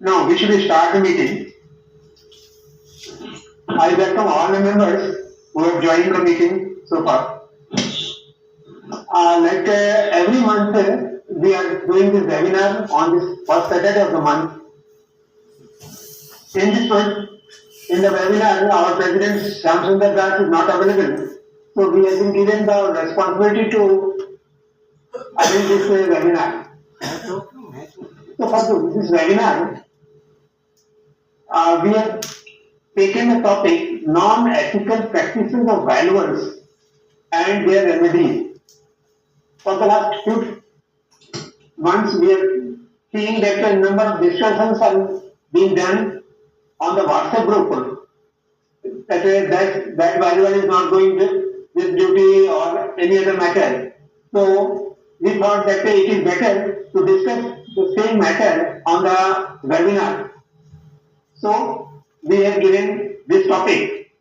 Now we should start the meeting. I welcome all the members who have joined the meeting so far. Every month, we are doing this webinar on this first Saturday of the month. In this month, in the webinar, our President Shyam Sundar Das is not available, so we have been given the responsibility to arrange this webinar. So for this webinar, we have taken the topic non-ethical practices of valuers and their remedies. For the last few months, we are seeing that a number of discussions are being done on the WhatsApp group. That valuer is not going with duty or any other matter. So we thought that it is better to discuss the same matter on the webinar. So we have given this topic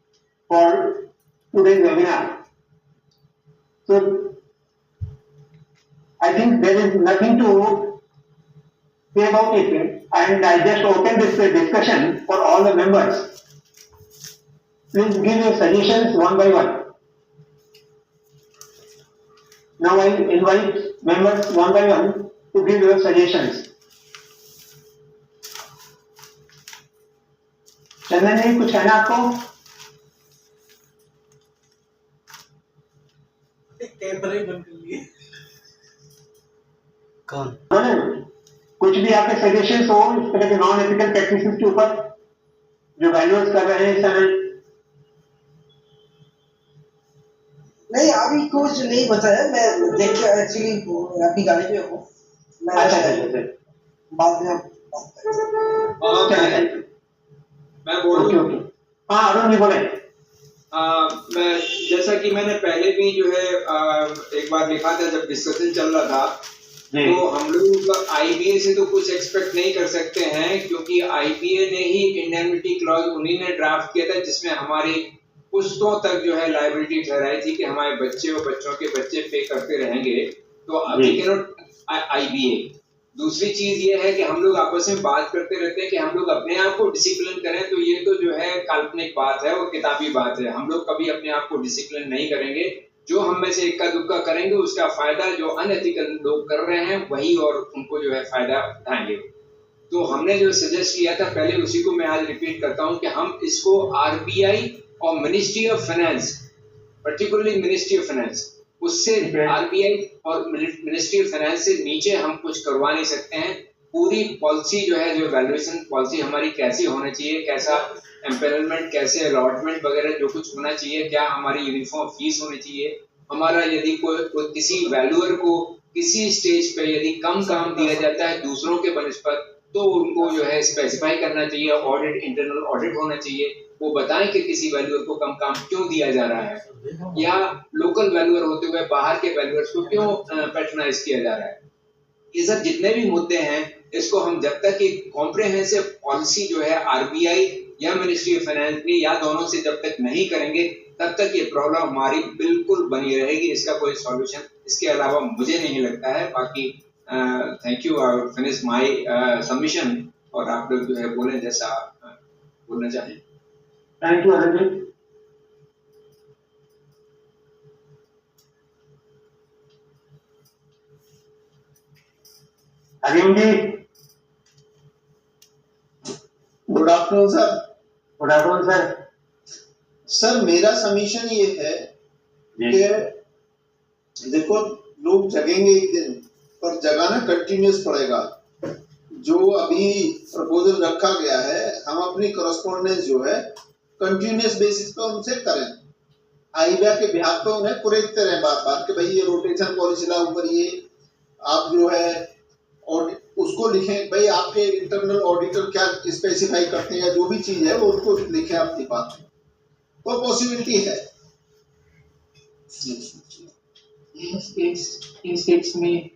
for today's webinar. So I think there is nothing to say about it, and I just open this discussion for all the members. Please give your suggestions one by one. Now I invite members one by one to give your suggestions. चंदन जी, कुछ कहना आपको? कैमरे बंद कर लिए। कौन? कुछ भी आपके सजेशंस हो इस तरह के नॉन एथिकल प्रैक्टिसेस के ऊपर जो वैल्यूज कर रहे हैं इस समय? नहीं, अभी कुछ नहीं बताया। मैं देख के एक्चुअली अपनी गाड़ी पे हूँ। अच्छा। बाद में बात करेंगे। मैं बोलूं? हाँ, अरुण जी बोले। मैं जैसा कि मैंने पहले भी जो है एक बार लिखा था जब डिस्कशन चल रहा था, तो हम लोग आईबीए से तो कुछ एक्सपेक्ट नहीं कर सकते हैं, क्योंकि आईबीए ने ही इंडेमनिटी क्लॉज उन्हीं ने ड्राफ्ट किया था जिसमें हमारी पुश्तों तक जो है लायबिलिटी ठहराई थी कि हमारे बच्चे और बच्चों के बच्चे पे करते रहेंगे। तो अभी के नोट आईबीए। दूसरी चीज ये है कि हम लोग आपस में बात करते रहते हैं कि हम लोग अपने आप को डिसिप्लिन करें, तो ये तो जो है काल्पनिक बात है और किताबी बात है। हम लोग कभी अपने आप को डिसिप्लिन नहीं करेंगे। जो हम में से इक्का दुक्का करेंगे उसका फायदा जो अनएथिकल लोग कर रहे हैं वही, और उनको जो है फायदा उठाएंगे। तो हमने जो सजेस्ट किया था पहले, उसी को मैं आज रिपीट करता हूं कि हम इसको आरबीआई और ministry of finance, particularly ministry of finance, उससे आरबीआई और मिनिस्ट्री ऑफ फाइनेंस से नीचे हम कुछ करवा नहीं सकते हैं। पूरी पॉलिसी जो है, जो वैल्यूएशन पॉलिसी हमारी कैसी होनी चाहिए, कैसा एम्पेनलमेंट, कैसे अलॉटमेंट वगैरह जो कुछ होना चाहिए, क्या हमारी यूनिफॉर्म फीस होनी चाहिए, हमारा यदि कोई किसी वैल्यूअर को किसी स्टेज पे यदि कम काम दिया जाता है दूसरों के बनिस्बत, तो उनको जो है स्पेसिफाई करना चाहिए, ऑडिट, इंटरनल ऑडिट होना चाहिए, वो बताएं कि किसी वैल्यूअर को कम काम क्यों दिया जा रहा है, या लोकल वैल्यूअर होते हुए बाहर के वैल्यूअर्स को क्यों पैट्रोनाइज किया जा रहा है। ये सब जितने भी मुद्दे हैं, इसको हम जब तक एक कॉम्प्रिहेंसिव पॉलिसी जो है आरबीआई या मिनिस्ट्री ऑफ फाइनेंस में या दोनों से जब तक नहीं करेंगे, तब तक ये प्रॉब्लम हमारी बिल्कुल बनी रहेगी। इसका कोई सॉल्यूशन इसके अलावा मुझे नहीं लगता है। बाकी thank you, I finish my submission, और आप लोग जो है बोलें जैसा बोलना चाहें। Thank you Arun ji. Hariom ji. Good afternoon sir. Good afternoon sir. Sir मेरा सबमिशन ये है कि देखो, लोग जगेंगे एक दिन, पर जगाना कंटिन्यूस पड़ेगा। जो अभी प्रपोजल रखा गया है, हम अपनी करस्पॉन्डेंस जो है कंटिन्यूस बेसिस पे उनसे करें। आईबीए के बिहार पे उन्हें पुरेते रहे बार बार कि भाई ये रोटेशन पॉलिसी लागू करिए, आप जो है और उसको लिखें, भाई आपके इंटरनल ऑडिटर क्या स्पेसिफाई करते हैं, या जो भी चीज है वो उनको लिखें अपनी बात में, तो पॉसिबिलिटी है। इन स्टेट्स में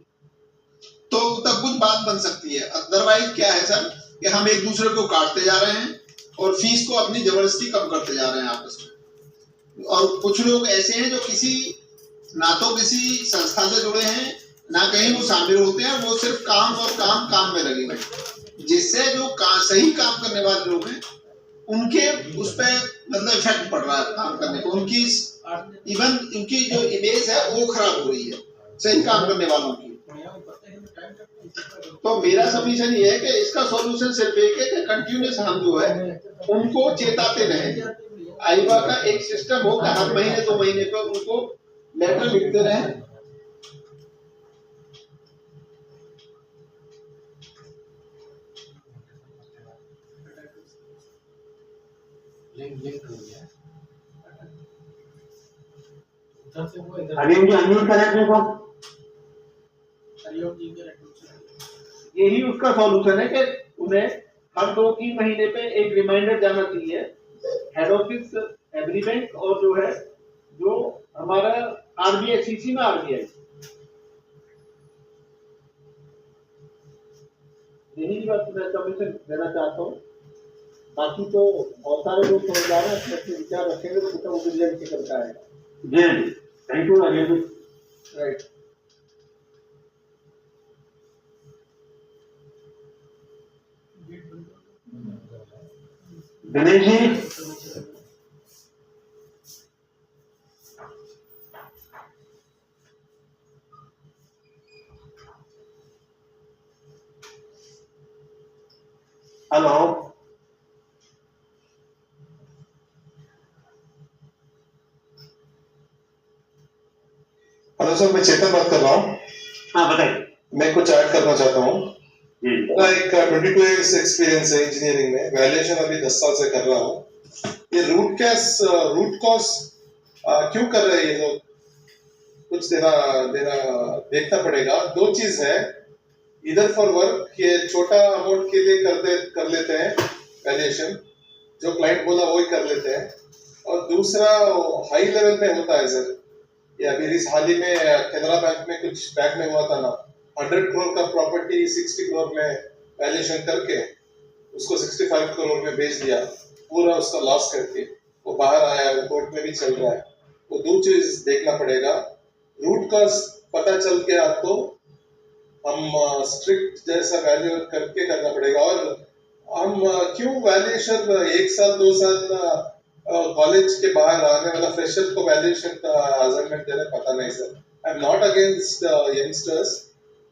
तो तब कुछ बात बन सकती है। अदरवाइज क्या है सर कि हम एक दूसरे को काटते जा रहे हैं और फीस को अपनी जबरदस्ती कम करते जा रहे हैं आपस में। और कुछ लोग ऐसे हैं जो किसी ना तो किसी संस्था से जुड़े हैं, ना कहीं वो शामिल होते हैं, वो सिर्फ काम और काम में लगे हुए। जिससे जो सही काम करने वाले लोग हैं उनके उस पर मतलब इफेक्ट पड़ रहा है काम करने को, उनकी इवन उनकी जो इमेज है वो खराब हो रही है सही काम करने वालों की। तो मेरा सबमिशन ये है कि इसका सॉल्यूशन सिर्फ एक है कि कंटिन्यूस हम जो है उनको चेताते रहे। आईबा का एक सिस्टम हो कि हर महीने 2 महीने पर उनको लेटर लिखते रहे। अभी जी अनम्यूट करें अपने को। यही उसका सॉल्यूशन है कि उन्हें हर 2-3 महीने पे एक रिमाइंडर जाना चाहिए हेड ऑफिस एवरी बैंक और जो है जो हमारा आरबीआई सीसी में आरबीआई, यही बात मैं कमीशन देना चाहता हूँ। बाकी तो बहुत सारे लोग समझदार हैं, अपने विचार रखेंगे तो वो रिजल्ट निकल के आएगा। जी thank you Anil ji. Right. Dinesh ji hello. Hello sir, मैं चेतन बात कर रहा हूँ। हाँ बताइए। मैं कुछ ऐड करना चाहता हूँ। जी मेरा एक 22 इयर्स एक्सपीरियंस है इंजीनियरिंग में, वैल्यूएशन अभी 10 साल से कर रहा हूँ। ये रूट कॉज क्यों कर रहे हैं ये लोग, कुछ देना देखना पड़ेगा। 2 चीज है, इधर फॉर वर्क ये छोटा अमाउंट के लिए कर लेते हैं वैल्यूएशन, जो क्लाइंट बोला वही कर लेते हैं, और दूसरा हाई लेवल पे होता है सर। ये अभी इस हाल ही में केनरा बैंक में कुछ बैंक में हुआ था ना, 100 करोड़ का प्रॉपर्टी 60 करोड़ में वैल्यूएशन करके उसको 65 करोड़ में बेच दिया, पूरा उसका लॉस करके। वो बाहर आया, वो कोर्ट में भी चल रहा है। वो 2 चीज देखना पड़ेगा। रूट कॉज पता चल गया तो हम स्ट्रिक्ट जैसा वैल्यू करके करना पड़ेगा। और हम क्यों वैल्यूएशन 1 साल 2 साल कॉलेज के बाहर आने वाला फ्रेशर को वैल्यूएशन का असाइनमेंट देना, पता नहीं sir. I am not against youngsters,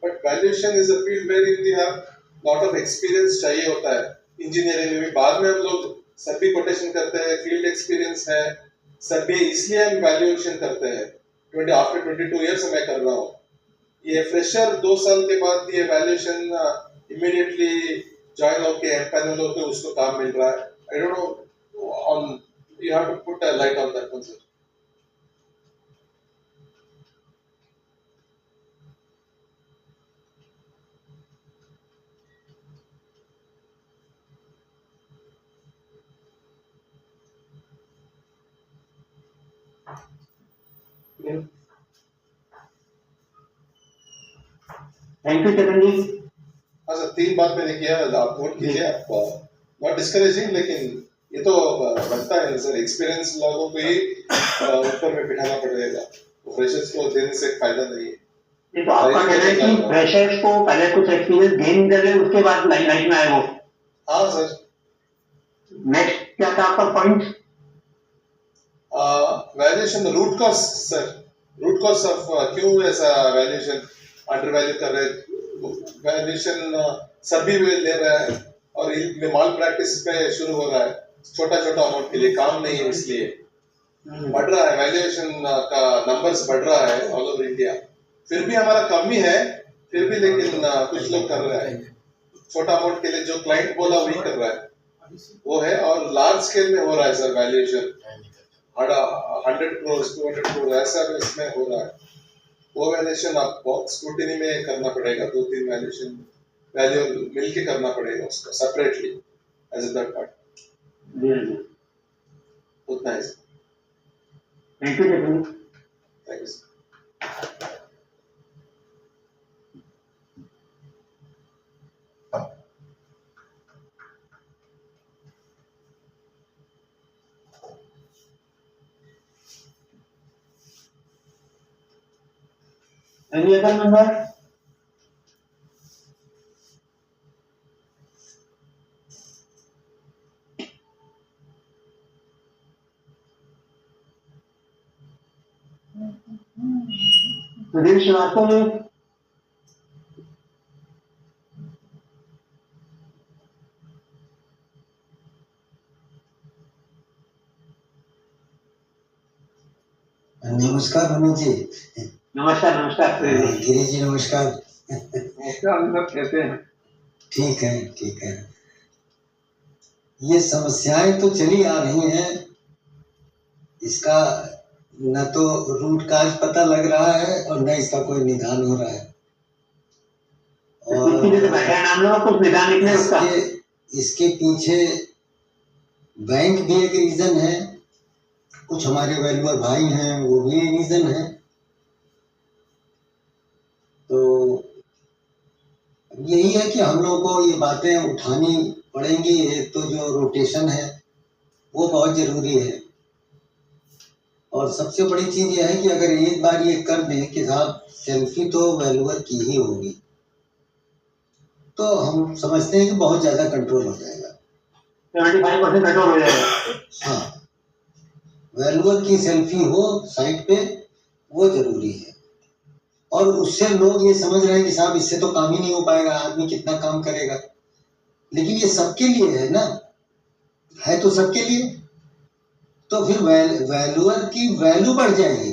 but valuation is a field where we have lot of experience चाहिए होता है। इंजीनियरिंग में भी बाद में हम लोग सभी कोटेशन करते हैं, फील्ड एक्सपीरियंस है सभी, इसलिए हम वैल्यूएशन करते हैं। आफ्टर 22 ईयर्स मैं कर रहा हूँ। ये फ्रेशर 2 साल के बाद ये वैल्यूएशन इमीडिएटली ज्वाइन होके एम्पैनल होके उसको काम मिल रहा है। I don't know on, you have to put a light on that one, sir. Thank you Chetan ji. हाँ सर, 3 बात मैंने किया, आप नोट कीजिए। आप नॉट डिस्करेजिंग, लेकिन ये तो बनता है सर, एक्सपीरियंस लोगों को ही ऊपर में बिठाना पड़ेगा, तो फ्रेशर्स को देने से फायदा नहीं है। ये तो आपका कहना है कि फ्रेशर्स को पहले कुछ एक्सपीरियंस गेन कर ले, उसके बाद लाइफ में आए वो। हाँ सर। नेक्स्ट क्या था आपका point? Valuation root cause sir, root cause of क्यों ऐसा वैल्यूएशन अंडर वैल्यू कर रहे हैं। वैल्यूएशन सभी ले रहा है और ये माल प्रैक्टिस पे शुरू हो रहा है, छोटा छोटा अमाउंट के लिए काम नहीं है, इसलिए बढ़ रहा है वैल्यूएशन का नंबर्स बढ़ रहा है ऑल ओवर इंडिया। फिर भी हमारा कम ही है, फिर भी लेकिन कुछ लोग कर रहे हैं। छोटा अमाउंट के लिए जो क्लाइंट बोला वही कर रहा है वो है, और लार्ज स्केल में हो रहा है सर वैल्यूएशन 100 करोड़ 200 करोड़ ऐसा इसमें हो रहा है। वो वैल्यूएशन आप बहुत स्क्रूटिनी में करना पड़ेगा, 2-3 वैल्यूएशन वैल्यू मिलके करना पड़ेगा उसको separately as a third part. उतना है। Thank you Chetan. Thank you. Any other member? Sudhir Srivastava ji. नमस्कार मनोज जी। नमस्कार नमस्कार सुधीर जी। गिरीश जी नमस्कार। कैसे हैं? ठीक है ठीक है। ये समस्याएं तो चली आ रही हैं, इसका न तो रूट काज पता लग रहा है और न इसका कोई निदान हो रहा है। और बैठे हैं नाम लोग कुछ निदान निकले उसका। इसके पीछे बैंक भी एक रीजन है, कुछ हमारे वैल्यूअर भाई हैं वो भी रीजन है। तो यही है कि हम लोगों को ये बातें उठानी पड़ेंगी। एक तो जो रोटेशन है वो बहुत जरूरी है, और सबसे बड़ी चीज ये है कि अगर एक बार ये कर दें कि साहब सेल्फी तो वैल्यूअर की ही होगी, तो हम समझते हैं कि बहुत ज्यादा कंट्रोल हो जाएगा। 75% कंट्रोल हो जाएगा। हाँ, वैल्यूअर की सेल्फी हो साइट पे वो जरूरी है। और उससे लोग ये समझ रहे हैं कि साहब इससे तो काम ही नहीं हो पाएगा, आदमी कितना काम करेगा। लेकिन ये सबके लिए है ना, है तो सबके लिए। तो फिर वैल्यूअर की वैल्यू बढ़ जाएगी।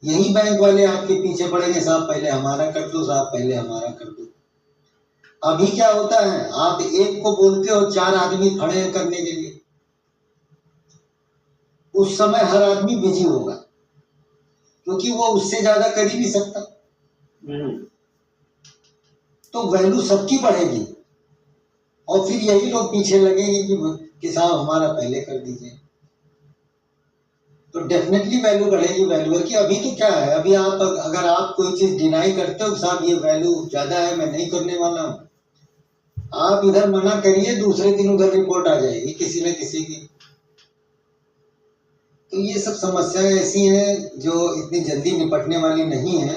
यही बैंक वाले आपके पीछे पड़ेंगे, साहब पहले हमारा कर दो, साहब पहले हमारा कर दो। अभी क्या होता है, आप एक को बोलते हो 4 आदमी खड़े हैं करने के लिए। उस समय हर आदमी बिजी होगा, क्योंकि वो उससे ज्यादा कर ही नहीं सकता। तो वैल्यू सबकी बढ़ेगी, और फिर यही लोग पीछे लगेंगे कि साहब हमारा पहले कर दीजिए। तो डेफिनेटली वैल्यू बढ़ेगी वैल्यूअर की। अभी तो क्या है, अभी आप अगर आप कोई चीज डिनाई करते हो, साहब ये वैल्यू ज्यादा है मैं नहीं करने वाला हूँ, आप इधर मना करिए, दूसरे दिन उधर रिपोर्ट आ जाएगी किसी न किसी की। तो ये सब समस्याएं ऐसी हैं जो इतनी जल्दी निपटने वाली नहीं है।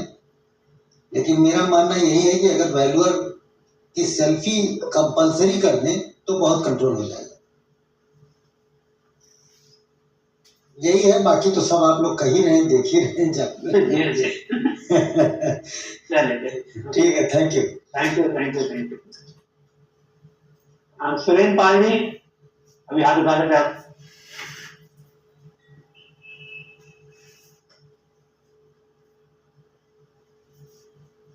लेकिन मेरा मानना यही है कि अगर वैल्यूअर की सेल्फी कंपलसरी कर दें तो बहुत कंट्रोल हो जाएगा। यही है, बाकी तो सब आप लोग कहीं नहीं देख ही रहे हैं जब। ठीक है, thank you. Thank you thank you thank you. Surendra Pal ji, अभी हाथ उठा लेते आप।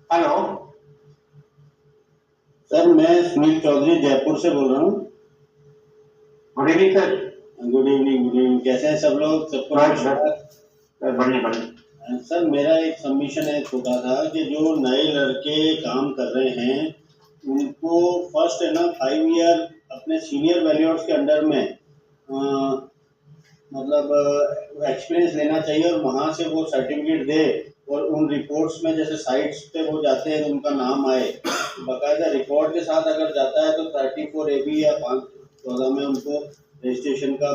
हेलो सर, मैं सुनील चौधरी जयपुर से बोल रहा हूँ। Good evening sir. Good evening good evening. कैसे हैं सब लोग? सबको बढ़िया बढ़िया। सर, मेरा एक सबमिशन है छोटा था कि जो नए लड़के काम कर रहे हैं उनको फर्स्ट है ना 5 ईयर अपने सीनियर वैल्यूअर्स के अंडर में मतलब एक्सपीरियंस लेना चाहिए, और वहाँ से वो सर्टिफिकेट दे, और उन रिपोर्ट्स में जैसे साइट्स पे वो जाते हैं तो उनका नाम आए बाकायदा रिकॉर्ड के साथ। अगर जाता है तो 34 AB या 514 में उनको रजिस्ट्रेशन का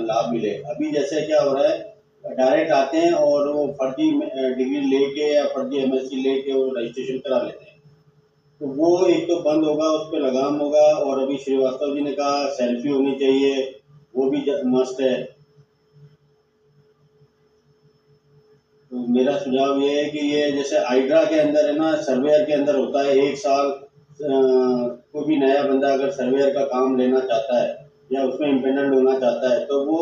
लाभ मिले। अभी जैसे क्या हो रहा है, डायरेक्ट आते हैं और वो फर्जी डिग्री लेके या फर्जी MSc लेके वो रजिस्ट्रेशन करा लेते हैं। तो वो एक तो बंद होगा, उस पर लगाम होगा। और अभी श्रीवास्तव जी ने कहा सेल्फी होनी चाहिए, वो भी मस्ट है। तो मेरा सुझाव ये है कि ये जैसे हाइड्रा के अंदर है ना, सर्वेयर के अंदर होता है 1 साल। कोई भी नया बंदा अगर सर्वेयर का काम लेना चाहता है या उसमें इंडिपेंडेंट होना चाहता है तो वो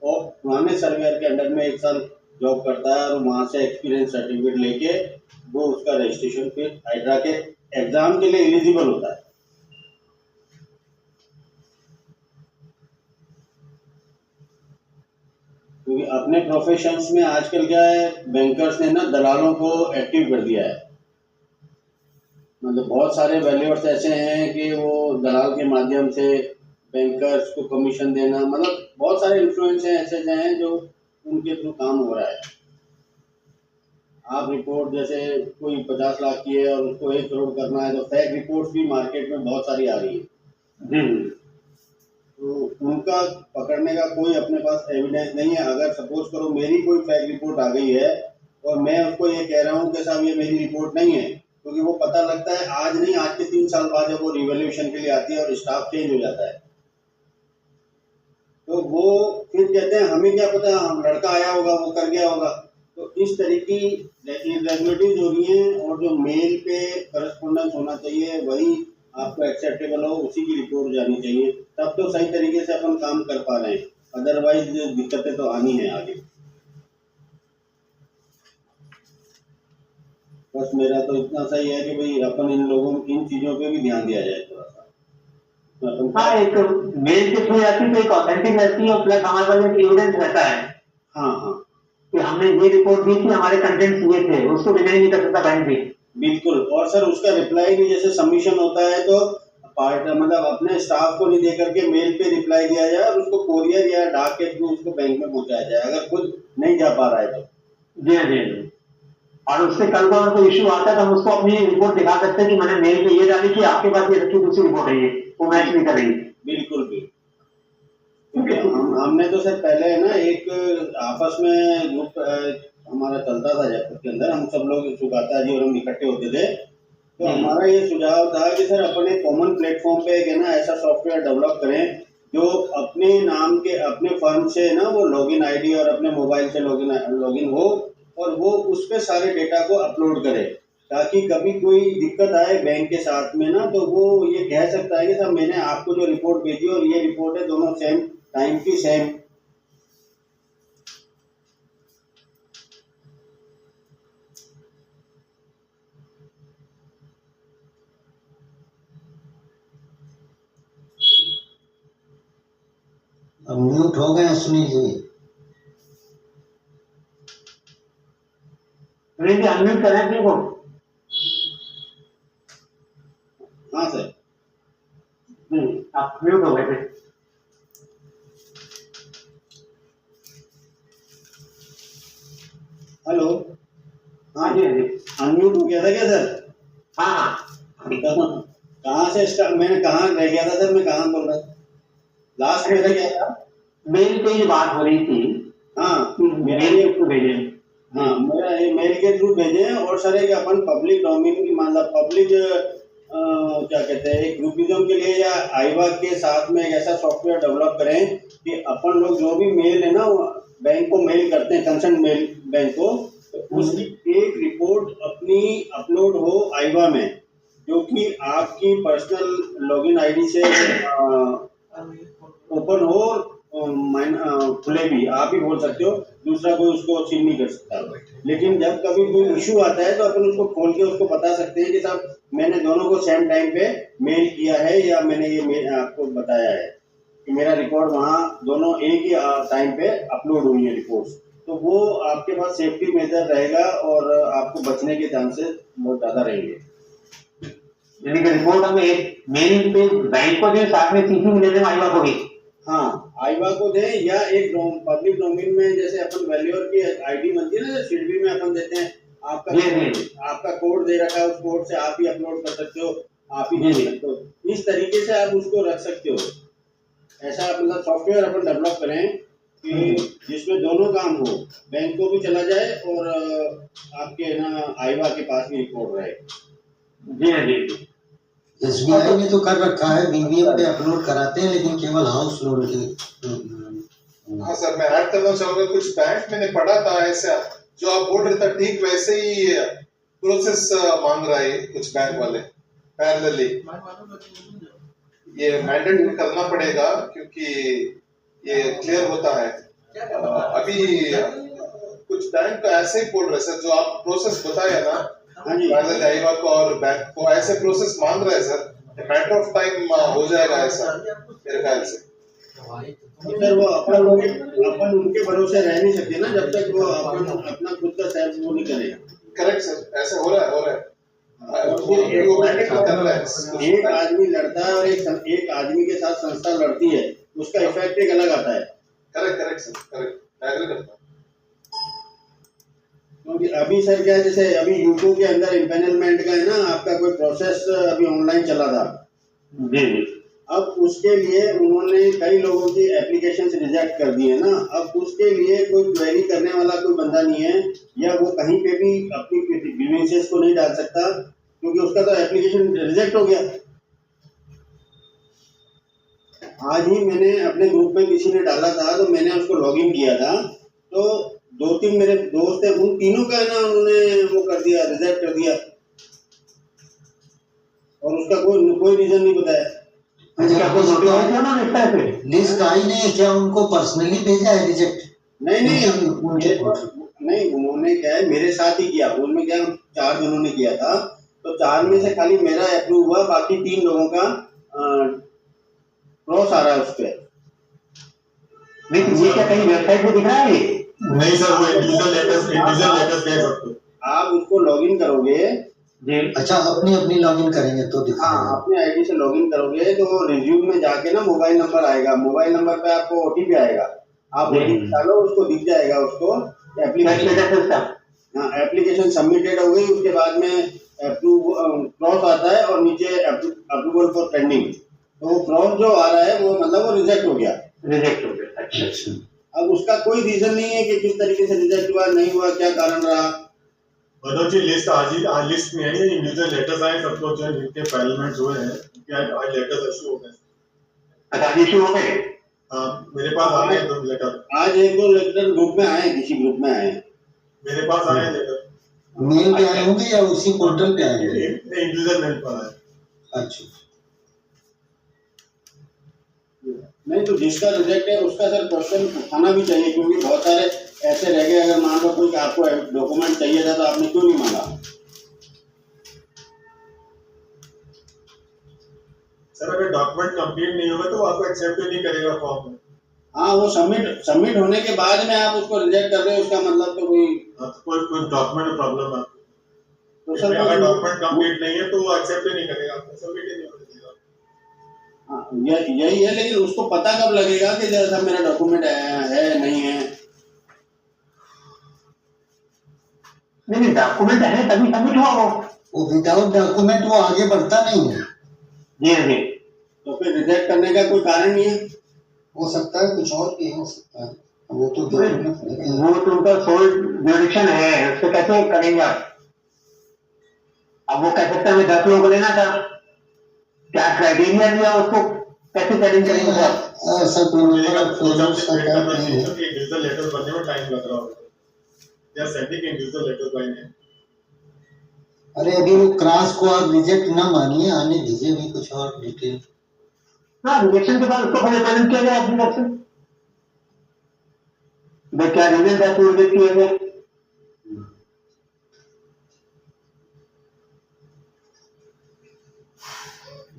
पुराने सर्वेयर के अंडर में 1 साल जॉब करता है, और वहाँ से एक्सपीरियंस सर्टिफिकेट लेके वो उसका रजिस्ट्रेशन फिर हाइड्रा के एग्जाम के लिए एलिजिबल होता है। क्योंकि अपने प्रोफेशंस में आजकल क्या है, बैंकर्स ने ना दलालों को एक्टिव कर दिया है। मतलब बहुत सारे वैल्यूअर्स ऐसे हैं कि वो दलाल के माध्यम से बैंकर्स को कमीशन देना, मतलब बहुत सारे इन्फ्लुएंस हैं ऐसे हैं जो उनके थ्रू काम हो रहा है। आप रिपोर्ट जैसे कोई 50 लाख की है और उसको 1 करोड़ करना है, तो फेक रिपोर्ट्स भी मार्केट में बहुत सारी आ रही है। तो उनका पकड़ने का कोई अपने पास एविडेंस नहीं है। अगर सपोज करो मेरी कोई फेक रिपोर्ट आ गई है और मैं उसको ये कह रहा हूँ कि साहब ये मेरी रिपोर्ट नहीं है, क्योंकि वो पता लगता है आज नहीं, आज के 3 साल बाद जब वो रिवैल्यूएशन के लिए आती है और स्टाफ चेंज हो जाता है, तो वो फिर कहते हैं हमें क्या पता, हम लड़का आया होगा वो कर गया होगा। तो इस तरह की इरेगुलरिटीज हो रही हैं, और जो मेल पे करस्पॉन्डेंस होना चाहिए वही आपको एक्सेप्टेबल हो, उसी की रिपोर्ट जानी चाहिए, तब तो सही तरीके से अपन काम कर पा रहे हैं, अदरवाइज दिक्कतें तो आनी है आगे। बस मेरा तो इतना सही है कि भाई अपन इन चीजों पे भी ध्यान दिया जाए थोड़ा सा। अपन हाँ, एक मेल के थ्रू आती है तो एक ऑथेंटिक रहती है और प्लस हमारे पास एक एविडेंस रहता है हाँ हाँ कि हमने ये रिपोर्ट दी थी, हमारे कंटेंट्स ये थे, उसको डिनाई नहीं कर सकता बैंक भी। बिल्कुल। और सर उसका रिप्लाई भी जैसे सबमिशन होता है तो पार्ट मतलब अपने स्टाफ को नहीं दे करके मेल पे रिप्लाई दिया जाए और उसको कोरियर या डाक के थ्रू उसको बैंक में पहुंचाया जाए, अगर खुद नहीं जा पा रहा है तो। जी हाँ, जी हाँ। और उससे कल को अगर कोई इश्यू आता है तो हम उसको अपनी रिपोर्ट दिखा सकते हैं कि मैंने मेल पे ये डाली कि आपके पास ये रखी दूसरी रिपोर्ट है, ये वो मैच नहीं कर रही। बिल्कुल भी, क्योंकि हमने तो सर पहले है ना एक आपस में ग्रुप हमारा चलता था जयपुर के अंदर, हम सब लोग सुगाता जी और हम इकट्ठे होते थे, तो हमारा ये सुझाव था कि सर अपने कॉमन प्लेटफॉर्म पे एक है ना ऐसा सॉफ्टवेयर डेवलप करें जो अपने नाम के अपने फर्म से ना वो लॉगिन आईडी और अपने मोबाइल से लॉगिन हो और वो उस पे सारे डेटा को अपलोड करे, ताकि कभी कोई दिक्कत आए बैंक के साथ में ना तो वो ये कह सकता है कि सर मैंने आपको जो रिपोर्ट भेजी और ये रिपोर्ट है, दोनों सेम टाइम की सेम। अब म्यूट हो गए सुनील जी। अनम्यूट करें अपने को। हाँ सर, आप म्यूट हो गए थे। हेलो। हाँ जी, हाँ जी। अनम्यूट हो गया था क्या सर? हाँ हाँ। कहाँ से मैंने कहाँ रह गया था सर, मैं कहाँ बोल रहा था लास्ट में रह गया था? मेल पे ये बात हो रही थी। हाँ मेल के थ्रू भेजे। हाँ मेरा मेल के थ्रू भेजे हैं, और सर एक अपन पब्लिक डोमेन की मतलब पब्लिक क्या कहते हैं एक ग्रुपिज्म के लिए या आईवा के साथ में एक ऐसा सॉफ्टवेयर डेवलप करें कि अपन लोग जो भी मेल है ना बैंक को मेल करते हैं, कंसर्न मेल बैंक को, तो उसकी एक रिपोर्ट अपनी अपलोड हो आईवा में, जो कि आपकी पर्सनल लॉगिन आईडी से ओपन हो, खुले भी, आप ही बोल सकते हो, दूसरा कोई उसको सील नहीं कर सकता। लेकिन जब कभी कोई इशू आता है तो अपन उसको खोल के उसको बता सकते हैं कि साहब मैंने दोनों को सेम टाइम पे मेल किया है, या मैंने ये मेल आपको बताया है कि मेरा रिकॉर्ड वहाँ दोनों एक ही टाइम पे अपलोड हुई है रिपोर्ट्स, तो वो आपके पास सेफ्टी मेजर रहेगा और आपको बचने के चांसेस बहुत ज़्यादा रहेंगे। यानी कि रिपोर्ट हमें एक मेल पे बैंक को दें, साथ में सीसी मिले दें आईवा को भी। हाँ आईवा को दें, या एक पब्लिक डोमेन में जैसे अपन वैल्यूअर की आईडी बनती है ना, सिडबी में अपन देते हैं, आपका कोड दे रखा है, उस कोड से आप ही अपलोड कर सकते हो, आप ही दे सकते हो, इस तरीके से आप उसको रख सकते हो। ऐसा मतलब सॉफ्टवेयर अपन डेवलप करें कि जिसमें दोनों काम हो, बैंक को भी चला जाए और आपके ना आईवा के पास भी रिकॉर्ड रहे। जी हाँ जी। एसबीआई ने तो कर रखा है, बीबीएम पे अपलोड कराते हैं, लेकिन केवल हाउस लोन के। हाँ सर, मैं ऐड करना चाहूंगा, कुछ बैंक मैंने पढ़ा था ऐसा, जो आप बोल रहे थे ठीक वैसे ही प्रोसेस मांग रहा है कुछ बैंक वाले पैरेलली। ये मैंडेटरी करना पड़ेगा क्योंकि ये क्लियर होता है। अभी कुछ बैंक ऐसे ही बोल रहे सर, जो आप प्रोसेस बताया ना पैरेलल आईवा को और बैंक को, ऐसे प्रोसेस मांग रहे हैं सर, मैटर ऑफ टाइम हो जाएगा ऐसा मेरे ख्याल से। सर वो अपन उनके भरोसे रह नहीं सकते ना जब तक वो अपन अपना खुद का सेल्फ वो नहीं करेगा। करेक्ट सर, ऐसा हो रहा है। एक आदमी लड़ता है और एक आदमी के साथ संस्था लड़ती है, उसका इफेक्ट एक अलग आता है। करेक्ट सर, करेक्ट, मैं एग्री करता हूं। क्योंकि अभी सर क्या है, जैसे अभी यूट्यूब के अंदर इम्पेनलमेंट का है ना, आपका कोई प्रोसेस अभी ऑनलाइन चला था जी। अब उसके लिए उन्होंने कई लोगों की एप्लीकेशंस रिजेक्ट कर दी है ना, अब उसके लिए कोई क्वेरी करने वाला कोई बंदा नहीं है, या वो कहीं पे भी अपनी ग्रीवेंसेस को नहीं डाल सकता क्योंकि उसका तो एप्लीकेशन रिजेक्ट हो गया। आज ही मैंने अपने ग्रुप में किसी ने डाला था, तो मैंने उसको लॉगिन किया था, तो दो तीन मेरे दोस्त है, उन तीनों का है ना उन्होंने वो कर दिया, रिजेक्ट कर दिया, और उसका कोई रीजन नहीं बताया। क्या आपको नोटिस आया था ना इस तरह से? लिस्ट आई नहीं, क्या उनको पर्सनली भेजा है रिजेक्ट? नहीं, उन्होंने क्या है मेरे साथ ही किया, उनमें क्या 4 जनों ने किया था, तो 4 में से खाली मेरा अप्रूव हुआ, बाकी 3 लोगों का क्रॉस आ रहा है उस पर। नहीं, ये क्या कहीं वेबसाइट में दिख रहा है? नहीं सर, वो इंडिविजुअल लेटर्स कह सकते हो। आप उसको लॉगिन करोगे जी। अच्छा, अपनी लॉगिन करेंगे तो हाँ, दिखाएगा। अपने आईडी से लॉगिन करोगे तो रिज्यूम में जाके ना मोबाइल नंबर आएगा, मोबाइल नंबर पे आपको ओटीपी आएगा, आप ओटीपी डालो, उसको दिख जाएगा, उसको एप्लीकेशन, हाँ एप्लीकेशन सबमिटेड हो गई, उसके बाद में अप्रूव क्रॉस आता है और नीचे अप्रूवल फॉर पेंडिंग, तो वो क्रॉस जो आ रहा है वो मतलब वो रिजेक्ट हो गया। अच्छा, अब उसका कोई रीजन नहीं है कि किस तरीके से रिजेक्ट हुआ, नहीं हुआ, क्या कारण रहा। मनोज जी, लिस्ट आज लिस्ट में है, ये इंडिविजुअल लेटर्स आए सबको, जो जिनके फाइलमेंट हुए हैं उनके आज लेटर्स इशू हो गए। अच्छा, इशू हो गए? हाँ, मेरे पास आ गए 2 लेटर। आज 1-2 लेटर ग्रुप में आए, किसी ग्रुप में आए, मेरे पास आए लेटर। मेल पे आए होंगे या उसी पोर्टल पे आए होंगे? इंडिविजुअल मेल पर आए। अच्छा, नहीं तो जिसका रिजेक्ट है उसका सर क्वेश्चन उठाना भी चाहिए, क्योंकि बहुत सारे ऐसे रह गए, अगर मान लो कोई आपको डॉक्यूमेंट चाहिए था तो आपने क्यों नहीं मांगा। सर, अगर डॉक्यूमेंट कंप्लीट नहीं होगा तो वो आपको एक्सेप्ट नहीं करेगा फॉर्म में। हाँ, वो सबमिट होने के बाद में आप उसको रिजेक्ट कर रहे हो, उसका मतलब तो कोई डॉक्यूमेंट में प्रॉब्लम है तो सर अगर डॉक्यूमेंट कंप्लीट नहीं है तो वो एक्सेप्ट ही नहीं करेगा, आपको सबमिट ही नहीं होगा। हाँ, यही है, लेकिन उसको पता कब लगेगा कि जैसा मेरा डॉक्यूमेंट है नहीं है। नहीं, डॉक्यूमेंट है तभी सबमिट हुआ वो विदाउट डॉक्यूमेंट वो आगे बढ़ता नहीं है। जी जी। तो फिर रिजेक्ट करने का कोई कारण नहीं है। हो सकता है कुछ और भी हो सकता है, वो तो देखना पड़ेगा। वो तो उनका सोल जुडिक्शन है, उसको कैसे करेंगे आप? अब वो कह सकते हैं हमें 10 लोगों को लेना था, क्या क्राइटेरिया दिया उसको, कैसे चैलेंज करेंगे सर? ऐसा कोई इंडिविजुअल लेटर बनने में टाइम लग रहा होगा, या sending individual letter by name. अरे अभी वो क्रॉस को आप रिजेक्ट ना मानिए, आने दीजिए भी कुछ और डिटेल। हाँ, रिजेक्शन के बाद उसको पहले चैलेंज किया गया एप्लीकेशन, क्या रीजन था तो रिजेक्ट किया गया।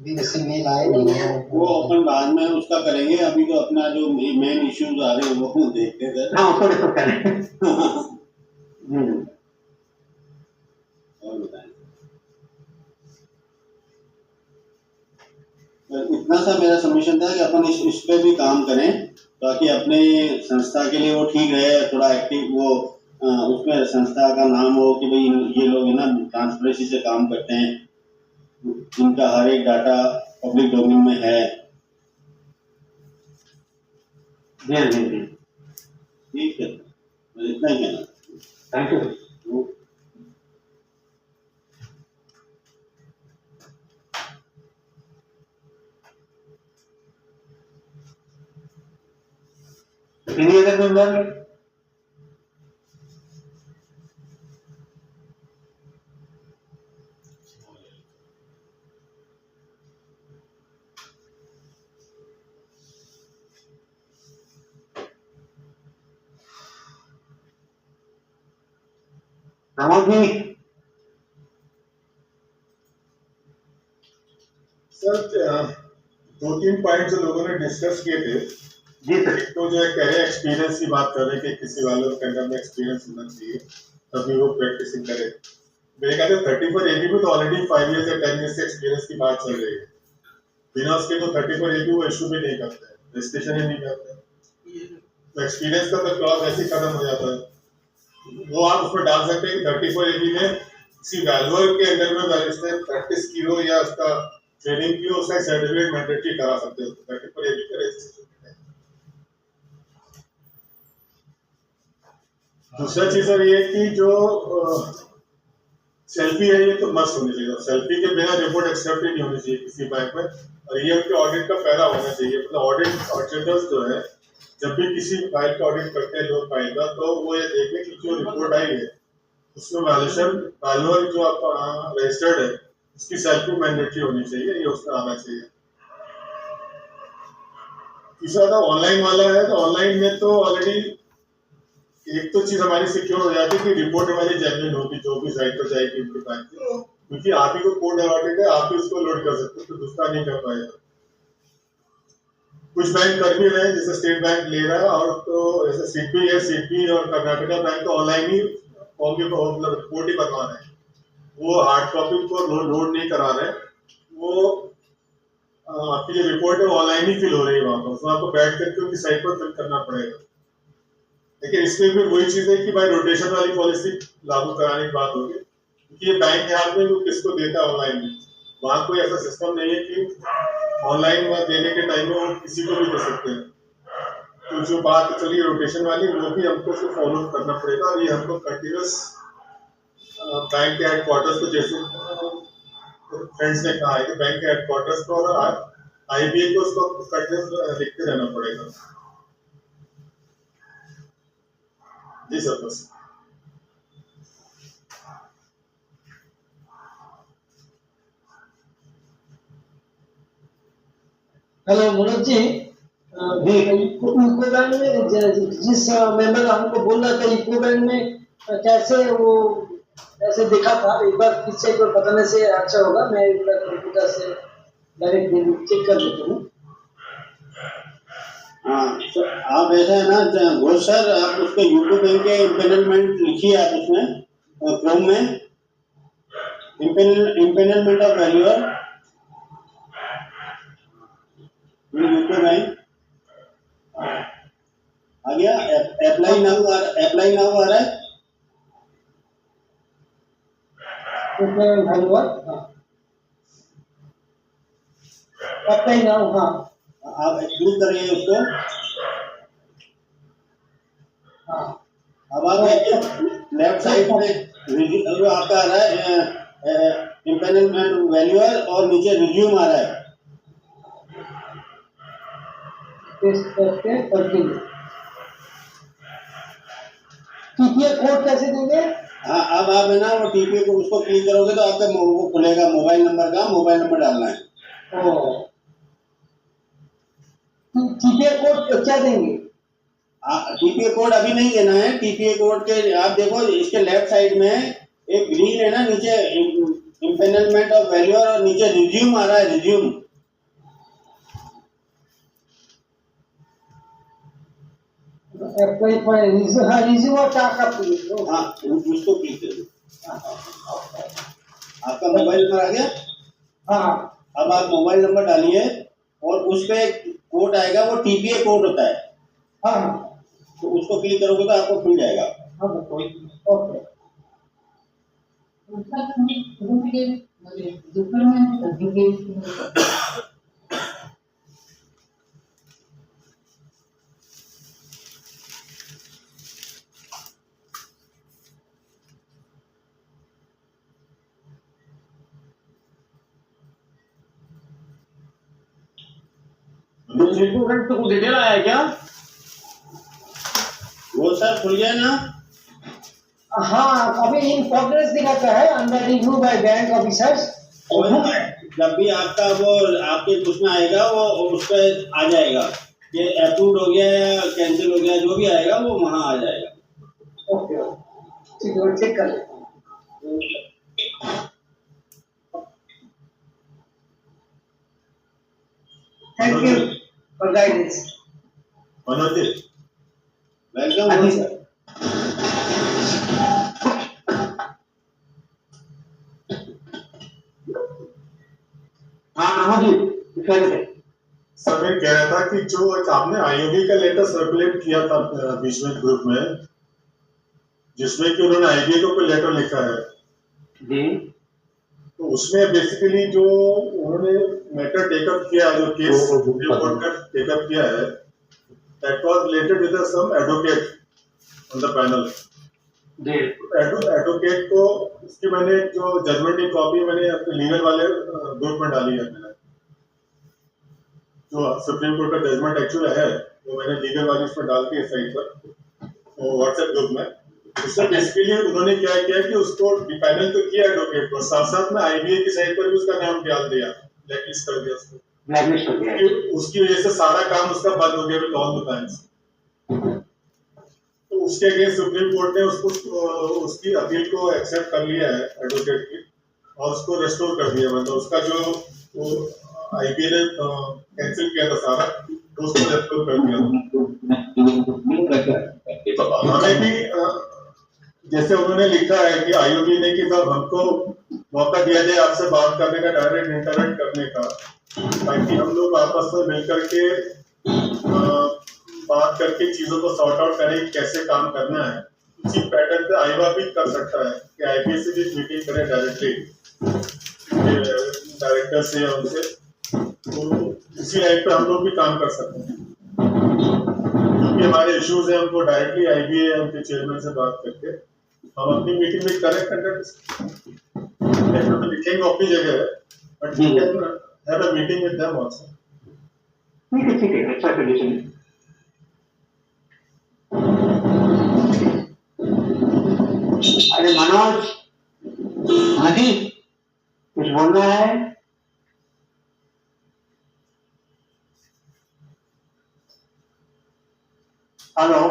वैसे मेल आए नहीं है, वो अपन बाद में उसका करेंगे, अभी तो अपना जो मेन इश्यूज आ रहे हैं वो देखते हैं। हाँ, उसको डिस्कस करें। और बताएं, इतना सा मेरा सबमिशन था कि अपन इस पे भी काम करें ताकि अपने संस्था के लिए वो ठीक रहे, थोड़ा एक्टिव वो उसमें संस्था का नाम हो कि भाई ये लोग है ना ट्रांसपेरेंसी से काम करते हैं, इनका हर एक डाटा पब्लिक डोमेन में है। जी जी जी, ठीक है, इतना ही कहना। Thank you. Any other member? Pramod ji. Sir, 2-3 point जो लोगों ने डिस्कस किए थे, जी सर। एक तो जो है कह रहे एक्सपीरियंस की बात कर रहे हैं कि किसी वाले के अंदर में एक्सपीरियंस होना चाहिए तभी वो प्रैक्टिसिंग करे। मेरे ख्याल से 34 AB में तो ऑलरेडी 5 इयर्स या 10 इयर्स एक्सपीरियंस की बात चल रही है, बिना उसके तो 34 AB वो इशू भी नहीं करते हैं, रजिस्ट्रेशन ही नहीं करते, तो एक्सपीरियंस का तो क्लॉज ऐसे ही खत्म हो जाता है। वो आप उसमें डाल सकते हैं कि 34 AB में किसी वैल्यूअर के अंडर में उसने प्रैक्टिस की हो या उसका ट्रेनिंग की हो, उसका सर्टिफिकेट मैंडेटरी करा सकते हो 34 AB का रजिस्ट्रेशन। दूसरा चीज सर ये कि जो सेल्फी है ये तो मस्त होनी चाहिए, सेल्फी के बिना रिपोर्ट एक्सेप्ट ही नहीं होनी चाहिए किसी बैंक में, और ये उनके ऑडिट का पहला होना चाहिए, मतलब ऑडिटर्स जो है जब भी किसी फाइल का ऑडिट करते हैं लोग फाइल का, तो वो ये देखें कि जो रिपोर्ट आई है उसमें वैल्यूअर जो आप रजिस्टर्ड है उसकी सेल्फ मैंडेटरी होनी चाहिए, ये उसमें आना चाहिए। तीसरा था ऑनलाइन वाला है, तो ऑनलाइन में तो ऑलरेडी एक तो चीज हमारी सिक्योर हो जाती है कि रिपोर्ट हमारी जेन्युइन होगी, जो भी साइट पर जाएगी उनके बैंक की, क्योंकि आप ही को कोड अलॉटेड है, आप ही उसको लोड कर सकते हो, तो दूसरा नहीं कर पाएगा। कुछ बैंक कर भी रहे हैं, जैसे स्टेट बैंक ले रहा है, और तो जैसे सिडबी है, सिडबी और कर्नाटका बैंक तो ऑनलाइन ही फॉर्म की मतलब रिपोर्ट ही करवा रहे हैं, वो हार्ड कॉपी को लोड नहीं करा रहे, वो आपकी जो रिपोर्ट है वो ऑनलाइन ही फिल हो रही है वहां पर, उसमें आपको बैठ करके उनकी साइट पर फिल करना पड़ेगा। लेकिन इसमें भी वही चीज है कि भाई रोटेशन वाली पॉलिसी लागू कराने की बात होगी, क्योंकि ये बैंक के हाथ में वो किसको देता है ऑनलाइन में, वहां कोई ऐसा सिस्टम नहीं है कि ऑनलाइन देने के टाइम में वो किसी को भी दे सकते हैं। तो जो बात चली रोटेशन वाली, वो भी हमको उसको फॉलो करना पड़ेगा, और ये हमको कंटिन्यूस बैंक के हेडक्वार्टर्स को, जैसे फ्रेंड्स ने कहा है कि बैंक के हेडक्वार्टर्स को और आईबीए को उसको कंटिन्यूस लिखते रहना पड़ेगा। जी सर, बस। Hello Manoj ji, UCO bank में जिस मेंबर हमको बोल रहा था यूको बैंक में कैसे वो ऐसे देखा था, एक बार फिर से बताने से अच्छा होगा, मैं एक बार कंप्यूटर से डायरेक्ट चेक कर लेता हूँ। हाँ, तो आप ऐसा है ना घोष सर, आप उसके यूको बैंक के इम्पेनलमेंट लिखिए, आप उसमें क्रोम में empanelment of valuer UCO bank आ गया। अप्लाई नाउ आ रहा है, अप्लाई नाउ, हाँ आप क्लिक करिए उसको। हाँ, अब आप लेफ्ट साइड में जो आपका आ रहा है इम्पेनलमेंट वैल्यूअर, और नीचे रिज्यूम आ रहा है, टीपीए कोड कैसे देंगे? हाँ, अब आप है ना वो टीपीए को उसको क्लिक करोगे तो आपका वो खुलेगा, मोबाइल नंबर डालना है। टीपीए कोड क्या देंगे? टीपीए कोड अभी नहीं देना है। टीपीए कोड के आप देखो इसके लेफ्ट साइड में एक ग्रीन है ना, नीचे इम्पेनलमेंट ऑफ वैल्यूअर और नीचे रिज्यूम आ रहा है, रिज्यूम। रिज्यूम और क्या का हाँ, उसको क्लिक करिए। आपका मोबाइल नंबर आ गया? हाँ, अब आप मोबाइल नंबर डालिए और उस पे कोड आएगा, वो टीपीए कोड होता है। हाँ, तो उसको क्लिक करोगे तो आपको खुल जाएगा। ओके। तो कुछ डिटेल आया क्या? वो सर खुल गया ना? हाँ, अभी इन प्रोग्रेस दिखाता है, under review by bank officers. जब भी आपका वो आपके उसमें आएगा, वो उस पर आ जाएगा कि अप्रूव हो गया या कैंसिल हो गया, जो भी आएगा वो वहाँ आ जाएगा। ओके, ठीक है, चेक कर लेते हैं। Thank you for guidance. Manoj ji, welcome sir. हाँ जी, सर मैं कह रहा था कि जो आपने आईओबी का लेटर सर्कुलेट किया था बीच में ग्रुप में, जिसमें कि उन्होंने आईबीए को कोई लेटर लिखा है जी, तो उसमें बेसिकली जो उन्होंने मैटर टेकअप किया, जो केस रिपोर्ट का टेकअप किया है, that was related with some advocate on the panel. Advocate को इसकी मैंने जो जजमेंट की कॉपी मैंने अपने लीगल वाले ग्रुप में डाली है, मैंने जो सुप्रीम कोर्ट का जजमेंट एक्चुअली है वो मैंने लीगल वाली उसमें डाल दी साइट पर व्हाट्सएप ग्रुप में। उससे बेसिकली उन्होंने क्या किया कि उसको पैनल तो किया एडवोकेट को, साथ साथ में IBA की साइट पर भी उसका नाम डाल दिया, ब्लैकलिस्ट कर दिया उसको, ब्लैकलिस्ट कर दिया। उसकी वजह से सारा काम उसका बंद हो गया विद ऑल द बैंक्स। तो उसके अगेंस्ट सुप्रीम कोर्ट ने उसको उसकी अपील को एक्सेप्ट कर लिया है एडवोकेट की, और उसको रेस्टोर कर दिया। मतलब उसका जो IBA ने कैंसिल किया था सारा, तो उसको रेस्टोर कर दिया। हमें भी जैसे उन्होंने लिखा है कि IOB ने कि साहब हमको मौका दिया जाए आपसे बात करने का, डायरेक्ट इंटरेक्ट करने का, ताकि हम लोग आपस में मिलकर के बात करके चीजों को सॉर्ट आउट करें कैसे काम करना है। उसी पैटर्न पे आईवा भी कर सकता है कि IBA से भी मीटिंग करें डायरेक्टली डायरेक्टर से या उनसे, तो इसी लाइन पे हम लोग भी काम कर सकते हैं। क्योंकि हमारे इश्यूज हैं, हमको डायरेक्टली IBA या उनके चेयरमैन से बात करके हम अपनी मीटिंग में करेक्ट कंडक्ट लिखेंगे अपनी जगह है, but we can have a meeting with them also. ठीक है, अच्छा सजेशन है। अरे मनोज, हाँ जी, कुछ बोलना है? Hello,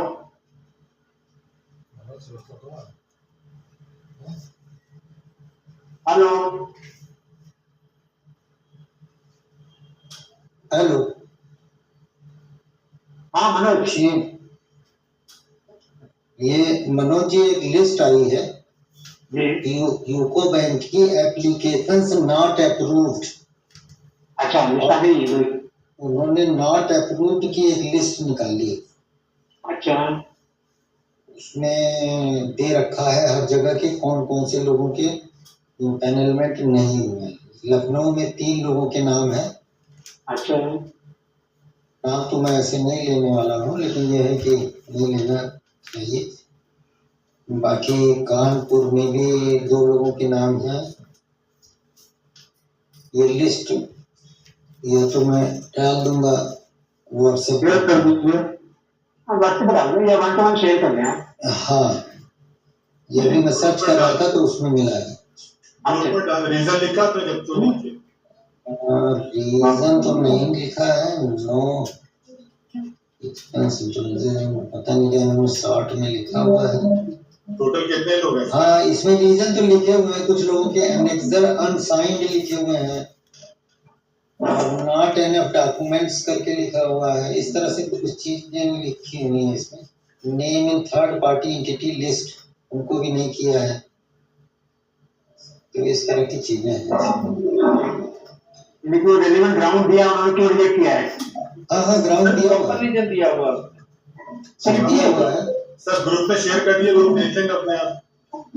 hello, hello. हाँ मनोज, ये मनोज जी एक लिस्ट आई है जी। यूको बैंक की एप्लीकेशंस नॉट अप्रूव्ड। अच्छा, लिस्ट आ गई है। उन्होंने नॉट अप्रूव्ड की एक लिस्ट निकाली है। अच्छा, उसमें दे रखा है हर जगह के कौन कौन से लोगों के पैनलमेंट नहीं हुए हैं। लखनऊ में 3 लोगों के नाम है। अच्छा, नाम तो मैं ऐसे नहीं लेने वाला हूँ, लेकिन यह है कि नहीं लेना चाहिए। बाकी कानपुर में भी 2 लोगों के नाम हैं। ये लिस्ट ये तो मैं डाल दूंगा व्हाट्सएप शेयर कर दीजिए। व्हाट्सएप पर डाल दो या 1 to 1 शेयर कर दें। हाँ, ये भी मैं सर्च कर रहा था तो उसमें मिला है। रीजन लिखा तो जब तो नीचे रीजन तो नहीं लिखा है। नो एक्सपेंस पता नहीं क्या इन्होंने शॉर्ट में लिखा हुआ है। टोटल कितने लोग हैं? हाँ, इसमें रीजन तो लिखे हुए हैं। कुछ लोगों के एनेक्सर अनसाइंड लिखे हुए हैं और नॉट एनफ डॉक्यूमेंट्स करके लिखा हुआ है। इस तरह से कुछ चीजें लिखी हुई हैं इसमें। Name in third party entity list उनको भी नहीं किया है। तो इस तरह की चीजें हैं। इनको रेलेवेंट ग्राउंड दिया, उन्होंने क्यों रिजेक्ट किया है? हाँ, ग्राउंड दिया हुआ है। रीजन दिया हुआ सब दिया हुआ है। सर ग्रुप में शेयर कर दिए, लोग देख लेंगे अपने आप।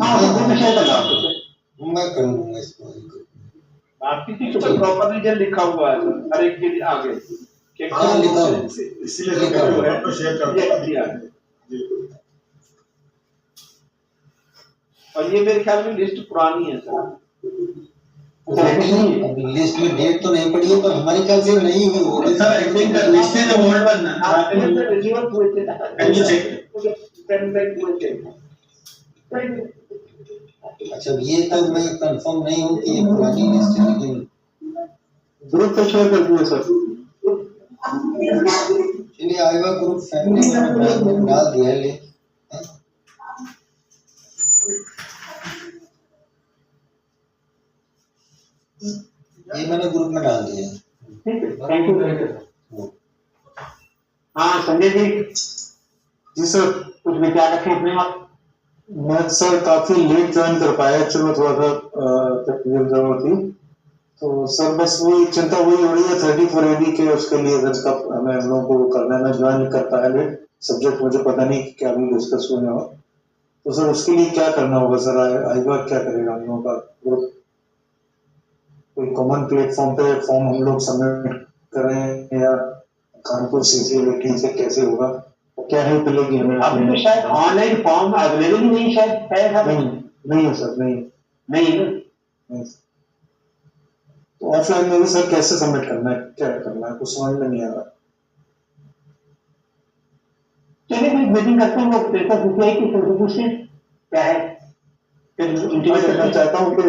हाँ, ग्रुप में शेयर कर दो। मैं कर लूंगा इसको। आपकी चीज तो प्रॉपर रीजन लिखा हुआ है सर, हर एक के आगे। हाँ, लिखा हुआ है। इसीलिए तो कह रहे हैं शेयर कर दिया। और ये मेरे ख्याल में लिस्ट पुरानी है सर। अभी लिस्ट में डेट तो नहीं पड़ी है, पर हमारे ख्याल से नहीं हुई होगी। लिस्ट में तो वर्ड बनना रिसीवर हुए थे ना, पेन हुए थे। अच्छा, ये तो मैं कंफर्म नहीं हूँ कि ये पुरानी लिस्ट है, लेकिन ग्रुप पे शेयर कर दिए सर। चलिए आईवा ग्रुप फैमिली में डाल दिया है। ये मैंने ग्रुप में डाल दिया है। Thank you. हाँ संजय जी सर, कुछ विचार रखें अपने आप। मैं सर काफी लेट ज्वाइन कर पाया, एक्चुअली में थोड़ा सा तकलीफ जरूरत थी। तो सर बस वही चिंता वही हो रही है 34 AD के उसके लिए कब हमें हम लोगों को करना है। मैं ज्वाइन नहीं कर पाया लेट, सब्जेक्ट मुझे पता नहीं क्या अभी डिस्कस होने हो। तो सर उसके लिए क्या करना होगा सर? आईवा क्या करेगा हम लोगों का ग्रुप? कोई कॉमन प्लेटफॉर्म पे फॉर्म हम लोग सबमिट करें या कानपुर CCLAT से कैसे होगा? क्या हेल्प मिलेगी हमें? अभी तो शायद ऑनलाइन फॉर्म अवेलेबल ही नहीं, शायद नहीं है सर, नहीं है। तो ऑफलाइन में भी सर कैसे सबमिट करना है, क्या करना है, कुछ समझ में नहीं आ रहा। चलिए फिर मीटिंग करते हैं, वो पेपर सीसीआई की सर्टिफिकेशन क्या है, फिर इंटीमेट करना चाहता हूँ कि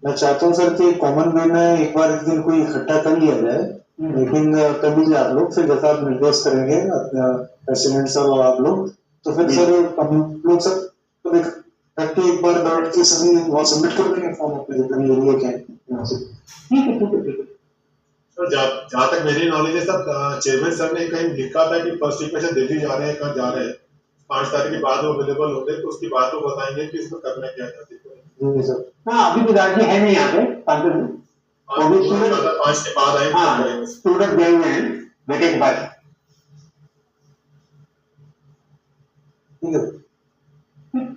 मैं चाहता हूँ सर कि कॉमन वे में एक बार एक दिन कोई इकट्ठा कर लिया जाए, लेकिन तभी आप लोग फिर जैसा आप निर्देश करेंगे प्रेसिडेंट सर और आप लोग, तो फिर सर हम लोग सब तो एक बार बैठ के सभी वहाँ सबमिट कर देंगे फॉर्म अपने जितने एरिया के हैं। ठीक है ठीक है ठीक है। सर जहाँ तक मेरी नॉलेज है सर, चेयरमैन सर ने कहीं लिखा था कि फर्स्ट वीक में से दिल्ली जा रहे हैं, कहाँ जा रहे हैं, 5 तारीख के बाद वो अवेलेबल होंगे, तो उसकी बात वो बताएंगे कि इसमें करना क्या है। जी सर। हाँ अभी तो राज्य है नहीं यहाँ पे 5 दिन, 5 के बाद आएंगे। हाँ स्टूडेंट गए हुए हैं बेटे के पास। ठीक है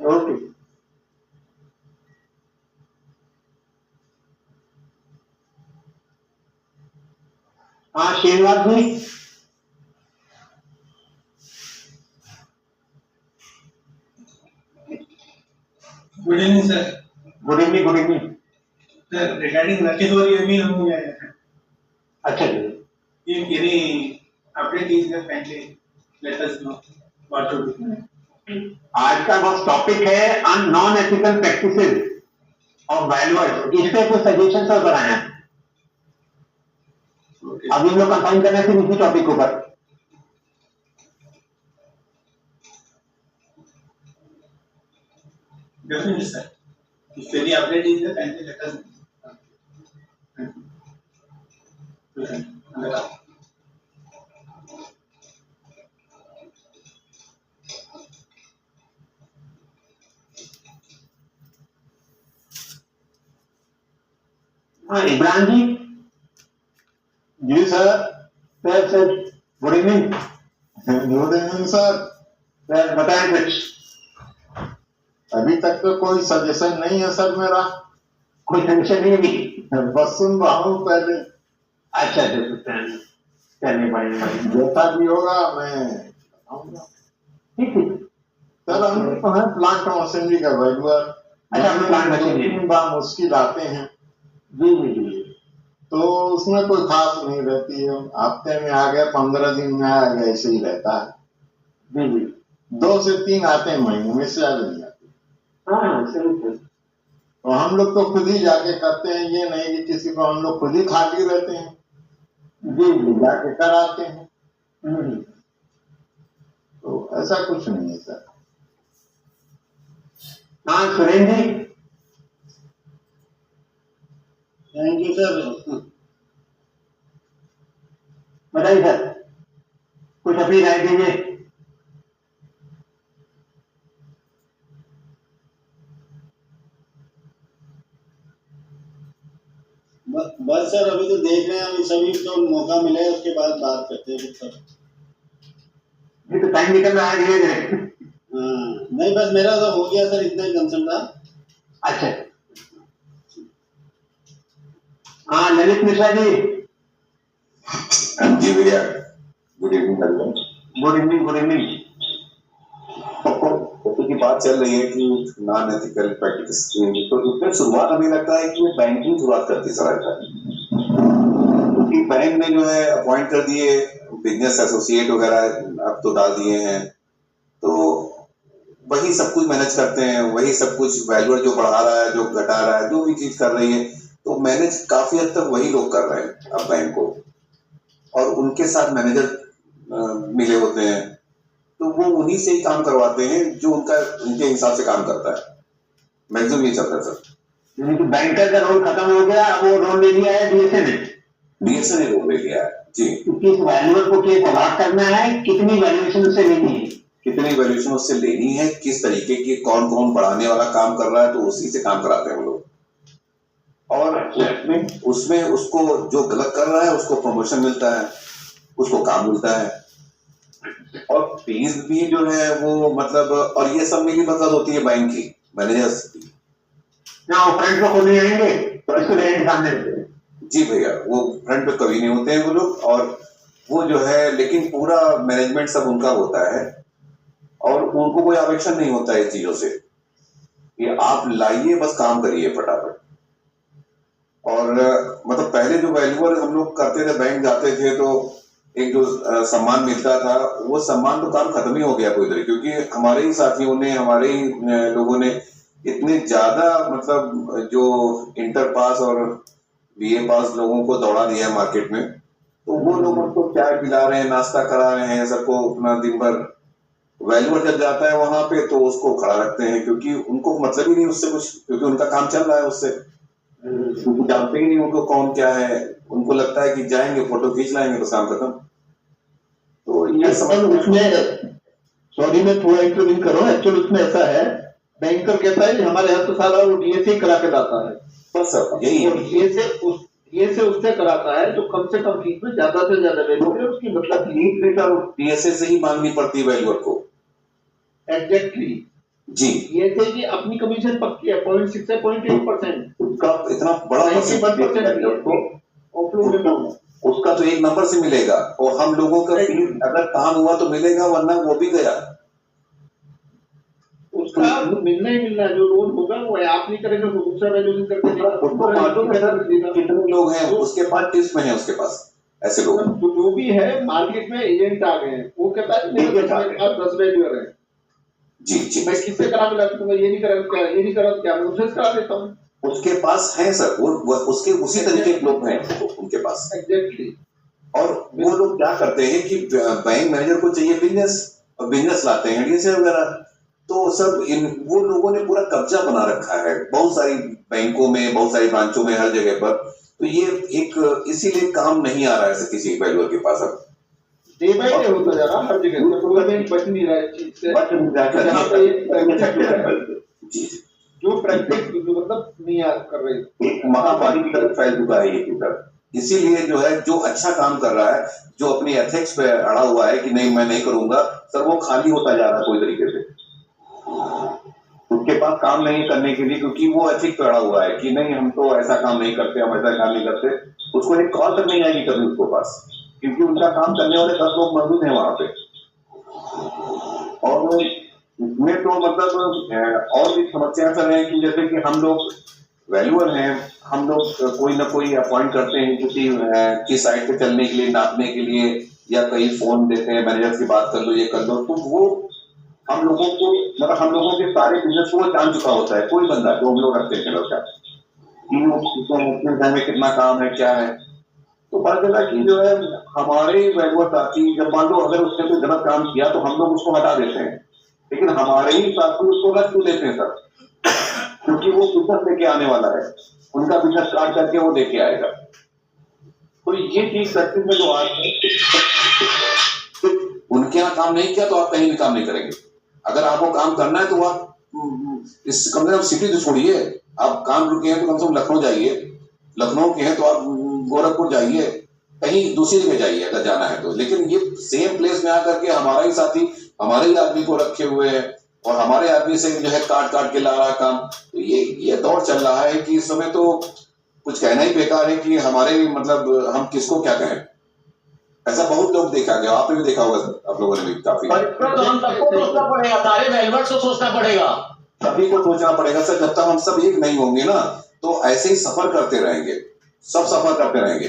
ओके। हाँ Srinivas ji. Good evening sir. Good evening good evening sir, regarding Rakesh और Yemi हम लोग आए हैं। अच्छा जी। If any update is there, kindly let us know what to do. आज का बस टॉपिक है on non ethical practices of valuers, इस पे कुछ सजेशन और बनाया। अभी हम लोग कंफाइन करना है सिर्फ इसी टॉपिक के ऊपर। Definitely sir. If any update is there, kindly let us know. हाँ इब्राहिम जी। जी sir. Sir sir good evening. Good evening sir. Sir बताएं कुछ। अभी तक तो कोई सजेशन नहीं है सर मेरा। कोई सजेशन नहीं है, बस सुन रहा हूँ पहले। अच्छा चलिए बढ़िया। जैसा भी होगा मैं बताऊंगा। ठीक है सर हम तो हैं प्लांट असेंबली का वैल्यूअर। अच्छा हम प्लांट असेंबली मुश्किल आते हैं जी जी जी। तो उसमें कोई खास नहीं रहती है, हफ्ते में आ गया, 15 दिन में आ गया, ऐसे ही रहता है। जी जी 2 से 3 आते हैं महीने में, से ज्यादा नहीं आते। हाँ सही। तो हम लोग तो खुद ही जाके करते हैं, ये नहीं कि किसी को, हम लोग खुद ही खाली रहते हैं जी जी जाके कराते हैं। तो ऐसा कुछ नहीं है सर। हाँ Surendra ji. Thank you sir. बताइए सर कुछ अपनी राय दीजिए। बस सर अभी तो देख रहे हैं, अभी सभी को मौका मिले उसके बाद बात करते हैं सर। ये तो टाइम निकल रहा है धीरे धीरे। हाँ नहीं बस मेरा तो हो गया सर, इतना ही कंसर्न था। अच्छा हाँ ललित मिश्रा जी। जी भैया good evening. Good evening good evening. की बात चल रही है कि नॉन एथिकल प्रैक्टिस, तो इसमें शुरुआत हमें लगता है कि बैंकिंग शुरुआत करती है सर, क्योंकि बैंक ने जो है अपॉइंट कर दिए बिजनेस एसोसिएट वगैरह अब तो डाल दिए हैं, तो वही सब कुछ मैनेज करते हैं, वही सब कुछ वैल्यूअर जो बढ़ा रहा है, जो घटा रहा है, जो भी चीज कर रही है, तो मैनेज काफी हद तक वही लोग कर रहे हैं अब बैंक को, और उनके साथ मैनेजर मिले होते हैं, तो वो उन्हीं से ही काम करवाते हैं जो उनके हिसाब से काम करता है। मैक्सिमम ये चलता है सर। बैंकर का रोल खत्म हो गया, वो रोल ले लिया है डीएसए ने। डीएसए ने रोल ले लिया है जी। किस वैल्यूअर को केस अलॉट करना है, कितनी वैल्यूएशन उससे लेनी है, कितनी वैल्यूएशन उससे लेनी है, किस तरीके की, कौन कौन बढ़ाने वाला काम कर रहा है, तो उसी से काम कराते हैं वो लोग। और उसमें उसको जो गलत कर रहा है उसको प्रमोशन मिलता है, उसको काम मिलता है, और फीस भी जो है वो मतलब, और ये सब में भी मदद होती है बैंक की मैनेजर्स की। ना वो फ्रंट पे खुद नहीं आएंगे तो इसको डायरेक्ट सामने जी भैया, वो फ्रंट पे कभी नहीं होते हैं वो लोग, और वो जो है लेकिन पूरा मैनेजमेंट सब उनका होता है, और उनको कोई अपेक्षण नहीं होता है चीजों से, ये आप लाइए बस काम करिए फटाफट। और मतलब पहले जो वैल्यूअर हम लोग करते थे, बैंक जाते थे तो एक जो सम्मान मिलता था, वो सम्मान तो काम खत्म ही हो गया पूरी तरह, क्योंकि हमारे ही साथियों ने, हमारे ही लोगों ने इतने ज्यादा मतलब जो इंटर पास और बीए पास लोगों को दौड़ा दिया है मार्केट में, तो वो लोग उनको चाय पिला रहे हैं, नाश्ता करा रहे हैं, सबको अपना दिन भर। वैल्यूअर जब जाता है वहां पे तो उसको खड़ा रखते हैं, क्योंकि उनको मतलब ही नहीं उससे कुछ, क्योंकि उनका काम चल रहा है उससे, क्योंकि जानते ही नहीं उनको कौन क्या है। उनको लगता है कि जाएंगे फोटो खींच लाएंगे तो काम खत्म। तो ये समझ उसमें, सॉरी मैं थोड़ा इंटरव्यू करूँ, एक्चुअली उसमें ऐसा है, बैंकर कहता है कि हमारे यहाँ तो सारा वो डीएसए करा के लाता है, बस सर यही है। डीएसए उससे कराता है जो कम से कम फीस में ज्यादा से ज्यादा वैल्यू है, उसकी मतलब लीड लेटर डीएसए से ही मांगनी पड़ती है वैल्यूअर को। एग्जैक्टली जी, ये थे कि अपनी कमीशन पक्की है 0.6 से 0.8%, उसका इतना बड़ा उसका तो एक नंबर से मिलेगा, और हम लोगों का फीस अगर काम हुआ तो मिलेगा, वरना वो भी गया। उसका मिलना ही मिलना, जो लोन होगा वो आप नहीं करेंगे तो दूसरा वैल्यूएशन करके देगा। कितने लोग हैं उसके पास, टिप्स में है उसके पास ऐसे लोग, जो भी है मार्केट में एजेंट आ गए हैं, वो कहता है मेरे पास 10 वैल्यूअर है, जी जी, मैं किससे करा मिला तुम्हें, ये नहीं करा क्या, ये नहीं करा क्या, मैं उनसे करा देता हूँ। उसके पास है सर, वो उसके उसी तरीके के लोग हैं उनके पास। एग्जैक्टली। और वो लोग क्या करते हैं कि बैंक मैनेजर को चाहिए बिजनेस, और बिजनेस लाते हैं डीएसए वगैरह, तो सब वो लोगों ने पूरा कब्जा बना रखा है बहुत सारी बैंकों में, बहुत सारी ब्रांचों में, हर जगह पर। तो ये एक इसीलिए काम नहीं आ रहा है किसी वैल्यूअर के पास अब। डे बाय डे होता जा रहा हर जगह, गवर्नमेंट बच नहीं रहा है इस चीज से, जो प्रैक्टिस मतलब नहीं कर रही, एक महामारी की तरफ फैल चुका है ये फिकर। इसीलिए जो है, जो अच्छा काम कर रहा है, जो अपनी एथिक्स पे अड़ा हुआ है कि नहीं मैं नहीं करूंगा सर, वो खाली होता जा रहा है कोई तरीके से। उसके पास काम नहीं करने के लिए, क्योंकि वो एथिक्स पे अड़ा हुआ है कि नहीं हम तो ऐसा काम नहीं करते, हम ऐसा काम नहीं करते। उसको एक कॉल तक नहीं आएगी कभी उसको पास, क्योंकि उनका काम करने वाले 10 लोग मौजूद हैं वहां पे। और इसमें तो मतलब और भी समस्या सर है कि जैसे कि हम लोग वैल्यूअर हैं, हम लोग कोई ना कोई अपॉइंट करते हैं किसी की साइट पे चलने के लिए, नापने के लिए, या कहीं फोन देते हैं मैनेजर से बात कर लो, ये कर लो, तो वो हम लोगों को मतलब हम लोगों के सारे बिजनेस को जान चुका होता है कोई बंदा जो हम लोग रखते हैं लड़का में कितना काम है क्या है। तो पता चला कि जो है हमारे वैल्यूअर साथी, जब मान लो अगर उसने कोई गलत काम किया तो हम लोग उसको हटा देते हैं, लेकिन हमारे ही साथी उसको रख क्यों देते हैं सर, क्योंकि वो बिजनेस लेके आने वाला है, उनका बिजनेस स्टार्ट करके वो लेके आएगा। तो ये चीज प्रैक्टिस में जो आज उनके यहाँ काम नहीं किया तो आप कहीं भी काम नहीं करेंगे। अगर आपको काम करना है तो आप इस कम से कम सिटी तो छोड़िए, आप काम रुके हैं तो कम से कम लखनऊ जाइए, लखनऊ के हैं तो आप गोरखपुर जाइए, कहीं दूसरी जगह जाइए अगर जाना है तो। लेकिन ये सेम प्लेस में आकर के हमारा ही साथी हमारे ही आदमी को रखे हुए है और हमारे आदमी से जो है काट काट के ला रहा काम। तो ये दौर चल रहा है कि इस समय तो कुछ कहना ही बेकार है कि हमारे मतलब हम किसको क्या कहें। ऐसा बहुत लोग देखा गया, आपने भी देखा होगा, आप लोगों ने भी काफी। हम सबको सोचना पड़ेगा, सारे वैल्यूअर्स को सोचना पड़ेगा, सभी को सोचना पड़ेगा सर। जब तक हम सब एक नहीं होंगे ना तो ऐसे ही सफर करते रहेंगे, सब सफर करते रहेंगे।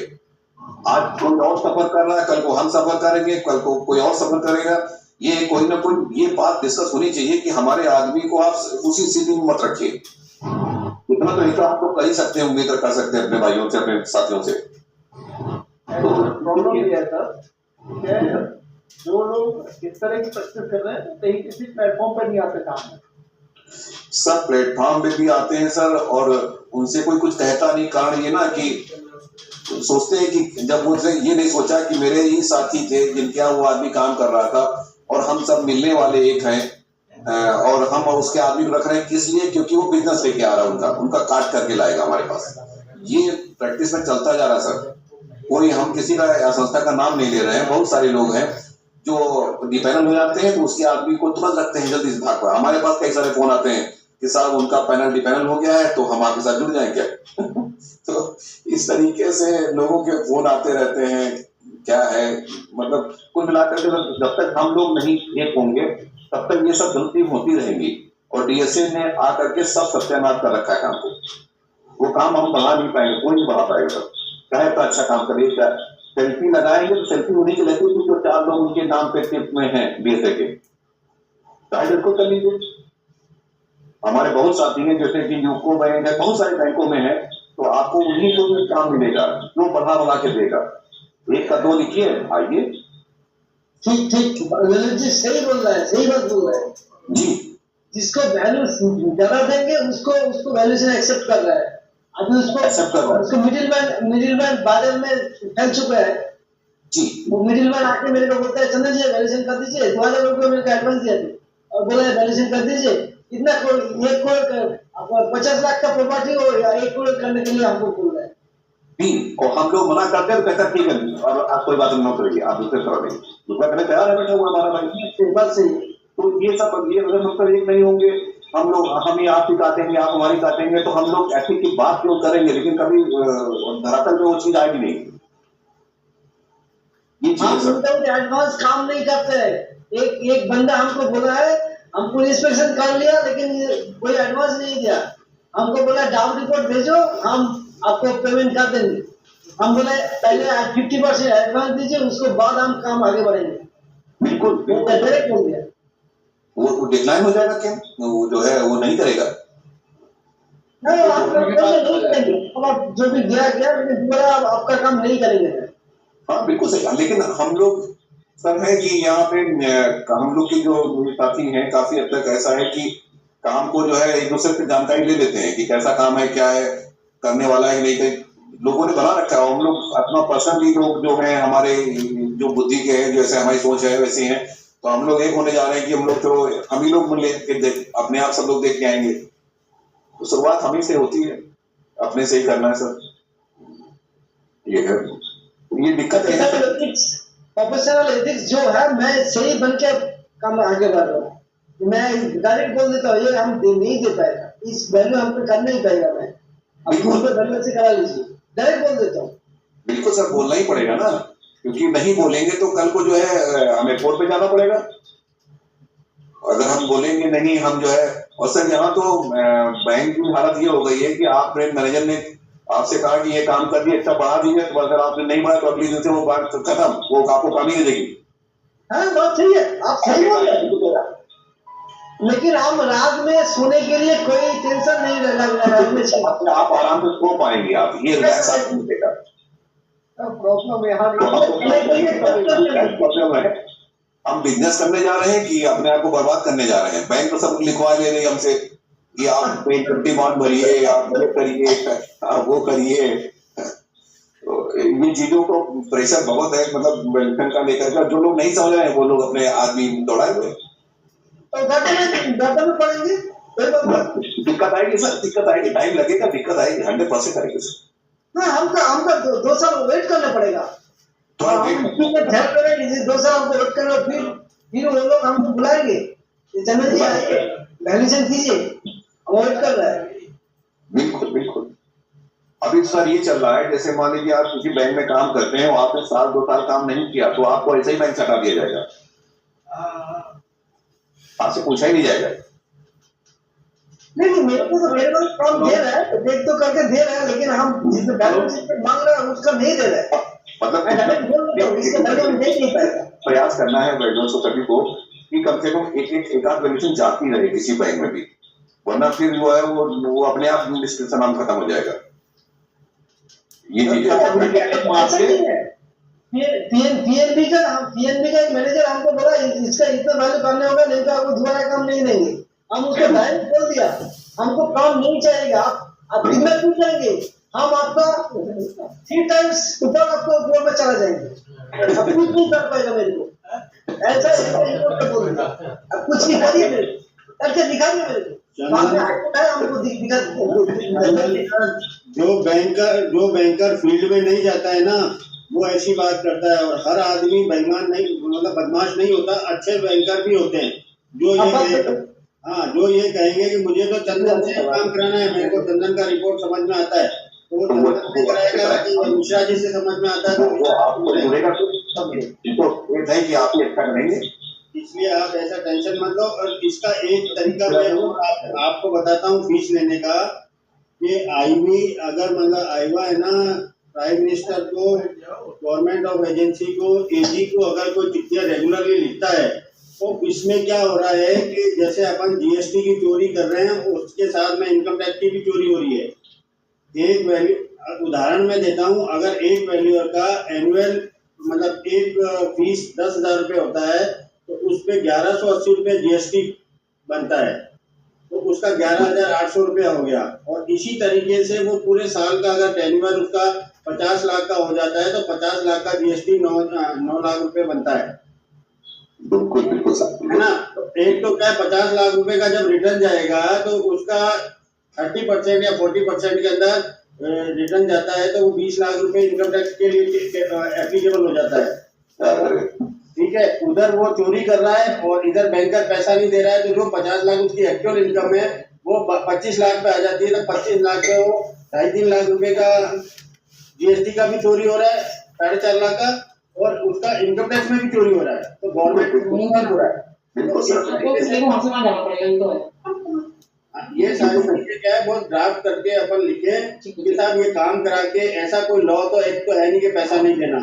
आज कोई और सफर कर रहा है, कल को हम सफर करेंगे, कल को कोई और सफर करेगा। ये कोई ना कोई ये बात डिस्कस होनी चाहिए कि हमारे आदमी को आप उसी स्थिति में मत रखिए। इतना तो ऐसा आप लोग कर ही सकते हैं, उम्मीद कर सकते हैं अपने भाइयों से, अपने साथियों से। प्रॉब्लम ये है सर, जो लोग इस तरह की प्रैक्टिस कर रहे हैं कहीं किसी प्लेटफॉर्म पर नहीं आते काम में। सब प्लेटफॉर्म पे भी आते हैं सर, और उनसे कोई कुछ कहता नहीं। कारण ये ना कि सोचते हैं कि जब वो ये नहीं सोचा कि मेरे ही साथी थे जिनके यहाँ वो आदमी काम कर रहा था और हम सब मिलने वाले एक हैं, और हम उसके आदमी को रख रहे हैं किस लिए, क्योंकि वो बिजनेस लेके आ रहा है, उनका काट करके लाएगा हमारे पास। ये प्रैक्टिस में चलता जा रहा है सर। कोई हम किसी का संस्था का नाम नहीं ले रहे हैं, बहुत सारे लोग हैं जो डिपेंडल हो जाते हैं तो उसके आदमी को तुरंत रखते हैं जल्दी से भाग पर। हमारे पास कई सारे फोन आते हैं कि साहब उनका पैनल डिपेंडल हो गया है तो हम आपके साथ जुड़ जाएं क्या। तो इस तरीके से लोगों के फोन आते रहते हैं। क्या है मतलब कुल मिलाकर के जब तक हम लोग नहीं एक होंगे तब तक ये सब गलती होती रहेंगी। और डीएसए ने आकर के सब सत्यानाश कर रखा है काम को। वो काम हम बढ़ा नहीं पाएंगे, कोई नहीं बढ़ा पाएगा सर, चाहे तो अच्छा काम करिए, सेल्फी लगाएंगे तो सेल्फी उन्हीं के लेते हैं जो 4 लोग उनके नाम पे टिप में हैं बीएसए के, शायद इसको कर लीजिए। हमारे बहुत साथी हैं जैसे कि यूको बैंक है, बहुत सारे बैंकों में है, तो आपको उन्हीं को भी काम मिलेगा जो बढ़ा के देगा। 1 का 2 लिखिए, आइए। ठीक ललित जी सही बोल रहा है, सही बात बोल रहा है जी। जिसको वैल्यू ज्यादा देंगे उसको वैल्यूएशन एक्सेप्ट कर रहा है। अभी उसको मिडिलमैन बाजार में फैल चुका है जी। वो मिडिलमैन आके मेरे को बोलता है चंदन जी वैल्यूएशन कर दीजिए, 2000 रुपये मेरे को एडवांस दिया थी और बोला वैल्यूएशन कर दीजिए, इतना 1 करोड़ 50 लाख का प्रॉपर्टी हो या 1 करोड़ करने के लिए हमको बोल रहा है। और हम लोग मना करते हैं तो कहता ठीक है और आप कोई बात नहीं करिए, आप दूसरे करा देंगे, दूसरा करने तैयार है बैठा हुआ हमारा भाई। बात सही है। तो ये सब अगर मतलब एक नहीं होंगे, हम लोग हम ही आपकी काटेंगे, आप हमारी काटेंगे, तो हम लोग ऐसी की बात क्यों करेंगे, लेकिन कभी धरातल पे वो चीज आएगी नहीं। ये चीज एडवांस काम नहीं करते हैं। एक बंदा हमको बोला है हमको इंस्पेक्शन कर लिया लेकिन कोई एडवांस नहीं दिया, हमको बोला डाउन रिपोर्ट भेजो हम आपको पेमेंट कर देंगे। हम बोले पहले 50% एडवांस दीजिए उसके बाद हम काम आगे बढ़ेंगे। बिल्कुल डायरेक्ट बोल दिया। वो डिक्लाइन हो जाएगा क्या, वो जो है वो नहीं करेगा। नहीं आप नहीं करेंगे, अब जो भी दिया गया लेकिन दोबारा आपका काम नहीं करेंगे। हाँ बिल्कुल सही, लेकिन हम लोग सब है कि यहाँ पे हम लोग की जो साथी हैं काफी हद तक ऐसा है कि काम को जो है एक दूसरे से जानकारी ले लेते हैं कि कैसा काम है, क्या है, करने वाला है नहीं, कहीं लोगों ने बना रखा है। हम लोग अपना पर्सनली लोग जो है हमारे जो बुद्धि के हैं, जैसे हमारी सोच है वैसे हैं, तो हम लोग एक होने जा रहे हैं कि हम लोग तो हम ही लोग मिले अपने आप सब लोग देख के आएंगे। तो शुरुआत हम ही से होती है, अपने से ही करना है सर, ये है, ये दिक्कत है। प्रोफेशनल एथिक्स जो है मैं सही बन के काम आगे बढ़ रहा हूँ। मैं डायरेक्ट बोल देता हूँ ये हम नहीं दे पाएगा, इस वैल्यू हमको करना ही पड़ेगा, मैं अब से करा लीजिए, डायरेक्ट बोल देता हूँ। बिल्कुल सर, बोलना ही पड़ेगा ना, क्योंकि नहीं बोलेंगे तो कल को जो है हमें कोर्ट पे जाना पड़ेगा। अगर हम बोलेंगे नहीं हम जो है, और सर यहाँ तो बैंक की हालत ये हो गई है कि आप ब्रांच मैनेजर ने आपसे कहा कि ये काम कर दिए, अच्छा बढ़ा दीजिए, तो अगर आपने नहीं बढ़ाया तो अगले दिन से वो बात खत्म, वो आपको काम ही नहीं देगी। हाँ बात सही है, आप सही बोल रहे हैं, लेकिन हम रात में सोने के लिए कोई टेंशन नहीं लग आप आराम से सो पाएंगे, आप ये रिलैक्स आपको मिलेगा। प्रॉब्लम है हम बिजनेस करने जा रहे हैं कि अपने आप को बर्बाद करने जा रहे हैं। बैंक तो सब लिखवा ले रहे हैं हमसे कि आप पेटी बॉन्ड भरिए, आप ये करिए, आप वो करिए। तो ये चीजों को प्रेशर बहुत है, मतलब वेलफेयर का लेकर के जो लोग नहीं समझ रहे हैं वो लोग अपने आदमी दौड़ाए हुए। तो घाटे में पड़ेंगे, दिक्कत आएगी सर, दिक्कत आएगी, टाइम लगेगा, दिक्कत आएगी, 100% आएगी सर। हाँ हमका 2 साल वेट करना पड़ेगा, तो हम 2 साल हमको वेट करना, फिर वो लोग हमको बुलाएंगे, चंदन जी आइए वैल्यूएशन कीजिए, हम वेट कर रहे हैं। बिल्कुल बिल्कुल। अभी सर ये चल रहा है, जैसे मान लीजिए आप किसी बैंक में काम करते हैं और आपने 1-2 साल काम नहीं किया तो आपको ऐसे ही बैंक से हटा दिया जाएगा, आपसे पूछा ही नहीं जाएगा। नहीं मेरे को काम दे रहा है, देख तो करके दे रहा है, लेकिन हम जिस बैलेंस मांग रहे हैं उसका नहीं दे रहे हैं। मतलब नहीं पाएगा। प्रयास करना है वेल्डर्स को सभी को कि कम से कम एक आध वैल्यूएशन जाती रहे किसी बैंक में भी, वरना फिर जो है वो अपने आप डिस्क्रिप्शन नाम खत्म हो जाएगा। ये चीज पीएनबी का एक मैनेजर हमको बोला इसका इतना वैल्यू करने होगा, नहीं तो आपको दोबारा काम नहीं देंगे। हम उसको डायरेक्ट बोल दिया हमको काम नहीं चाहिएगा, आप दिन में पूछेंगे हम आपका 3 टाइम्स ऊपर आपको ऊपर में चला जाएंगे, अब कुछ नहीं कर पाएगा मेरे को, ऐसा बोल दिया। अब कुछ नहीं करिए मेरे करके दिखाइए मेरे को, हमको जो बैंकर फील्ड में नहीं जाता है ना वो ऐसी बात करता है, और हर आदमी बेईमान नहीं, मतलब बदमाश नहीं होता, अच्छे बैंकर भी होते हैं जो ये कहेंगे कि मुझे तो चंदन से काम कराना है, मेरे को चंदन का रिपोर्ट समझ में आता है, तो वो चंदन से कराएगा कि मिश्रा जी से समझ में आता है तो आप ही अच्छा करेंगे। इसलिए आप ऐसा टेंशन मत लो। और इसका एक तरीका मैं आपको बताता हूँ फीस लेने का, कि आईवी अगर मतलब आईवा है ना प्राइम मिनिस्टर को, गवर्नमेंट ऑफ एजेंसी को, एजी को अगर कोई चिट्ठियां रेगुलरली लिखता है तो इसमें क्या हो रहा है कि जैसे अपन जीएसटी की चोरी कर रहे हैं उसके साथ में इनकम टैक्स की भी चोरी हो रही है। एक वैल्यू उदाहरण मैं देता हूं, अगर एक वैल्यूअर का एनुअल मतलब एक फीस 10,000 रुपये होता है तो उस पर 1180 रुपये जीएसटी बनता है, तो उसका 11,800 रुपया हो गया। और इसी तरीके से वो पूरे साल का अगर टेन्यूअर उसका 50 लाख का हो जाता है तो 50 लाख का जीएसटी 9 लाख रुपए बनता है। बिल्कुल बिल्कुल सर, है ना। तो एक तो क्या 50 लाख रुपए का जब रिटर्न जाएगा तो उसका 30% या 40% के अंदर रिटर्न जाता है तो वो 20 लाख रुपए इनकम टैक्स के लिए एप्लीकेबल हो जाता है। ठीक है, उधर वो चोरी कर रहा है और इधर बैंकर पैसा नहीं दे रहा है, तो जो 50 लाख उसकी एक्चुअल इनकम है वो 25 लाख पे आ जाती है। तो 25 लाख पे वो 2.5-3 लाख रुपए का जीएसटी का भी चोरी हो रहा है, 4.5 लाख का, और उसका इनकम टैक्स में भी चोरी हो रहा है, तो गवर्नमेंट हो रहा है। ये सारी चीजें क्या है, बहुत ड्राफ्ट करके अपन लिखे कि साहब ये काम करा के, ऐसा कोई लॉ तो एक तो है नहीं कि पैसा नहीं देना,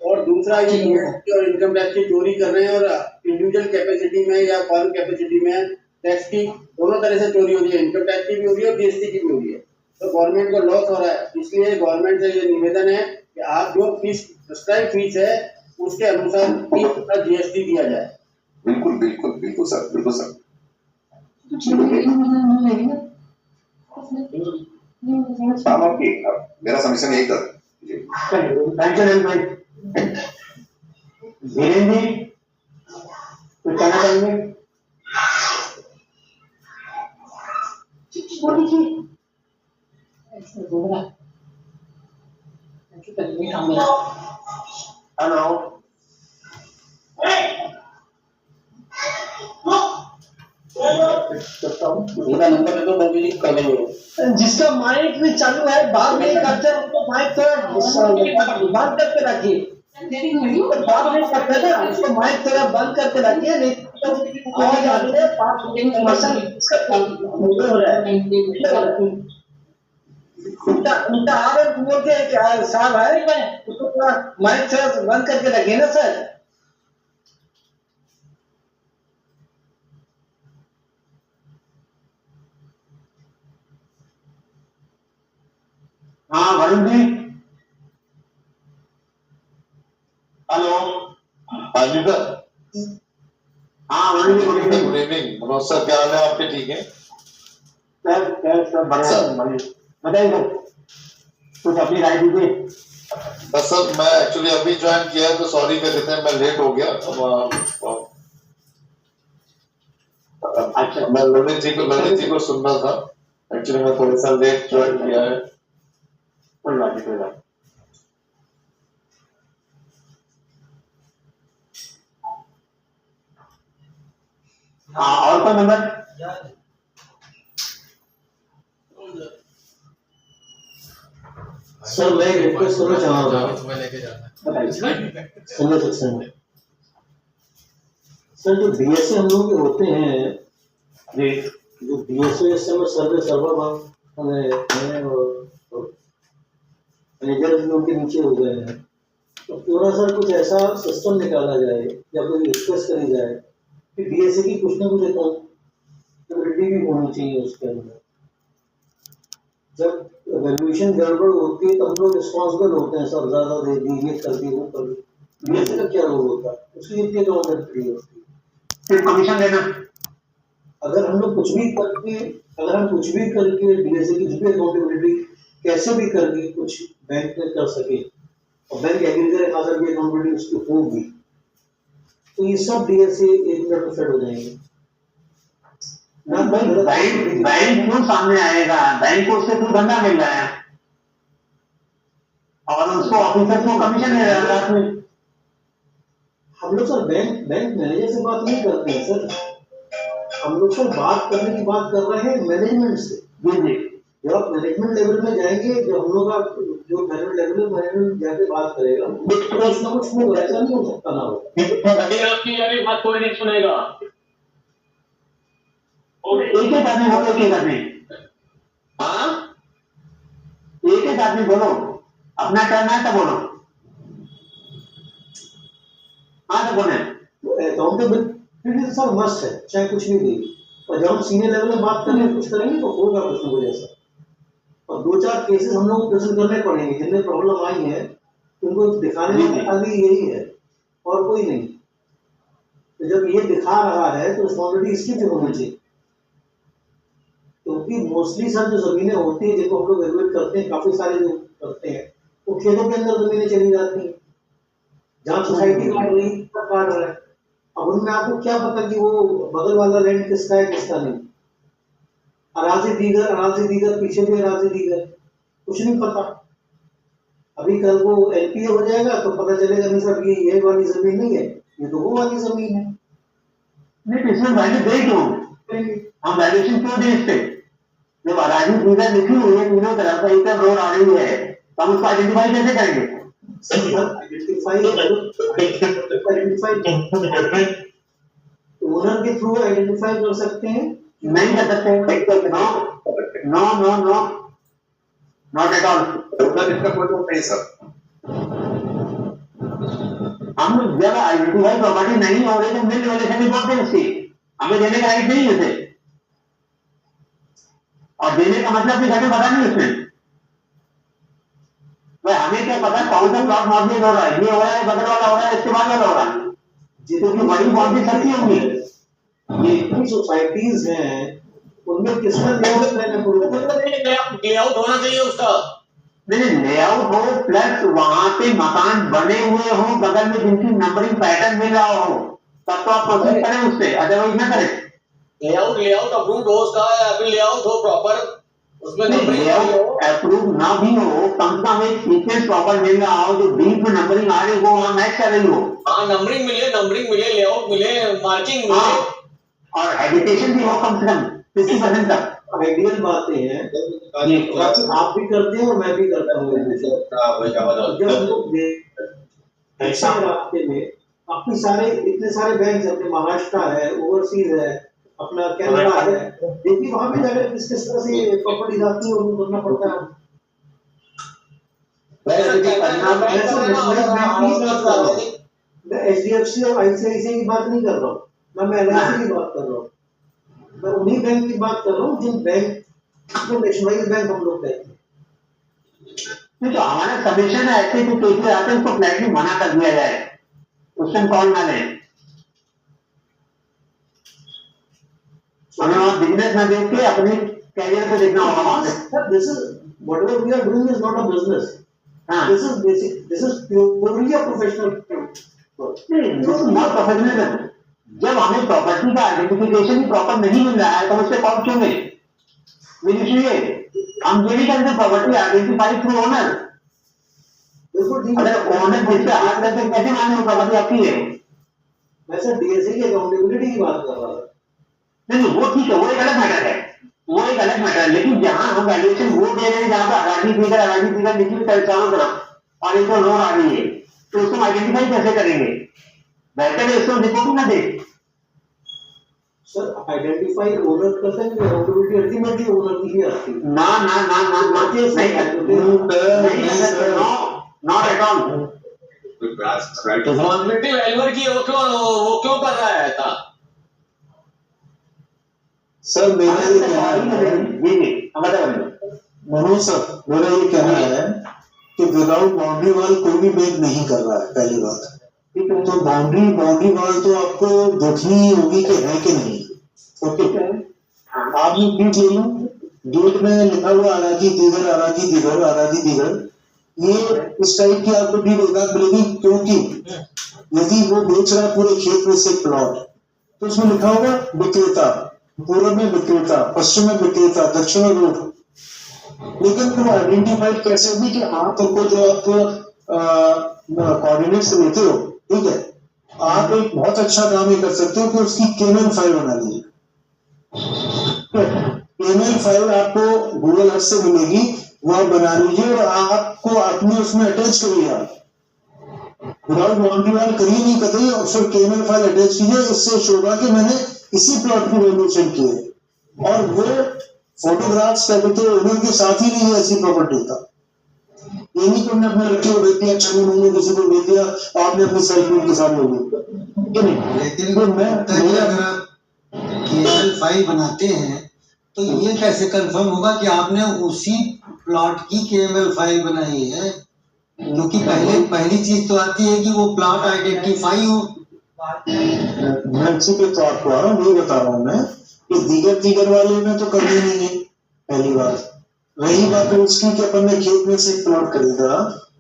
और दूसरा ये जीएसटी और इनकम टैक्स की चोरी कर रहे हैं और इंडिविजुअल कैपेसिटी में या फर्म कैपेसिटी में टैक्स की दोनों तरह से चोरी हो रही है, इनकम टैक्स की भी हो रही है और जीएसटी की भी हो रही है, तो गवर्नमेंट को लॉस हो रहा है। इसलिए गवर्नमेंट से ये निवेदन है कि आप जो फीस प्रिस्क्राइब फीस है उसके अनुसार जीएसटी दिया जाए। बिल्कुल बिल्कुल बिल्कुल सर, बिल्कुल सर। हाँ ओके, मेरा सबमिशन यही था। धीरेन्द्र जी कुछ कहना चाहेंगे? हेलो, मेरा नंबर दे दो, मैं भी कर देंगे। जिसका माइक भी चालू है बात नहीं करते उसको माइक थोड़ा बंद करके रखिए, बात नहीं करते ना उसको माइक थोड़ा बंद करके रखिए, नहीं तो आवाज आ रही है, हो रहा है उल्टा आ रहे बोल के क्या साहब है, उसको थोड़ा माइक थोड़ा बंद करके रखिए ना सर। हाँ वरुण जी, हेलो। हाँ जी सर। हाँ Varun ji, good evening. Good evening Manoj sir, क्या हाल है आपके? ठीक है सर बढ़िया, बताइए सर, कुछ अपनी राय दीजिए। बस सर, मैं एक्चुअली अभी ज्वाइन किया है तो सॉरी कर देते हैं, मैं लेट हो गया। अच्छा, मैं ललित जी को सुन रहा था, एक्चुअली मैं थोड़ा सा लेट ज्वाइन किया है। कोई बात नहीं, कोई बात। हाँ, और कोई नंबर? सर मैं एक रिक्वेस्ट करना चाह रहा हूँ, सर जो बीएसए हम लोग होते हैं, जो बीएसए इस समय सर्वर मैनेजर भी उनके नीचे हो गए हैं, तो पूरा सर कुछ ऐसा सिस्टम निकाला जाए या कोई रिक्वेस्ट करी जाए कि बीएसए की कुछ ना कुछ अकाउंटेबिलिटी भी होनी चाहिए उसके अंदर। जब वैल्यूएशन गड़बड़ होती है तब लोग रिस्पॉन्सिबल होते हैं, सर ज्यादा दे दी, ये कर दी, वो कर दी। बीएसए का क्या रोल होता है? उसकी इतनी अकाउंटेबिलिटी होती है, फिर कमीशन देना। अगर हम लोग कुछ भी करके बीएसए की कुछ भी अकाउंटेबिलिटी कैसे भी करके कुछ बैंक में कर सके और बैंक एग्री करे खासर की अकाउंटेबिलिटी उसकी होगी, तो ये सब बीएसए एक मिनट में सेट हो जाएंगे। बैंक क्यों सामने आएगा? बैंक को उससे क्यों धंधा मिल रहा है और उसको ऑफिसर को कमीशन मिल रहा है। हम लोग सर बैंक मैनेजर से बात नहीं करते हैं सर, हम लोग सर बात करने की बात कर रहे हैं मैनेजमेंट से। जी, जब आप मैनेजमेंट लेवल में जाएंगे, जब हम लोग का जो मैनेजमेंट लेवल में मैनेजमेंट जाके बात करेगा तो कुछ ना कुछ होगा, ऐसा नहीं हो सकता ना हो। अभी आपकी यारी बात कोई नहीं सुनेगा। एक एक आदमी बोलो, एक एक आदमी, हाँ एक एक आदमी बोलो, अपना टर्न है तो बोलो। हाँ तो बोले अकाउंटेबिलिटी सर मस्ट है, चाहे कुछ भी देगी। और जब हम सीनियर लेवल में बात करेंगे कुछ करेंगे तो होगा कुछ ना कुछ ऐसा। और 2-4 केसेस हम लोग को प्रेजेंट करने पड़ेंगे जिनमें प्रॉब्लम आई है, उनको दिखाने में खाली यही है और कोई नहीं। तो जब ये दिखा रहा है तो रिस्पॉन्सिबिलिटी इसकी भी होनी चाहिए, क्योंकि मोस्टली सर जो जमीनें होती हैं जिनको हम लोग एवेल्यूएट करते हैं, काफी सारे जो करते हैं, वो खेतों के अंदर जमीनें चली जाती हैं जहाँ सोसाइटी काट रहा है। अब उनमें आपको क्या पता कि वो बगल वाला लैंड किसका है किसका नहीं। अराजी दीगर पीछे भी अराजी दीगर, कुछ नहीं पता। अभी कल को एलपीए हो जाएगा तो पता चलेगा नहीं सर ये वाली जमीन नहीं है, ये तो वो वाली जमीन है। नहीं तो इसमें वैल्यू दे क्यों, हम वैल्यूएशन क्यों दे इससे? जब अराजी दीगर लिखी हुई है तीनों तरफ एक तरफ रोड आ रही है तो हम उसको आइडेंटिफाई कैसे करेंगे? ओनर के थ्रू आइडेंटिफाई कर सकते हैं, नहीं कर सकते। No not at all. इसका कोई तो नहीं सर। हम जब आइडेंटिफाई प्रॉपर्टी नहीं हो रही तो मिल रिलेशन रिपोर्ट दें उसकी, हमें देने का राइट नहीं है उसे। और देने का मतलब भी घटे पता नहीं उसमें, हमें क्या पता कौन सा प्लॉट मॉर्गेज हो रहा है, ये हो रहा है, बगल वाला हो रहा है, इसके बाद वाला हो रहा है, जितनी बड़ी मॉर्गेज सकती होंगी। जितनी सोसाइटीज हैं उनमें किसका लेआउट होना चाहिए उसका। नहीं लेआउट हो प्लस वहां पे मकान बने हुए हो बगल में जिनकी नंबरिंग पैटर्न मिल रहा हो, तब तो आप प्रोसीड करें उससे, अदरवाइज ना करें। लेआउट अप्रूव्ड हो उसका, अभी लेआउट हो प्रॉपर, उसमें लेआउट अप्रूव ना भी हो, कम से कम एक सीक्वेंस प्रॉपर मिल रहा हो, जो डीप में नंबरिंग आ रही हो वहां मैच कर रही हो। हाँ नंबरिंग मिले, लेआउट मिले, मार्किंग मिले, और एजुकेशन भी हो कम से कम 50% तक। आइडियल बातें हैं, आप भी करते हैं और मैं भी करता हूँ। जब हम लोग रास्ते में काफी सारे इतने सारे बैंक, अपने महाराष्ट्र है, ओवरसीज है, अपना कैनेडा है, देखिए वहां पे जाकर किस तरह से प्रॉपर्टी जाती है उनको करना पड़ता है। मैं HDFC और ICICI की बात नहीं कर रहा हूँ, मैं LIC की बात कर रहा हूँ, मैं उन्हीं बैंक की बात कर रहा हूँ जिन बैंक को नेशनलाइज बैंक हम लोग कहते हैं। नहीं तो हमारा सजेशन है ऐसे जो केसेस आते हैं उसको फ्लैटली मना कर दिया जाए, उससे कॉल ना लें। हमें वहाँ बिजनेस ना देख के अपने कैरियर को देखना होगा वहाँ पे। This is whatever we are doing is not a business. This is basic. This is purely a professional. This is not professionalism. जब हमें प्रॉपर्टी का आइडेंटिफिकेशन ही प्रॉपर नहीं मिल रहा है तो उससे कॉल क्यों लें? हम ये नहीं करते प्रॉपर्टी आइडेंटिफाई थ्रू ओनर। अगर ओनर जिससे हाथ करके कैसे माने प्रॉपर्टी आपकी है? मैं सर DSA की अकाउंटेबिलिटी की बात कर रहा था। नहीं वो ठीक है, वो एक अलग मैटर है, वो एक अलग मैटर है। लेकिन जहां हम वैल्यूएशन वो दे रहे हैं जहां पर अराजी फिगर लिखी हुई चारों तरफ और एक रोड आ रही है, तो उसको आइडेंटिफाई कैसे करेंगे? बेहतर है उसको रिपोर्ट ना दे। सर आइडेंटिफाई ओनर करते हैं, अकाउंटेबिलिटी अल्टीमेटली ओनर की ही आती है। ना not at all. Responsibility valuer की वो क्यों कर रहा है था? सर मेरा ये कहना है, मनोज सर मेरा ये कहना है कि विदाउट बाउंड्री वॉल कोई भी बैंक नहीं कर रहा है, पहली बात। तो बाउंड्री वॉल तो आपको देखनी होगी कि है कि नहीं। ओके आपने बीट ले लो, गेट में लिखा हुआ अराजी दीगर, ये इस टाइप की आपको डीड एकाध मिलेगी, क्योंकि यदि वो बेच रहा है पूरे खेत में से प्लॉट तो उसमें लिखा होगा विक्रेता, पूर्व में विक्रेता, पश्चिम में विक्रेता, दक्षिण में रोड। लेकिन तुम आइडेंटिफाइड कैसे होगी कि हाँ तुमको जो आप कोऑर्डिनेट्स लेते हो, ठीक है, आप एक बहुत अच्छा काम ये कर सकते हो कि उसकी केमएल फाइल बना लीजिए। केमएल फाइल आपको गूगल अर्थ से मिलेगी, वो आप बना लीजिए और आपको अपने उसमें अटैच करिए। विदाउट बाउंड्री वॉल करिए नहीं करिए और फिर केमएल फाइल अटैच कीजिए, इससे शो होगा कि मैंने इसी प्लॉट की वैल्यूएशन की है और वो फोटोग्राफ्स क्या कहते हैं ओनर के साथ ही नहीं है ऐसी प्रॉपर्टी का। ये नहीं कि हमने अपने लड़के को भेज दिया, 6 महीने किसी को भेज दिया, आपने अपनी सेल्फ के साथ ले लिया, ये नहीं। लेकिन तो मैं अगर आप केएमएल फाइल बनाते हैं तो ये कैसे कंफर्म होगा कि आपने उसी प्लॉट की केएमएल फाइल बनाई है? क्योंकि पहली चीज तो आती है कि वो प्लॉट आइडेंटिफाई हो। मैं इसी पे तो आपको आ रहा हूँ, ये बता रहा हूँ मैं कि दीगर वाले में तो कभी नहीं है। पहली बात रही बात है उसकी कि अपन ने खेत में से प्लॉट खरीदा,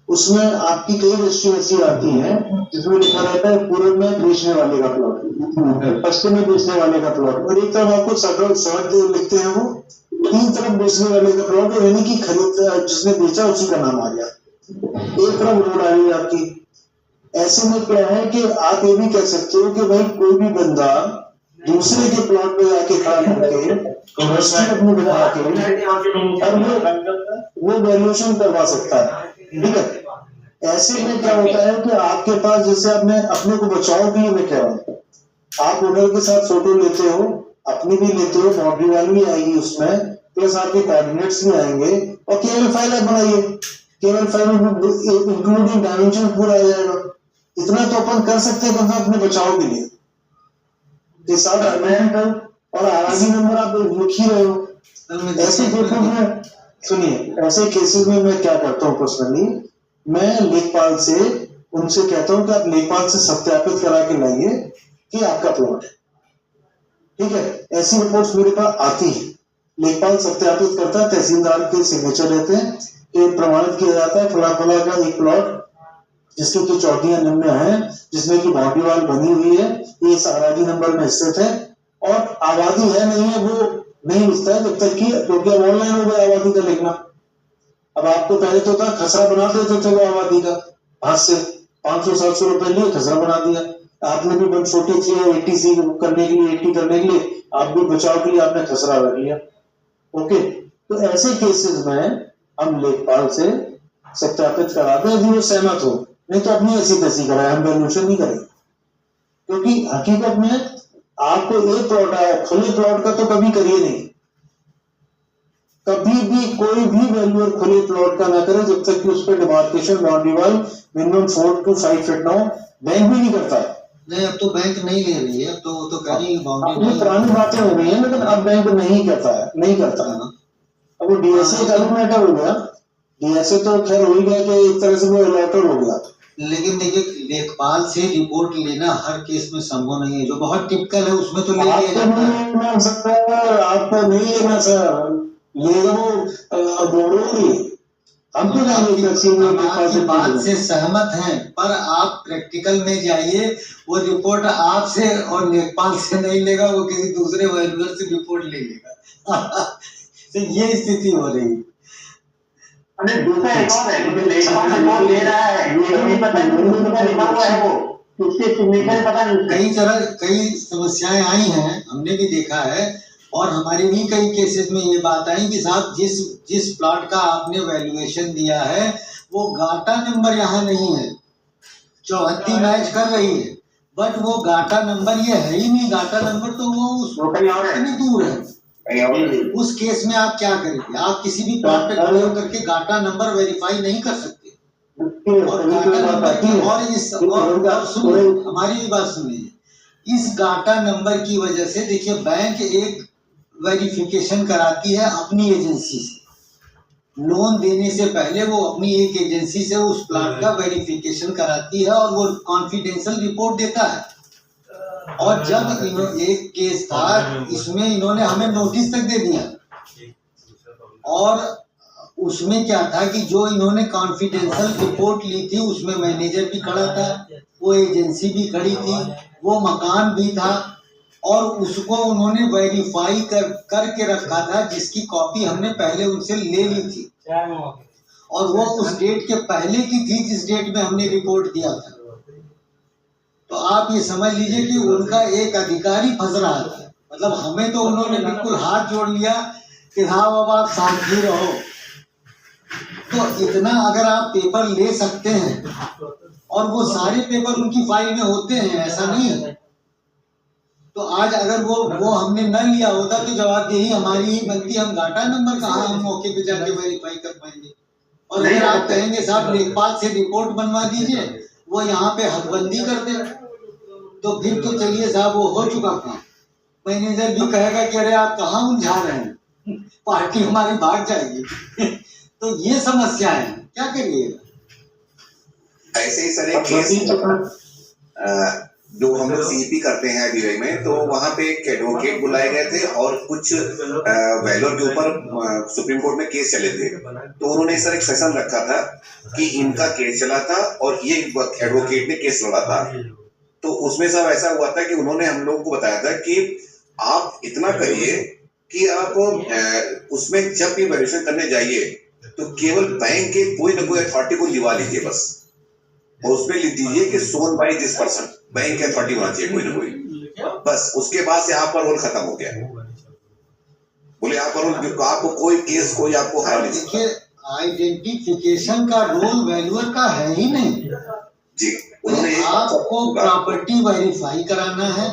उसमें आपकी कई रजिस्ट्री ऐसी आती है जिसमें लिखा रहता है पूर्व में बेचने वाले का प्लॉट, पश्चिम में बेचने वाले का प्लॉट, और एक तरफ आपको सड़क जो लिखते हैं वो 3 तरफ बेचने वाले का प्लॉट, यानी कि खरीद जिसने बेचा उसी का नाम आ गया, एक तरफ रोड आ रही है आपकी। ऐसे में क्या है कि आप ये भी कह सकते हो कि भाई कोई भी बंदा दूसरे के प्लॉट पे जाके खड़ा करके अपनी बना के और वो वैल्यूएशन करवा सकता है, ठीक है। ऐसे में क्या होता है कि आपके पास जैसे आपने अपने को बचाव के लिए मैं कह रहा हूँ, आप ओनर के साथ फोटो लेते हो, अपनी भी लेते हो, बाउंड्री वाल भी आएगी उसमें, प्लस आपके कोऑर्डिनेट्स भी आएंगे, और केवल फाइल आप बनाइए, केवल फाइल इंक्लूडिंग डायमेंशन पूरा आ जाएगा। इतना तो अपन कर सकते हैं बंदा अपने बचाव के लिए के साथ और आरआरबी नंबर आप लिख ही रहे हो। ऐसे केसेस में सुनिए, ऐसे केसेस में मैं क्या करता हूँ पर्सनली, मैं लेखपाल से उनसे कहता हूँ कि आप लेखपाल से सत्यापित करा के लाइए कि आपका प्लॉट है, ठीक है। ऐसी रिपोर्ट्स मेरे पास आती है, लेखपाल सत्यापित करता है, तहसीलदार के सिग्नेचर रहते हैं कि प्रमाणित किया जाता है फला फला का एक प्लॉट जिसकी की चौकियां निम्न है, जिसमें की बाउंड्री वाल बनी हुई है, ये इस आबादी नंबर में स्थित है, और आबादी है नहीं है वो नहीं लिखता है जब तक कि, क्योंकि अब ऑनलाइन हो गया आबादी का लिखना। अब आपको पहले तो था खसरा बना देते थे वो आबादी का, हाथ से 500-700 रुपए लिए खसरा बना दिया। आपने भी 143 और 80 करने के लिए 80 करने के लिए आप भी बचाव के लिए आपने खसरा रख लिया, ओके। तो ऐसे केसेस में हम लेखपाल से सत्यापित कराते हैं यदि वो सहमत हो, नहीं तो अपनी ऐसी तैसी कराए, हम वैल्यूएशन नहीं करेंगे। क्योंकि हकीकत में आपको एक प्लॉट आया, खुले प्लॉट का तो कभी करिए नहीं, कभी भी कोई भी वैल्यूअर खुले प्लॉट का ना करे जब तक कि उस पर demarcation boundary wall minimum 4 to 5 feet ना हो। बैंक भी नहीं करता है। नहीं, अब तो बैंक नहीं ले रही है, अब तो कह रही है बाउंड्री। पुरानी बातें हो गई है, लेकिन अब बैंक नहीं करता है, नहीं करता है। अब वो डीएसए का मैटर हो गया, डीएसए तो खैर हो ही गया कि एक तरह से वो अलॉटर हो गया। लेकिन देखिए, लेखपाल से रिपोर्ट लेना हर केस में संभव नहीं है, जो बहुत टिपिकल है उसमें तो ले लिया जाता है। आपको नहीं लेना सर, ले लो हम तो आपकी बात से सहमत हैं, पर आप प्रैक्टिकल में जाइए, वो रिपोर्ट आपसे और लेखपाल से नहीं लेगा, वो किसी दूसरे वैल्यूअर से रिपोर्ट ले लेगा। तो ये स्थिति हो रही है। दूसरा एक और है, क्योंकि लेखपाल रिपोर्ट ले रहा है, ये नहीं पता कि लिखा हुआ है वो, उसके सिग्नेचर पता नहीं। कई समस्याएं आई हैं, हमने भी देखा है, और हमारे भी कई केसेस में ये बात आई कि साहब जिस प्लॉट का आपने वैल्यूएशन दिया है वो गाटा नंबर यहाँ नहीं है, 74 मैच कर रही है, बट वो गाटा नंबर ये है ही नहीं। गाटा नंबर तो वो कितनी दूर है। उस केस में आप क्या करेंगे? आप किसी भी प्लॉट पे प्रयोग करके गाटा नंबर वेरीफाई नहीं कर सकते। और गाटा नंबर की और सुनिए, हमारी भी बात सुनिए, इस गाटा नंबर की वजह से देखिए बैंक एक वेरिफिकेशन कराती है अपनी एजेंसी से, लोन देने से पहले वो अपनी एक एजेंसी से उस प्लॉट का वेरिफिकेशन कराती है और वो कॉन्फिडेंशियल रिपोर्ट देता है। और जब एक केस था, इसमें इन्होंने हमें नोटिस तक दे दिया, और उसमें क्या था कि जो इन्होंने कॉन्फिडेंशियल रिपोर्ट ली थी उसमें मैनेजर भी खड़ा था, वो एजेंसी भी खड़ी थी, वो मकान भी था, और उसको उन्होंने वेरीफाई करके रखा था, जिसकी कॉपी हमने पहले उनसे ले ली थी, और वो उस डेट के पहले की थी जिस डेट में हमने रिपोर्ट दिया था। तो आप ये समझ लीजिए कि उनका एक अधिकारी फंस रहा था। मतलब हमें तो उन्होंने बिल्कुल हाथ जोड़ लिया कि हाँ अब आप शांति रहो। तो इतना अगर आप पेपर ले सकते हैं, और वो सारे पेपर उनकी फाइल में होते हैं, ऐसा नहीं है, तो आज अगर वो हमने न लिया होता तो जवाबदेही हमारी ही बनती। हम गाटा नंबर कहाँ हम मौके पे जाके वेरीफाई कर पाएंगे? और अगर आप कहेंगे साहब लेखपाल से रिपोर्ट बनवा दीजिए, वो यहाँ पे हदबंदी कर दे, तो फिर तो चलिए साहब वो हो चुका काम। मैनेजर भी कहेगा कि अरे आप कहाँ उलझा रहे हैं, पार्टी हमारी भाग जाएगी। तो ये समस्या है, क्या करिएगा। ऐसे ही सर एक केस जो हम लोग सीईपी करते हैं बीआई में, तो वहां पे एक एडवोकेट बुलाए गए थे और कुछ वैल्यूर के ऊपर सुप्रीम कोर्ट में केस चले थे। तो उन्होंने सर एक सेशन रखा था कि इनका केस चला था और ये एडवोकेट ने केस लड़ा था। तो उसमें सब ऐसा हुआ था कि उन्होंने हम लोगों को बताया था कि आप इतना करिए कि आप उसमें जब भी वैल्यूएशन करने जाइए तो केवल बैंक के कोई ना कोई अथॉरिटी को दिवा लीजिए बस, और उसमें लिख दीजिए कि shown by this person, bank के अथॉरिटी होना चाहिए कोई ना कोई, बस। उसके बाद से आपका रोल खत्म हो गया। बोले आपका रोल, आपको कोई केस कोई आपको हरा नहीं सकता। देखिए आइडेंटिफिकेशन का रोल वैल्यूअर का है ही नहीं जी। उन्होंने आपको प्रॉपर्टी वेरीफाई कराना है,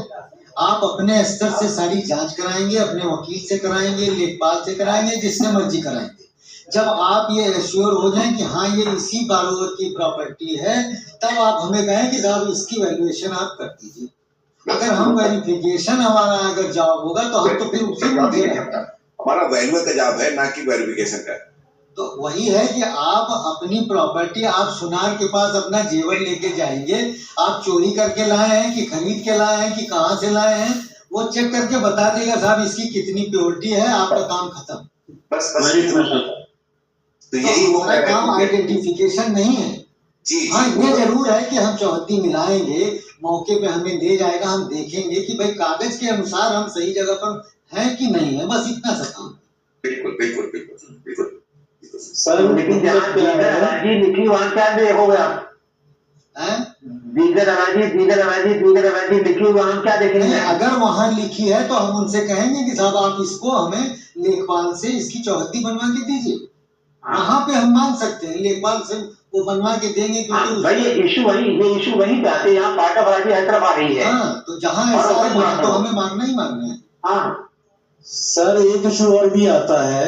आप अपने स्तर से सारी जांच कराएंगे, अपने वकील से कराएंगे, लेखपाल से कराएंगे, जिससे मर्जी कराएंगे। जब आप ये एश्योर हो जाएं कि हाँ ये इसी बारोवर की प्रॉपर्टी है, तब आप हमें कहें कि साहब इसकी वैल्यूएशन आप कर दीजिए। अगर हम वेरिफिकेशन हमारा अगर जॉब होगा तो हम तो फिर उसी में दे रहे हैं। हमारा वैल्यूअर का जॉब है, ना कि वेरिफिकेशन का। तो वही है कि आप अपनी प्रॉपर्टी, आप सुनार के पास अपना जेवर लेके जाएंगे, आप चोरी करके लाए हैं कि खरीद के लाए हैं कि कहाँ से लाए हैं, वो चेक करके बता देगा साहब इसकी कितनी प्योरिटी है, आपका काम खत्म। बस तो यही वो हमारा काम आइडेंटिफिकेशन नहीं है जी। हाँ ये जरूर है कि हम चौहद्दी मिलाएंगे, मौके पे हमें दे जाएगा, हम देखेंगे कि भाई कागज के अनुसार हम सही जगह पर हैं कि नहीं है, बस इतना सा काम। बिल्कुल बिल्कुल बिल्कुल बिल्कुल सर लेकिन जहाँ दीगर अराजी लिखी वहाँ क्या देखोगे आप? दीगर अराजी लिखी वहाँ क्या देखेंगे? अगर वहाँ लिखी है तो हम उनसे कहेंगे कि साहब आप इसको हमें लेखपाल से इसकी चौहद्दी बनवा के दीजिए। वहाँ पे हम मांग सकते हैं, लेखपाल से वो बनवा के देंगे क्योंकि भाई ये इशू वही चाहते हैं, यहाँ पार्ट ऑफ अराजी हर तरफ आ रही है। हाँ, तो जहाँ ऐसा है वहाँ तो हमें मांगना ही मांगना है। हाँ सर एक इशू और भी आता है,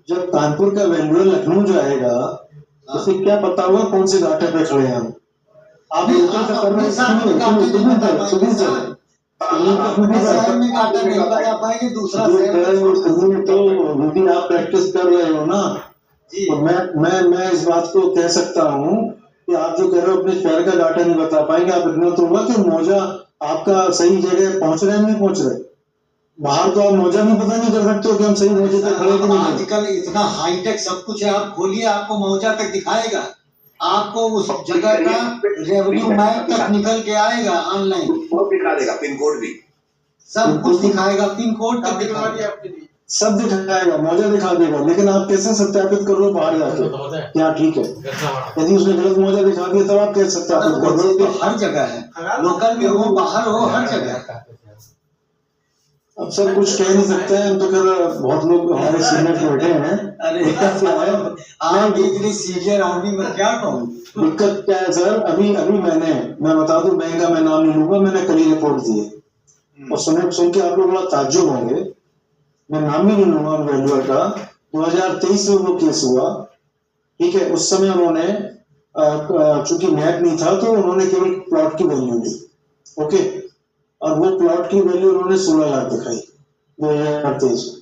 जब कानपुर का वैल्यूअर लखनऊ जाएगा उसे क्या पता होगा कौन से घाटे पे खड़े हैं हम। आप तो आप प्रैक्टिस कर रहे हो ना, तो मैं इस बात को कह सकता हूँ कि आप जो कह रहे हो अपने शहर का डाटा नहीं बता पाएंगे। आप इतना तो होगा कि मौजा आपका सही जगह पहुंच रहे हैं नहीं पहुंच रहे। बाहर तो आप मौजा भी पता नहीं कर सकते हो कि हम सही मौजे तक खड़े नहीं। आजकल इतना हाईटेक सब कुछ है, आप खोलिए आपको मौजा तक दिखाएगा, आपको उस जगह का रेवेन्यू मैप तक निकल के आएगा ऑनलाइन, दिखा देगा, पिन कोड भी सब कुछ दिखाएगा, पिन कोड तक दिखाएगा, सब दिखाएगा, मौजा दिखा देगा। लेकिन आप कैसे सत्यापित कर लो बाहर जाके क्या ठीक है? यदि उसने गलत मौजा दिखा दिया तब आप कैसे सत्यापित कर लो? हर जगह है, लोकल में हो बाहर हो, हर जगह। अब सर कुछ कह नहीं सकते हैं, हम तो खैर बहुत लोग हमारे सीनियर बैठे हैं। अरे आप इतनी सीनियर आदमी में क्या कहूँ? दिक्कत क्या है सर, अभी मैं बता दूं, बैंक का मैं नाम नहीं लूंगा, मैंने कल ही रिपोर्ट दी है और सुन के आप लोग बड़ा ताज्जुब होंगे, मैं नाम ही नहीं लूंगा उन वैल्यूअर का। 2023 में वो केस हुआ, ठीक है। उस समय उन्होंने चूंकि मैप नहीं था तो उन्होंने केवल प्लॉट की वैल्यू दी, ओके, और वो प्लॉट की वैल्यू उन्होंने 16 लाख दिखाई 2023 में।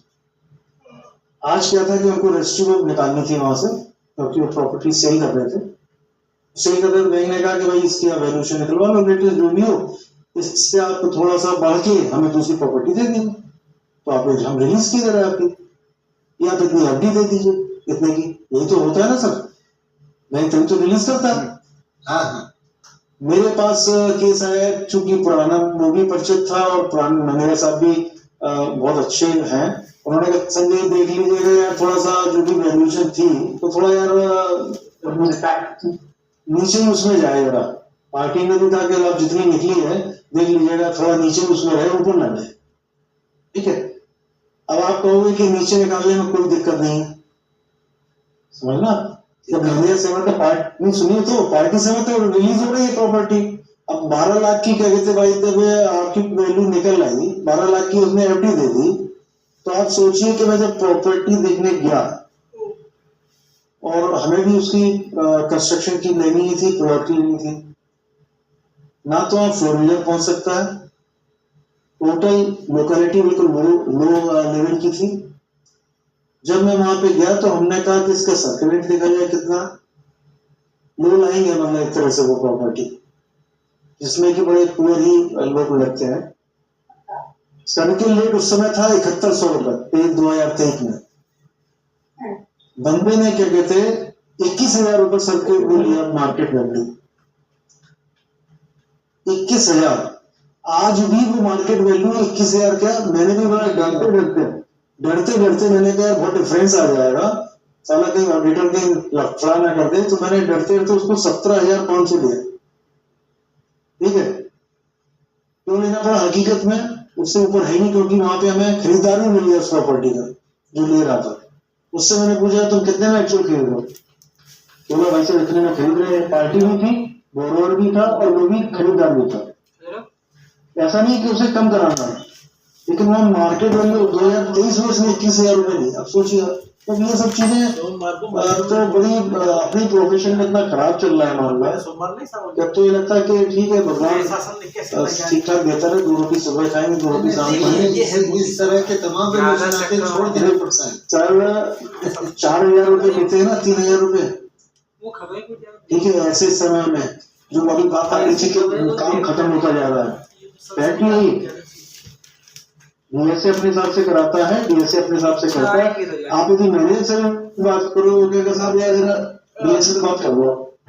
आज क्या था कि उनको रजिस्ट्री बुक निकालनी थी वहां से, क्योंकि वो प्रॉपर्टी सेल कर रहे थे। सेल कर रहे थे, बैंक ने कहा कि भाई इसकी आप वैल्यूएशन निकलवा लो, लेटेस्ट जो भी हो, इससे आप थोड़ा सा बढ़ के हमें दूसरी प्रॉपर्टी दे देंगे, तो आप हम रिलीज की दे रहे हैं आपकी, या आप इतनी एफडी दे दीजिए इतने की। यही तो होता है ना सर, बैंक तभी तो रिलीज करता है। हाँ, मेरे पास केस है, चूंकि पुराना वो भी परिचित था और पुराने मैनेजर साहब भी बहुत अच्छे हैं। उन्होंने कहा संजय देख लीजिएगा यार, थोड़ा सा जो भी वैल्यूएशन थी तो थोड़ा यार नीचे में उसमें जाएगा। पार्टी ने भी कहा कि आप जितनी निकली है देख लीजिएगा, थोड़ा नीचे उसमें रहे, ऊपर ना जाए, ठीक है। अब आप कहोगे कि नीचे निकालने में कोई दिक्कत नहीं है, समझना, जब मैनेजर सहमत है, पार्टी सुनिए तो पार्टी सहमत है, रिलीज हो रही है प्रॉपर्टी। अब 12 लाख की क्या कहते भाई, जब आपकी वैल्यू निकल आई 12 लाख की, उसने एफडी दे दी, तो आप सोचिए कि मैं जब प्रॉपर्टी देखने गया और हमें भी उसकी कंस्ट्रक्शन की लेनी ही थी, प्लॉट की लेनी थी। ना तो आप 4 व्हीलर पहुंच सकता है, टोटल लोकेलिटी बिल्कुल लो लेवल की थी। जब मैं वहां पे गया तो हमने कहा कि इसका सर्कुलेट देखा जाए कितना लो लाएंगे, मतलब एक तरह से वो प्रॉपर्टी जिसमें कि बड़े पुअर ही लोग लगते हैं। सर्किल रेट उस समय था 7100 रुपए 2023 में। बंबे ने क्या कहते 21,000 रुपए सर्किल वो लिया मार्केट वैल्यू, 21,000। आज भी वो मार्केट वैल्यू 21,000 क्या, मैंने भी बड़ा डरते मैंने कहा बहुत डिफरेंस आ जाएगा, साला कहीं ऑडिटर कहीं लफड़ा ना कर दे, तो मैंने डरते उसको 17,500 लिया। ठीक है, क्यों लेना पड़ा, हकीकत में उससे ऊपर है नहीं, क्योंकि वहां पे हमें खरीदार भी मिल गया उस प्रॉपर्टी का जो ले रहा था। उससे मैंने पूछा तुम कितने में एक्चुअल खरीद रहे हो, बोला भाई साहब इतने में खरीद रहे हैं। पार्टी भी थी, बोरोवर भी था और वो भी खरीदार भी था। ऐसा नहीं कि उसे कम कराना है, लेकिन वहां मार्केट वैल्यू 2023 में उसने 21,000 रुपए दी। अब सोचिए, तो ये सब चीजें तो बड़ी अपनी प्रोफेशन में इतना खराब चल रहा है मामला। जब तो ये लगता है कि ठीक है भगवान ठीक ठाक देता है, 2 रोटी सुबह खाएंगे 2 रोटी शाम खाएंगे, इस तरह के तमाम छोड़ देने पड़ता है। 4,000 रुपए देते हैं ना, 3,000 रुपए, ठीक है। ऐसे समय में जो अभी बात आ रही थी कि काम खत्म होता जा रहा है, बैठिए डीएसए अपने हिसाब से कराता है, डीएसए अपने हिसाब से करता है। आप यदि मैनेजर से बात करो साहब यार जरा डीएसए से बात करो,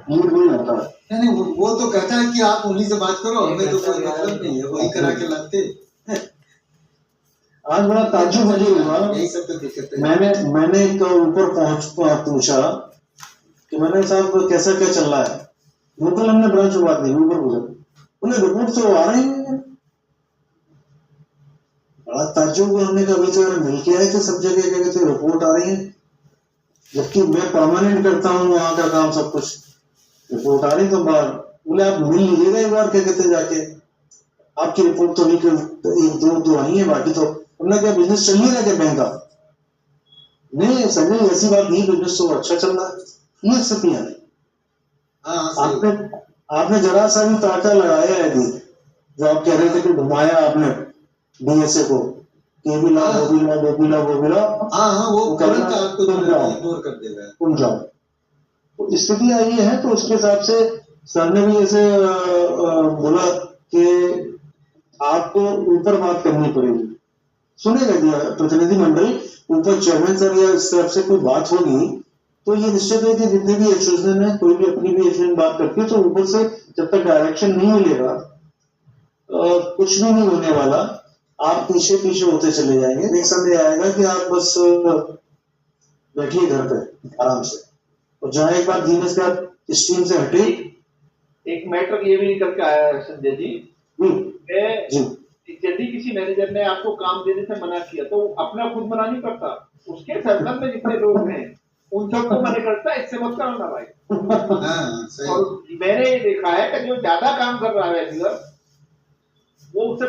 मूड नहीं आता है। नहीं वो तो कहता है कि आप उन्हीं से बात करो, हमें तो कोई मतलब नहीं है, वही करा के लाते। आज बड़ा ताज्जुब मुझे हुआ, यही सब तो दिक्कत है। मैंने एक ऊपर पूछा कि मैंने साहब कैसा क्या चल रहा है, लोकल हमने ब्रांच बात नहीं, ऊपर पूछा, बोले रिपोर्ट तो आ रही है। बड़ा ताज्जुब हुआ, हमने कहा अभी तो मिल के आए थे सब जगह, क्या कहते रिपोर्ट आ रही है, जबकि मैं परमानेंट करता हूँ वहां का काम सब कुछ, रिपोर्ट आ रही तो बाहर। बोले आप मिल लीजिएगा एक बार, क्या कहते जाके, आपकी रिपोर्ट तो अभी 1-2 आई है, बाकी तो हमने क्या बिजनेस चल नहीं रहा क्या बैंक का। नहीं संजय ऐसी बात नहीं, बिजनेस तो अच्छा चल रहा है। ये स्थितियां आपने जरा सा भी ताका लगाया है यदि, जो आप कह रहे थे कि घुमाया आपने डीएसए को, ये भी लाओ वो भी लाओ वो भी लाओ वो भी लाओ, हाँ वो तुरंत आपको इग्नोर कर देगा, तुम जाओ। तो स्थिति आई है, तो उसके हिसाब से सर ने भी ऐसे बोला कि आपको ऊपर बात करनी पड़ेगी। सुनेगा दिया प्रतिनिधिमंडल ऊपर चेयरमैन सर या इस तरफ से कोई बात होगी तो ये निश्चित है कि जितने भी एसोसिएशन है, कोई भी अपनी भी एसोसिएशन बात करती है, तो ऊपर से जब तक डायरेक्शन नहीं मिलेगा कुछ भी नहीं होने वाला। आप पीछे होते चले जाएंगे, एक समय आएगा कि आप बस बैठिए घर पे आराम से, और जहां एक बार धीमे से आप स्ट्रीम से हटे। एक मैटर ये भी निकल के आया है संजय जी, यदि किसी मैनेजर ने आपको काम देने से मना किया तो अपना खुद मना नहीं करता, उसके सर्कल में जितने लोग हैं उन सबको मना करता है, इससे मत करो ना भाई। और मैंने ये देखा है कि जो ज्यादा काम कर रहा है वो उससे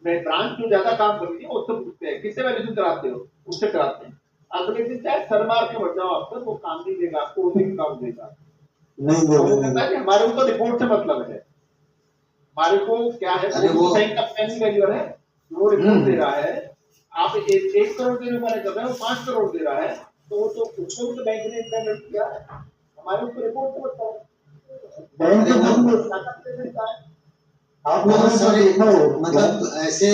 ब्रांच जो ज्यादा काम कर रही है उससे पूछते हैं किससे वैल्यूएशन कराते हो, उससे कराते हैं। अगले दिन चाहे सर मार के बढ़ जाओ आप पर, वो काम नहीं देगा आपको, उसी काम देगा नहीं देगा। हमारे को तो रिपोर्ट से मतलब है, हमारे को क्या है वो बैंक का पेनी वैल्यूअर है, वो रिपोर्ट दे रहा है। आप 1 करोड़ देने वाले कर रहे हो, 5 करोड़ दे रहा है, तो उसको तो बैंक ने इतना किया है, हमारे उसको रिपोर्ट से बताओ। आप लोगों ने मतलब ऐसे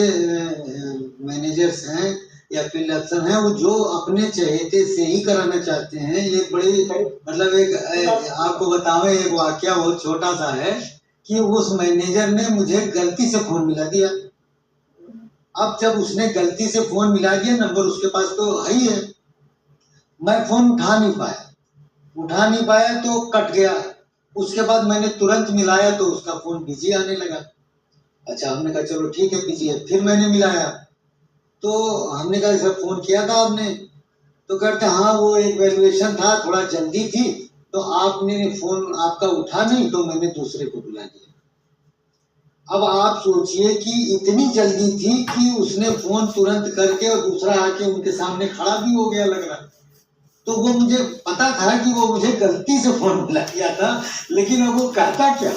मैनेजर्स हैं या फील्ड अफसर हैं वो जो अपने चहेते से ही कराना चाहते हैं। ये बड़ी मतलब एक आपको बतावे एक वाकया बहुत छोटा सा है कि उस मैनेजर ने मुझे गलती से फोन मिला दिया। अब जब उसने गलती से फोन मिला दिया, नंबर उसके पास तो है ही है, मैं फोन उठा नहीं पाया तो कट गया। उसके बाद मैंने तुरंत मिलाया तो उसका फोन बिजी आने लगा। अच्छा, हमने कहा चलो ठीक है बिजी है। फिर मैंने मिलाया तो हमने कहा सर फोन किया था आपने, तो कहते हाँ वो एक वैल्यूएशन था, थोड़ा जल्दी थी तो आपने फोन आपका उठा नहीं तो मैंने दूसरे को बुला दिया। अब आप सोचिए कि इतनी जल्दी थी कि उसने फोन तुरंत करके और दूसरा आके उनके सामने खड़ा भी हो गया लग रहा। तो वो मुझे पता था कि वो मुझे गलती से फोन मिला किया था, लेकिन अब वो कहता क्या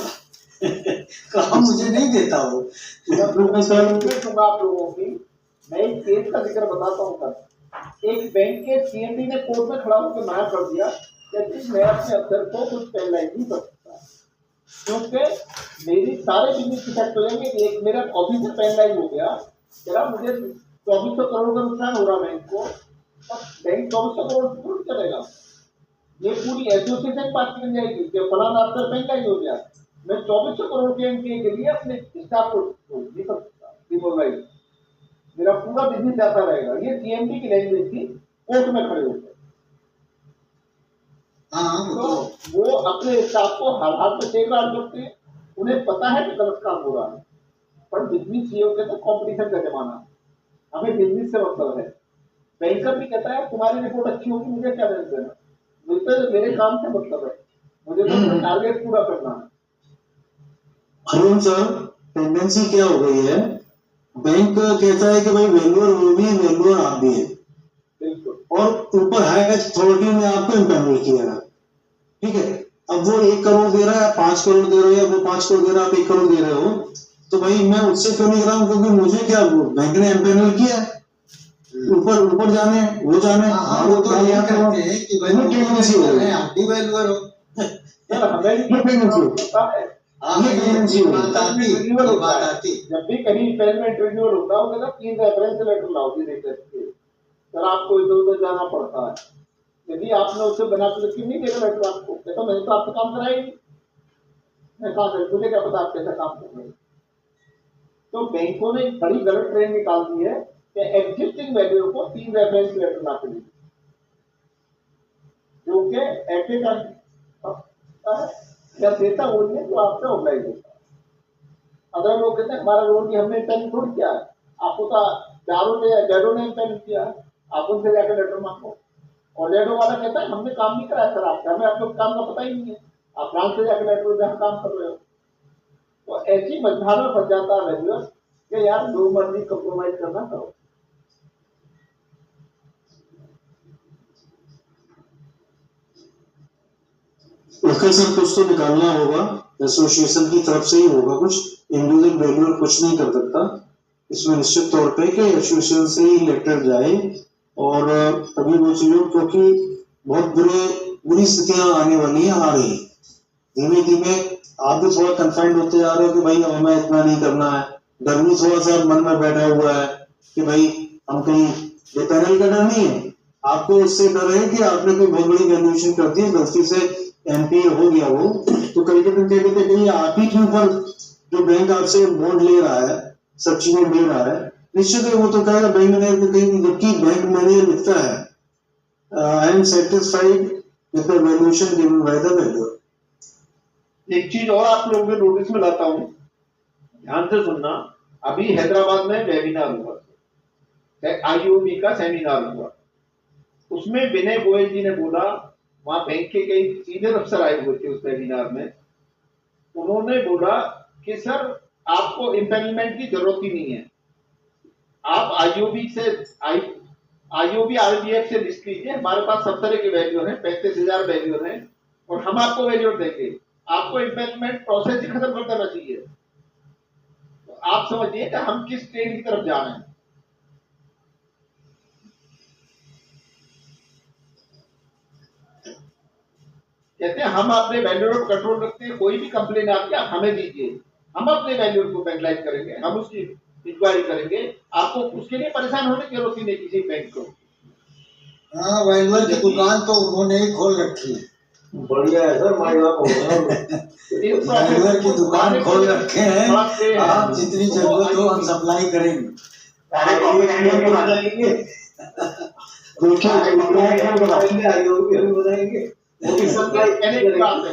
कहा मुझे नहीं देता वो। आप लोगों की मैं एक केस का जिक्र बताता हूँ सर। एक बैंक के सीएमडी ने कोर्ट में खड़ा होकर मना कर दिया कि मैं अपने अफसर को कुछ पेनलाइज नहीं कर सकता, क्योंकि मेरी सारे बिजनेस इफेक्ट हो जाएंगे। एक मेरा ऑफिसर पेनलाइज हो गया, जरा मुझे 2400 करोड़ का नुकसान हो रहा बैंक को, बैंक 2400 करोड़ छूट चलेगा। ये पूरी एसोसिएशन बात कर जाएगी कि फलाना अफसर पेनलाइज हो गया, मैं 2400 करोड़ के एमपीए के लिए अपने स्टाफ को नहीं कर सकता डिमोरलाइज, मेरा पूरा बिजनेस जाता रहेगा। ये सीएमडी की लैंग्वेज थी, कोर्ट में खड़े होकर। तो वो अपने स्टाफ को हर हाथ में सेफ गार्ड करते हैं, उन्हें पता है कि गलत काम हो रहा है, पर बिजनेस सीईओ कहते हैं कंपटीशन का जमाना, हमें बिजनेस से मतलब है। बैंकर भी कहता है तुम्हारी रिपोर्ट अच्छी होगी, मुझे क्या देना देना, मुझे मेरे काम से मतलब है, मुझे तो टारगेट पूरा करना है। अरुण सर, टेंडेंसी क्या हो गई है, बैंक कहता है कि भाई वैल्यूअर वो भी वैल्यूअर आप भी है, और ऊपर हायर अथॉरिटी ने आपको इम्पैनल किया है, ठीक है। अब वो 1 करोड़ दे रहा है, 5 करोड़ दे रहे हो, या वो 5 करोड़ दे रहा है, आप 1 करोड़ दे रहे हो, तो भाई मैं उससे क्यों नहीं रहा हूँ, क्योंकि मुझे क्या बैंक ने इम्पैनल किया है, ऊपर जाने वो जाने। वो तो ये कहते हैं कि टेंडेंसी हो रही है, आप भी वैल्यूअर हो। जब भी कहीं इम्पेयरमेंट रिन्यूअल होता है, वो 3 रेफरेंस लेटर लाओ सर, आपको इधर जाना पड़ता है। यदि आपने उसे बना के क्यों नहीं देगा लेटर आपको, कहता मैंने तो आपका काम कराया ही, मैं कहा सर मुझे क्या पता आप कैसा काम कर रहे हैं। तो बैंकों ने एक बड़ी गलत ट्रेंड निकाल दी है कि एग्जिस्टिंग वैल्यू को 3 रेफरेंस लेटर ला के दीजिए, जो कि ऐसे क्या देता वो नहीं है जो आपसे ऑनलाइन होता है। अगर लोग कहते हैं हमारा लोन भी हमने पेन छोड़ किया है, आपको तो जैडो ने पेन किया, आप उनसे जाकर लेटर मांगो, और जैडो वाला कहता है हमने काम नहीं कराया सर आपका, हमें आपके काम का पता ही नहीं है, आप ब्रांच से जाकर लेटर जहाँ काम कर रहे हो। तो ऐसी मझधार में फंस जाता है वैल्यूअर कि यार जो मर्जी कंप्रोमाइज करना करो। उसका सर कुछ तो निकालना होगा, एसोसिएशन की तरफ से ही होगा, कुछ इंडिविजुअल वैल्यूअर कुछ नहीं कर सकता इसमें, निश्चित तौर पे कि एसोसिएशन से ही लेटर जाए और तभी वो चीजों, क्योंकि बहुत बुरी स्थितियां आने वाली हैं, आ रही है धीमे धीमे। आप भी थोड़ा कंफाइंड होते जा रहे हो कि भाई हमें इतना नहीं करना है, डर भी थोड़ा सा मन में बैठा हुआ है कि भाई हम कहीं बेपैनल का डर नहीं है, आपको इससे डर है कि आपने कोई बहुत बड़ी वैल्यूएशन कर दी, गलती से एमपीए हो गया वो, तो कहीं कहीं आप ही के ऊपर जो बैंक आपसे बॉन्ड ले रहा है, सब चीजें ले रहा है, निश्चित है वो तो कहेगा बैंक मैनेजर, जबकि बैंक मैनेजर लिखता है I am satisfied with the valuation given by the valuer. एक चीज और आप लोगों के नोटिस में लाता हूँ, ध्यान से सुनना। अभी हैदराबाद में वेबिनार हुआ, आईओबी का सेमिनार हुआ, उसमें विनय गोयल जी ने बोला, वहां बैंक के कई सीनियर अफसर आए हुए थे उस वेबिनार में, उन्होंने बोला कि सर आपको इम्पेनलमेंट की जरूरत ही नहीं है, आप आईओबी आरबीएफ से लिस्ट लीजिए, हमारे पास सब तरह के वैल्यूअर हैं, 35,000 वैल्यूअर हैं, और हम आपको वैल्यूअर देंगे, आपको इम्पेनलमेंट प्रोसेस ही खत्म कर देना चाहिए। तो आप समझिए कि हम किस ट्रेंड की तरफ जा रहे हैं। कहते हैं हम अपने वैल्यूअर को कंट्रोल रखते हैं, कोई भी कंप्लेन आती है आप हमें दीजिए, हम अपने वैल्यूअर को पेनलाइज करेंगे, हम उसकी इंक्वायरी करेंगे, आपको उसके लिए परेशान होने की जरूरत ही नहीं किसी बैंक को। हाँ, वैल्यूअर की दुकान तो उन्होंने ही खोल रखी है, बढ़िया है सर, वैल्यूअर की दुकान खोल रखे हैं, आप जितनी जरूरत हो हम सप्लाई करेंगे।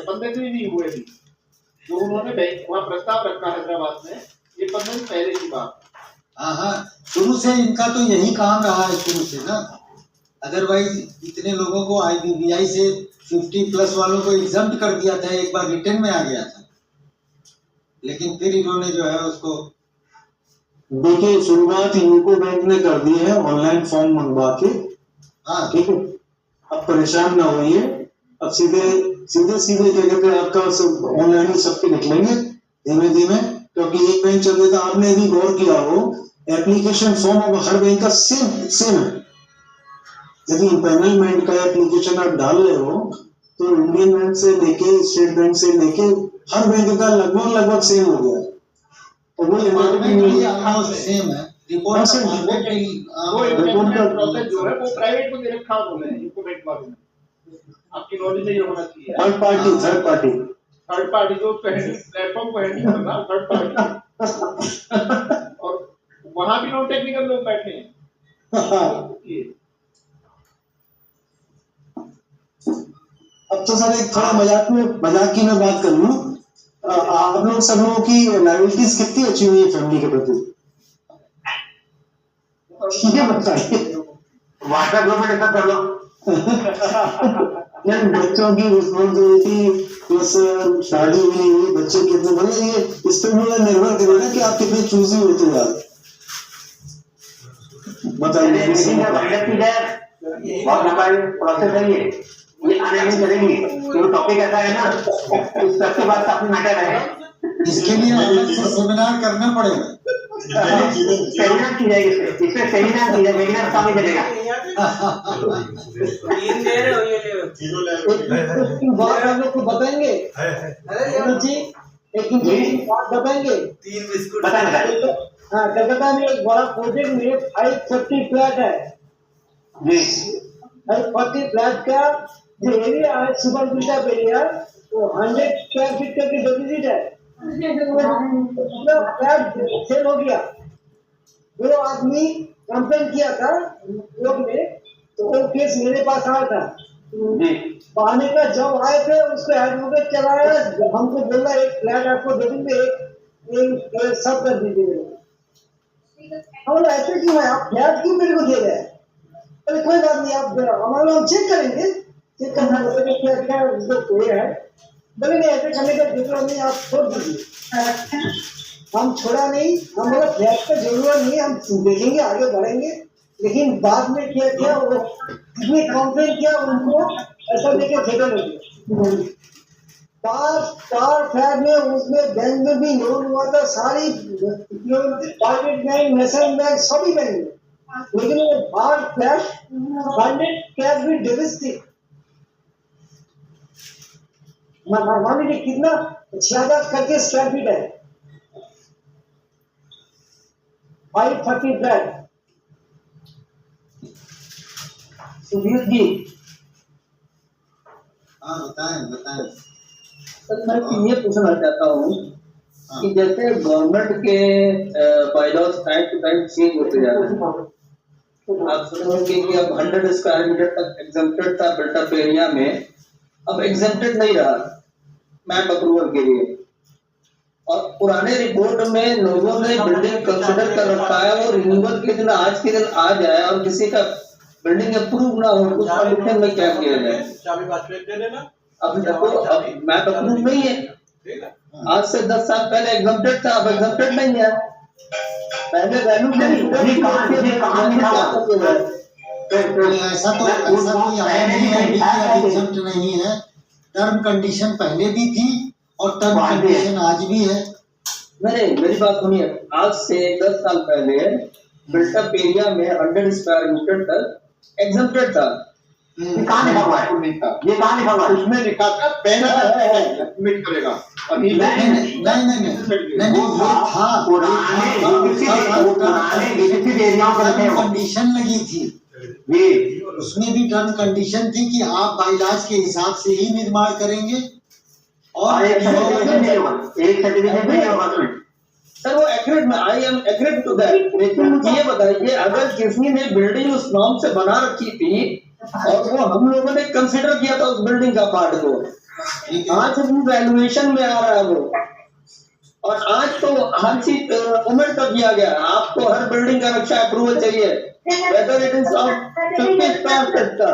पंद्रह दिन नहीं हुए भी जो उन्होंने बैंक वहाँ प्रस्ताव रखा हैदराबाद में, ये 15 दिन पहले की बात। हाँ, शुरू से इनका तो यही काम रहा है, शुरू से ना, अदरवाइज इतने लोगों को आईबीबीआई से 50+ वालों को एग्जम्प्ट कर दिया था, एक बार रिटर्न में आ गया था, लेकिन फिर इन्होंने जो है उसको, देखिए शुरुआत यूको बैंक ने कर दी है ऑनलाइन फॉर्म मंगवा के, हाँ ठीक है, आप परेशान ना होइए, अब सीधे क्या कहते हैं आपका सब ऑनलाइन ही सब पे निकलेंगे धीमे धीमे, क्योंकि एक बैंक चल रहा था, आपने यदि गौर किया हो एप्लीकेशन फॉर्म अब हर बैंक का सेम है। यदि इम्पैनलमेंट का एप्लीकेशन आप डाल रहे हो तो इंडियन बैंक से लेके स्टेट बैंक से लेके हर बैंक का लगभग सेम हो गया है। और वो सेम है, रिपोर्ट का प्रोसेस जो है वो प्राइवेट को दे रखा है उन्होंने, यूको बैंक वालों ने। आपकी नॉलेज में ये होना चाहिए। थर्ड पार्टी जो प्लेटफॉर्म को हैंडल कर रहा है थर्ड पार्टी, और वहां भी नॉन टेक्निकल लोग बैठे हैं। अब तो सर एक थोड़ा मजाक की मैं बात कर लूं, आप लोग सब लोगों की लायबिलिटीज कितनी अच्छी हुई है फैमिली के प्रति, ये बताइए। व्हाट्सएप ग्रुप में डिस्कस कर लो। बच्चों की रिस्पॉन्सिबिलिटी प्लस शादी भी नहीं हुई, बच्चे कितने बड़े, ये इस पर निर्भर करेगा कि आप कितने चूजी होते जा रहे। बताइए। बहुत लंबा प्रोसेस है ये आने में चलेंगे, क्योंकि टॉपिक ऐसा है ना, इस सबके बाद काफी मैटर है। इसके लिए अलग से सेमिनार करना पड़ेगा। सेमिनार की जाएगी, इसमें सेमिनार की जाएगी, वेबिनार काम ही चलेगा। बात हम लोग को बताएंगे जी, एक बात बताएंगे। 3 बिस्कुट बताएंगे। हाँ, कलकत्ता में एक बड़ा प्रोजेक्ट में 540 फ्लैट है जी। 540 फ्लैट का जो एरिया है सुपर बिल्डअप एरिया, वो 100 स्क्वायर फीट का डेफिसिट है। पूरा फ्लैट सेल हो गया। वो आदमी कंप्लेन किया था लोग ने, तो वो केस मेरे पास आया था। पानी का जब आए थे उसको एडवोकेट चलाया, हमको बोला एक फ्लैट आपको दे देंगे, एक सब कर दीजिए। हम ऐसे क्यों है, आप फ्लैट क्यों मेरे को दे रहे हैं? अरे कोई बात नहीं, आप हमारा हम चेक करेंगे, चेक करना क्या क्या जो है, बोले नहीं ऐसे करने का जरूरत नहीं, आप छोड़ दीजिए। हम छोड़ा नहीं, हम बोला फ्लैट का जरूरत नहीं, हम देखेंगे आगे बढ़ेंगे। लेकिन बाद में क्या किया, वो जिसने कंप्लेन किया उनको ऐसा देके सेटल हो गया। 4 फ्लैट में, उसमें बैंक में भी लोन हुआ था, सारी प्राइवेट बैंक, नेशनल बैंक, सभी बैंक में, लेकिन वो 8 फ्लैट 100 कैश भी डेफिसिट। मान लीजिए कितना 66 करके स्क्वायर फीट है, 530 फ्लैट। सुधीर जी। हाँ बताएं। सर मैं ये पूछना चाहता हूँ कि जैसे गवर्नमेंट के bylaws time to time change होते जा रहे हैं, आप सुनेंगे कि अब 100 स्क्वायर मीटर तक एग्जेम्प्टेड था बिल्टअप एरिया में, अब एग्जेम्प्टेड नहीं रहा मैप अप्रूवल के लिए। और पुराने रिपोर्ट में लोगों ने बिल्डिंग कंसिडर कर रखा है, वो रिन्यूअल के दिन आज के दिन आ जाए और किसी का बिल्डिंग अप्रूव ना हो, उस कंडीशन में क्या किया जाए? अब देखो, अब मैप अप्रूव नहीं है, आज से 10 साल पहले एग्जेम्प्टेड था, अब एग्जेम्प्टेड नहीं है। पहले वैल्यू ऐसा कोई आया नहीं है कि एग्जेम्प्ट नहीं है। टर्म कंडीशन पहले भी थी और टर्म कंडीशन आज भी है। नहीं, मेरी बात सुनिए, आज से 10 साल पहले बिल्टअप एरिया में 100 स्क्वायर मीटर तक एग्जेम्प्टेड था। कहाँ लिखा हुआ है? ये कहाँ लिखा हुआ है? उसमें लिखा था पेमेंट करेगा। नहीं, कंडीशन लगी थी, उसमें भी टर्म कंडीशन थी कि आप बाइलाज के हिसाब से ही निर्माण करेंगे और एक सर्टिफिकेट नहीं होगा। सर वो एग्रीड में, I am agreed to that. लेकिन ये बताइए, अगर किसी ने बिल्डिंग उस नॉर्म से बना रखी थी और वो हम लोगों ने कंसिडर किया था उस बिल्डिंग का पार्ट को, आज भी वैल्यूएशन में आ रहा है वो, और आज तो हर चीज उम्मीद कर दिया गया, आपको हर बिल्डिंग का रक्षा अप्रूवल चाहिए, वेदर इट इज ऑफ 50% का।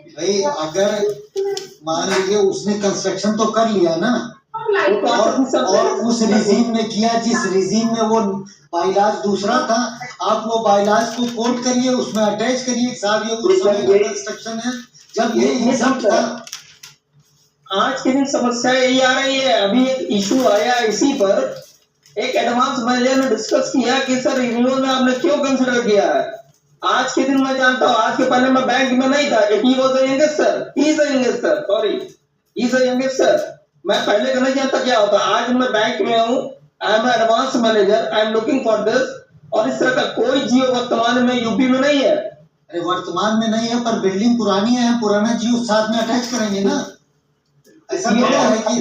भाई अगर मान लीजिए उसने कंस्ट्रक्शन तो कर लिया ना, और उस रिजीम में किया जिस रिजीम में वो बाइलाज दूसरा था, आप वो बाइलाज को कोट करिए, उसमें अटैच करिए, साहब ये उस समय का कंस्ट्रक्शन है, जब ये एग्जाम्प्ट था। आज के दिन समस्या यही आ रही है। अभी एक इशू आया इसी पर, एक एडवांस मैनेजर ने डिस्कस किया कि सर रिन्यूअल में आपने क्यों कंसिडर किया है। आज के दिन मैं जानता हूँ, आज के पहले मैं बैंक में नहीं था। He was a youngster, he is a youngster, sorry he is a youngster. मैं पहले का नहीं जानता क्या होता। आज मैं बैंक में हूँ, I am advance manager, I am looking for this. और इस तरह का कोई जियो वर्तमान में यूपी में नहीं है। अरे वर्तमान में नहीं है, पर बिल्डिंग पुरानी है, पुराना जियो साथ में अटैच करेंगे ना। ऐसा थोड़ा है कि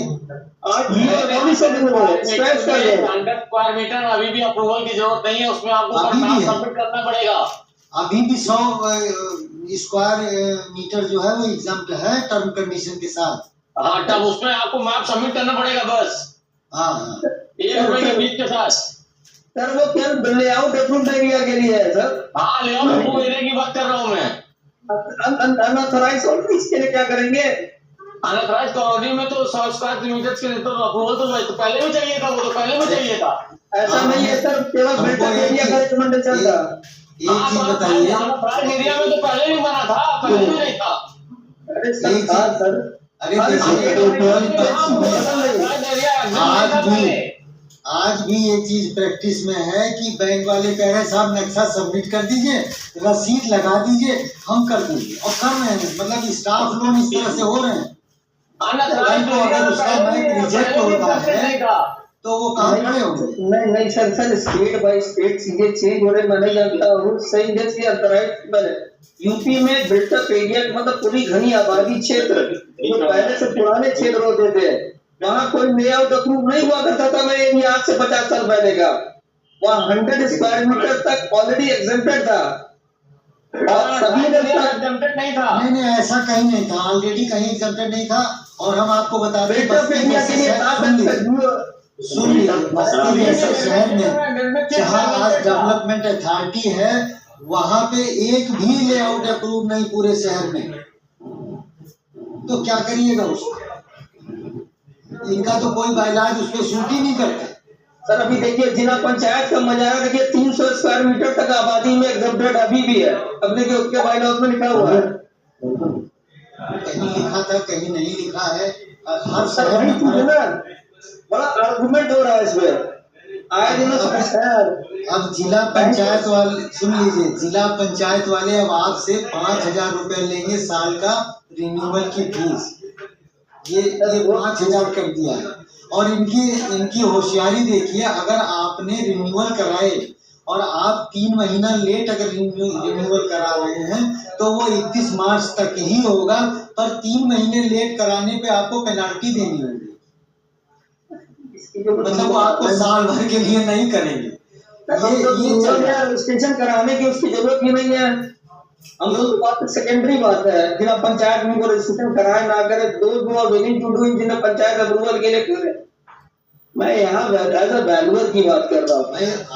स्क्वायर मीटर अभी भी अप्रूवल की जरूरत नहीं है, उसमें आपको सबमिट करना पड़ेगा। अभी भी 100 स्क्वायर मीटर जो है वो एग्जाम्प्ट है टर्म कंडीशन के साथ। हाँ, तब उसमें आपको मैप सबमिट करना पड़ेगा बस। हाँ, 1 रुपए के बीच के साथ। सर वो क्या लेआउट अप्रूव्ड एरिया के लिए है सर? हाँ, लेआउट अप्रूव्ड एरिया की बात कर रहा हूँ मैं। अनऑथराइज्ड और इसके लिए क्या करेंगे? अनऑथराइज्ड कॉलोनी में तो 100 स्क्वायर किलोमीटर के लिए तो अप्रूवल तो पहले भी चाहिए था, वो तो पहले भी चाहिए था। ऐसा नहीं है सर, केवल बिल्डर एरिया का रिकमेंडेशन था। एक चीज बताइए, अनऑथराइज्ड एरिया में तो पहले भी बना था, पहले भी नहीं था। अरे सर अरे आज भी ये चीज प्रैक्टिस में है कि बैंक वाले कह रहे हैं साहब नक्शा सबमिट कर दीजिए, रसीद लगा दीजिए, हम कर देंगे, और कर रहे हैं। मतलब स्टाफ लोन इस तरह से हो रहे हैं। अगर उसका बैंक रिजेक्ट होता है तो वो कहाँ खड़े होंगे? नहीं सर, स्टेट बाय स्टेट चीजें चेंज हो रही, मैं नहीं जानता हूँ। सही जैसे अंतराइज यूपी में बिल्टअप एरिया मतलब पूरी घनी आबादी क्षेत्र जो पहले से पुराने क्षेत्र होते थे, वहाँ कोई लेआउट अप्रूव नहीं हुआ करता था। मैं आज से 50 साल पहले का, वहाँ 100 स्क्वायर मीटर तक ऑलरेडी एग्जेम्प्टेड था। और सभी एग्जेम्प्टेड नहीं था। नहीं ऐसा कहीं नहीं था, ऑलरेडी कहीं एग्जेम्प्टेड नहीं था। और हम आपको बताते हैं सुन लीजिए, बस्ती जैसे शहर में जहाँ आज डेवलपमेंट अथॉरिटी है, वहां पे एक भी लेआउट अप्रूव नहीं पूरे शहर में। तो क्या करिएगा उसको? इनका तो कोई बाइलाज उस पर सूट ही नहीं करता। सर अभी देखिए जिला पंचायत का मजारा देखिए, 300 स्क्वायर मीटर तक आबादी में एग्जेम्प्टेड अभी भी है। अब देखिए उसके बाइलॉज में लिखा हुआ है, कहीं लिखा था कहीं नहीं लिखा है। हर शहर में बड़ा आर्गुमेंट हो रहा है इसमें। अब जिला पंचायत वाले सुन लीजिए, जिला पंचायत वाले अब आपसे 5,000 रुपए लेंगे साल का रिन्यूअल की फीस। ये 5,000 कर दिया है। और इनकी होशियारी देखिए, अगर आपने रिन्यूअल कराए और आप 3 महीना लेट अगर रिन्यूअल करा रहे हैं तो वो 31 मार्च तक ही होगा, पर 3 महीने लेट कराने पे आपको पेनाल्टी देनी होगी। मतलब वो आपको साल भर के लिए नहीं करेंगे। ये रजिस्ट्रेशन कराने की उसकी जरूरत ही नहीं है। हम लोग बात सेकेंडरी बात है, जिला पंचायत में रजिस्ट्रेशन कराए ना करे, दो विलिंग टू डू जिला पंचायत अप्रूवल के लिए करे। मैं यहाँ एज अ वैल्यूअर की बात कर रहा हूँ।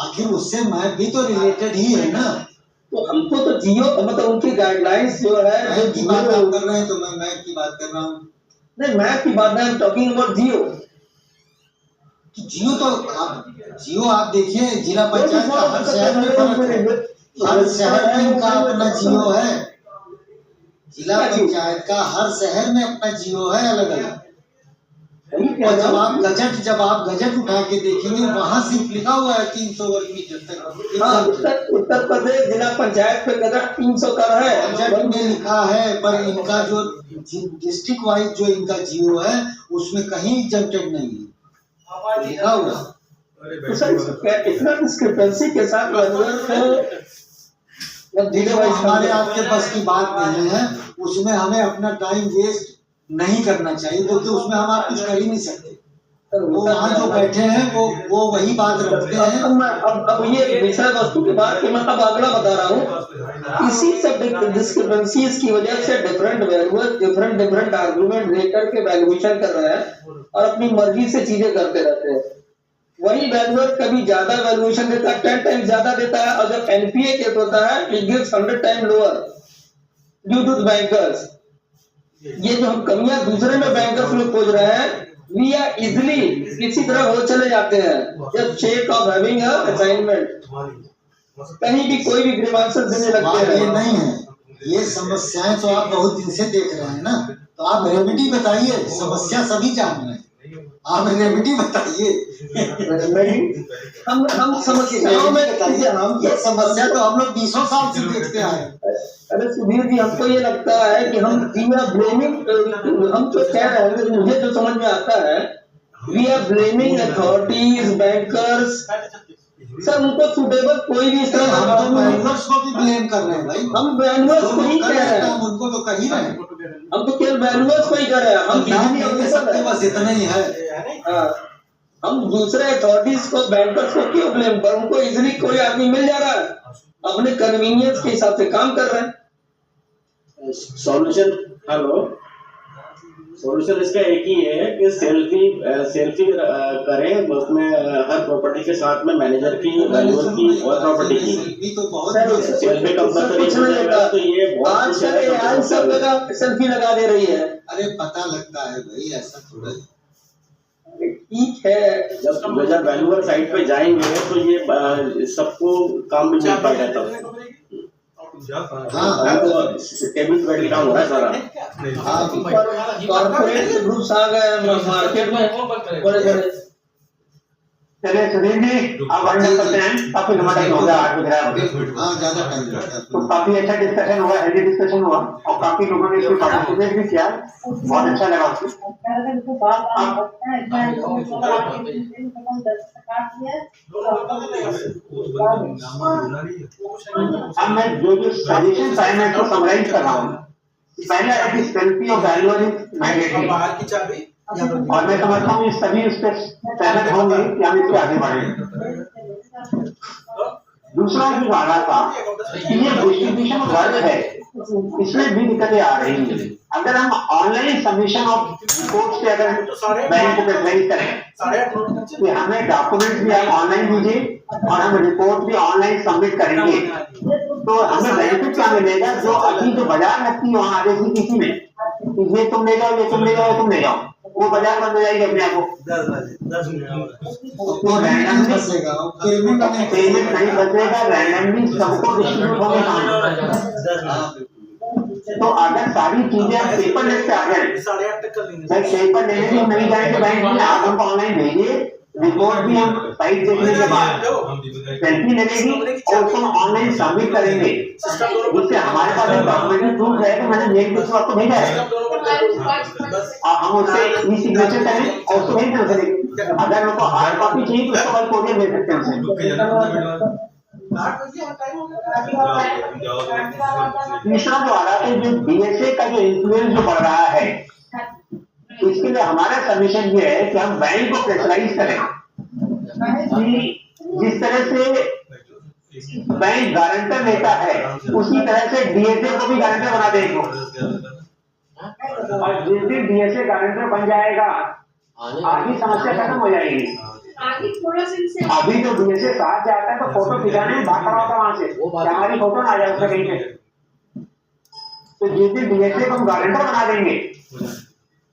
आखिर उससे मैं भी तो रिलेटेड ही है ना। तो हमको तो जियो मतलब उनकी गाइडलाइंस जो है मैप की बात आप कर रहे हैं, तो मैं मैप की बात कर रहा हूँ। नहीं मैप की बात नहीं, टॉकिंग अबाउट जियो। जियो आप देखिए, जिला पंचायत का हर शहर में फर्क है। हर शहर में उनका अपना जियो है। जिला पंचायत का हर शहर में अपना जियो है अलग अलग। और जब आप गजट उठा के देखेंगे, वहां सिर्फ लिखा हुआ है 300 वर्ग मीटर तक। उत्तर प्रदेश जिला पंचायत पे गजट 300 का है, गजट में लिखा है। पर इनका जो डिस्ट्रिक्ट वाइज जो इनका जियो है उसमें कहीं एग्जेम्प्टेड नहीं है लिखा हुआ। तो सर इतना डिस्क्रिपेंसी के साथ हमारे आपके पास की बात नहीं है, उसमें हमें अपना टाइम वेस्ट नहीं करना चाहिए, क्योंकि उसमें हम आप कुछ कर ही नहीं सकते। वो वहाँ जो बैठे हैं वो वही बात रखते हैं। अब ये विषय वस्तु के बाद मैं अब अगला बता रहा हूँ। इसी सब डिस्क्रिपेंसीज की वजह से डिफरेंट वैल्यूअर डिफरेंट आर्गुमेंट लेकर के वैल्यूएशन कर रहे हैं और अपनी मर्जी से चीजें करते रहते हैं। वही वैल्यूअर कभी ज्यादा वैल्यूएशन देता है, 10 टाइम ज्यादा देता है, और जब एनपीए केस होता है it gives 100 time lower due to bankers. ये जो हम कमियां दूसरे में बैंकर्स लोग खोज रहे हैं, वी आर इजिली इसी तरह हो चले जाते हैं। जब शेक ऑफ हैविंग असाइनमेंट कहीं भी कोई भी ग्रीवांसेस देने लगते हैं। ये नहीं है, ये समस्याएं तो आप बहुत दिन से देख रहे हैं ना, तो आप रेमेडी बताइए। समस्या सभी जान रहे हैं, आप रेमेडी बताइए। हम समस्याओं में बताइए। हम ये समस्या तो हम लोग 20 साल से देखते आए हैं। अरे सुधीर जी, हमको ये लगता है कि हम ब्लेमिंग, हम जो कह रहे हैं, मुझे जो समझ में आता है, we are blaming authorities, bankers. Sir उनको सुटेबल कोई भी इस तरह, हम तो बैंकर्स को भी ब्लेम कर रहे हैं भाई। हम बैंकर्स को ही कह रहे हैं, हम उनको तो कह ही रहे हैं। हम तो केवल बैंकर्स को ही कह रहे हैं। हम नाम नहीं दे सकते, बस इतना ही है। हम दूसरे अथॉरिटीज को, बैंकर्स को क्यों ब्लेम कर? उनको इजीली कोई आदमी मिल जा रहा है, अपने कन्वीनियंस के हिसाब से काम कर रहे हैं। सॉल्यूशन, हेलो, सॉल्यूशन इसका एक ही है कि सेल्फी करें उसमें, हर प्रॉपर्टी के साथ में मैनेजर की, वैल्यूअर की और प्रॉपर्टी की सेल्फी कंपल्सरी। तो ये आजकल सब जगह सेल्फी लगा दे रही है। अरे पता लगता है भाई, ऐसा थोड़ा ठीक है। जब वैल्यूअर साइट पे जाएंगे तो ये सबको काम भी मिल पाएगा तब। टेबल बैठ के काम हो रहा है सारा। कॉर्पोरेट ग्रुप्स आ गए मार्केट में बड़े बड़े। चलिए सुधीर जी, आप वाइंड अप करते हैं, काफी लंबा टाइम हो गया, 8 बज रहा है। ज्यादा टाइम लगता। तो काफी अच्छा डिस्कशन हुआ, हेल्दी डिस्कशन हुआ, और काफी लोगों ने इसमें पार्टिसिपेट भी किया, बहुत अच्छा लगा उसको। अब मैं जो सजेशन है मैं इसको समराइज कर रहा हूँ। पहला है कि सेल्फी और वैल्यूअर इज मैंडेटरी, और मैं समझता हूँ सभी उस पर सहमत होंगे कि हम इससे आगे बढ़ेंगे। दूसरा जो आ रहा था कि ये डिस्ट्रीब्यूशन वर्क है, इसमें भी दिक्कतें आ रही हैं। अगर हम ऑनलाइन सबमिशन ऑफ रिपोर्ट से अगर बैंक को प्रेफरेंस करें कि हमें डॉक्यूमेंट्स भी आप ऑनलाइन दीजिए और हम रिपोर्ट भी ऑनलाइन सबमिट करेंगे, तो हमें बेनिफिट क्या मिलेगा? जो अभी जो बाजार लगती है वहाँ आगे से किसी में ये तुम ले जाओ, ये तुम ले जाओ, तुम ले जाओ, वो बाजार बंद हो जाएगी अपने आप को। तो पेमेंट नहीं बचेगा, रैंडमली सबको डिस्ट्रीब्यूट होगा। तो अगर सारी चीजें पेपरलेस पे आ जाए, पेपर लेने भी नहीं जाएंगे बैंक में, आप हमको ऑनलाइन भेजिए, रिपोर्ट भी हम साइट देखने के बाद सेल्फी लगेगी और उसको हम ऑनलाइन सबमिट करेंगे, जिससे हमारे पास एक डॉक्यूमेंट्री प्रूफ है कि मैंने मेल के थ्रू आपको भेजा है, और हम उससे ई सिग्नेचर करें और उसको भेज दें। अगर उनको हार्ड कॉपी चाहिए तो उसको कल कोरियर भेज सकते हैं उसे। तीसरा जो आ रहा है, जो बीएसए का जो इन्फ्लुएंस जो बढ़ रहा है, इसके लिए हमारा सबमिशन ये है कि हम बैंक को प्रेशराइज करें कि जिस तरह से बैंक गारंटर लेता है उसी तरह से डीएसए को भी गारंटर बना देगा, और जिस दिन डीएसए गारंटर बन जाएगा आधी समस्या खत्म हो जाएगी। अभी तो डीएसए साथ जाता है तो फोटो खिंचाने में भाग खड़ा होता है वहां से, हमारी फोटो ना आ जाए उसका कहीं पे। तो जिस दिन डीएसए को हम गारंटर बना देंगे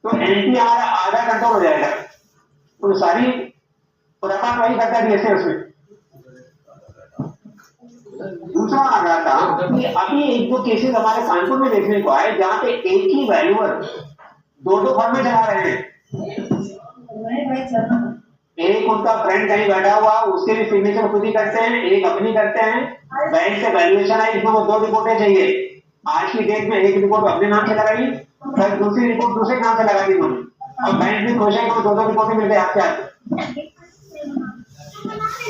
तो एनपीआर आधा कंट्रोल हो जाएगा। तो सारी खुरापात वही करता है डीएसए उसमें। दूसरा आ रहा था कि अभी एक दो केसेस हमारे कानपुर में देखने को आए जहां पे एक ही वैल्यूअर दो फर्म में चला रहे हैं। एक उनका फ्रेंड कहीं बैठा हुआ, उसके भी सिग्नेचर खुद ही करते हैं, एक अपनी करते हैं। बैंक से वैल्यूएशन आई, इसमें वो 2 रिपोर्टें चाहिए। आज की डेट में एक रिपोर्ट अपने नाम से लगाई, फिर दूसरी रिपोर्ट दूसरे नाम से लगा दी उन्होंने, और बैंक भी खुश है कि 2 रिपोर्टें मिल गई आपके हाथ।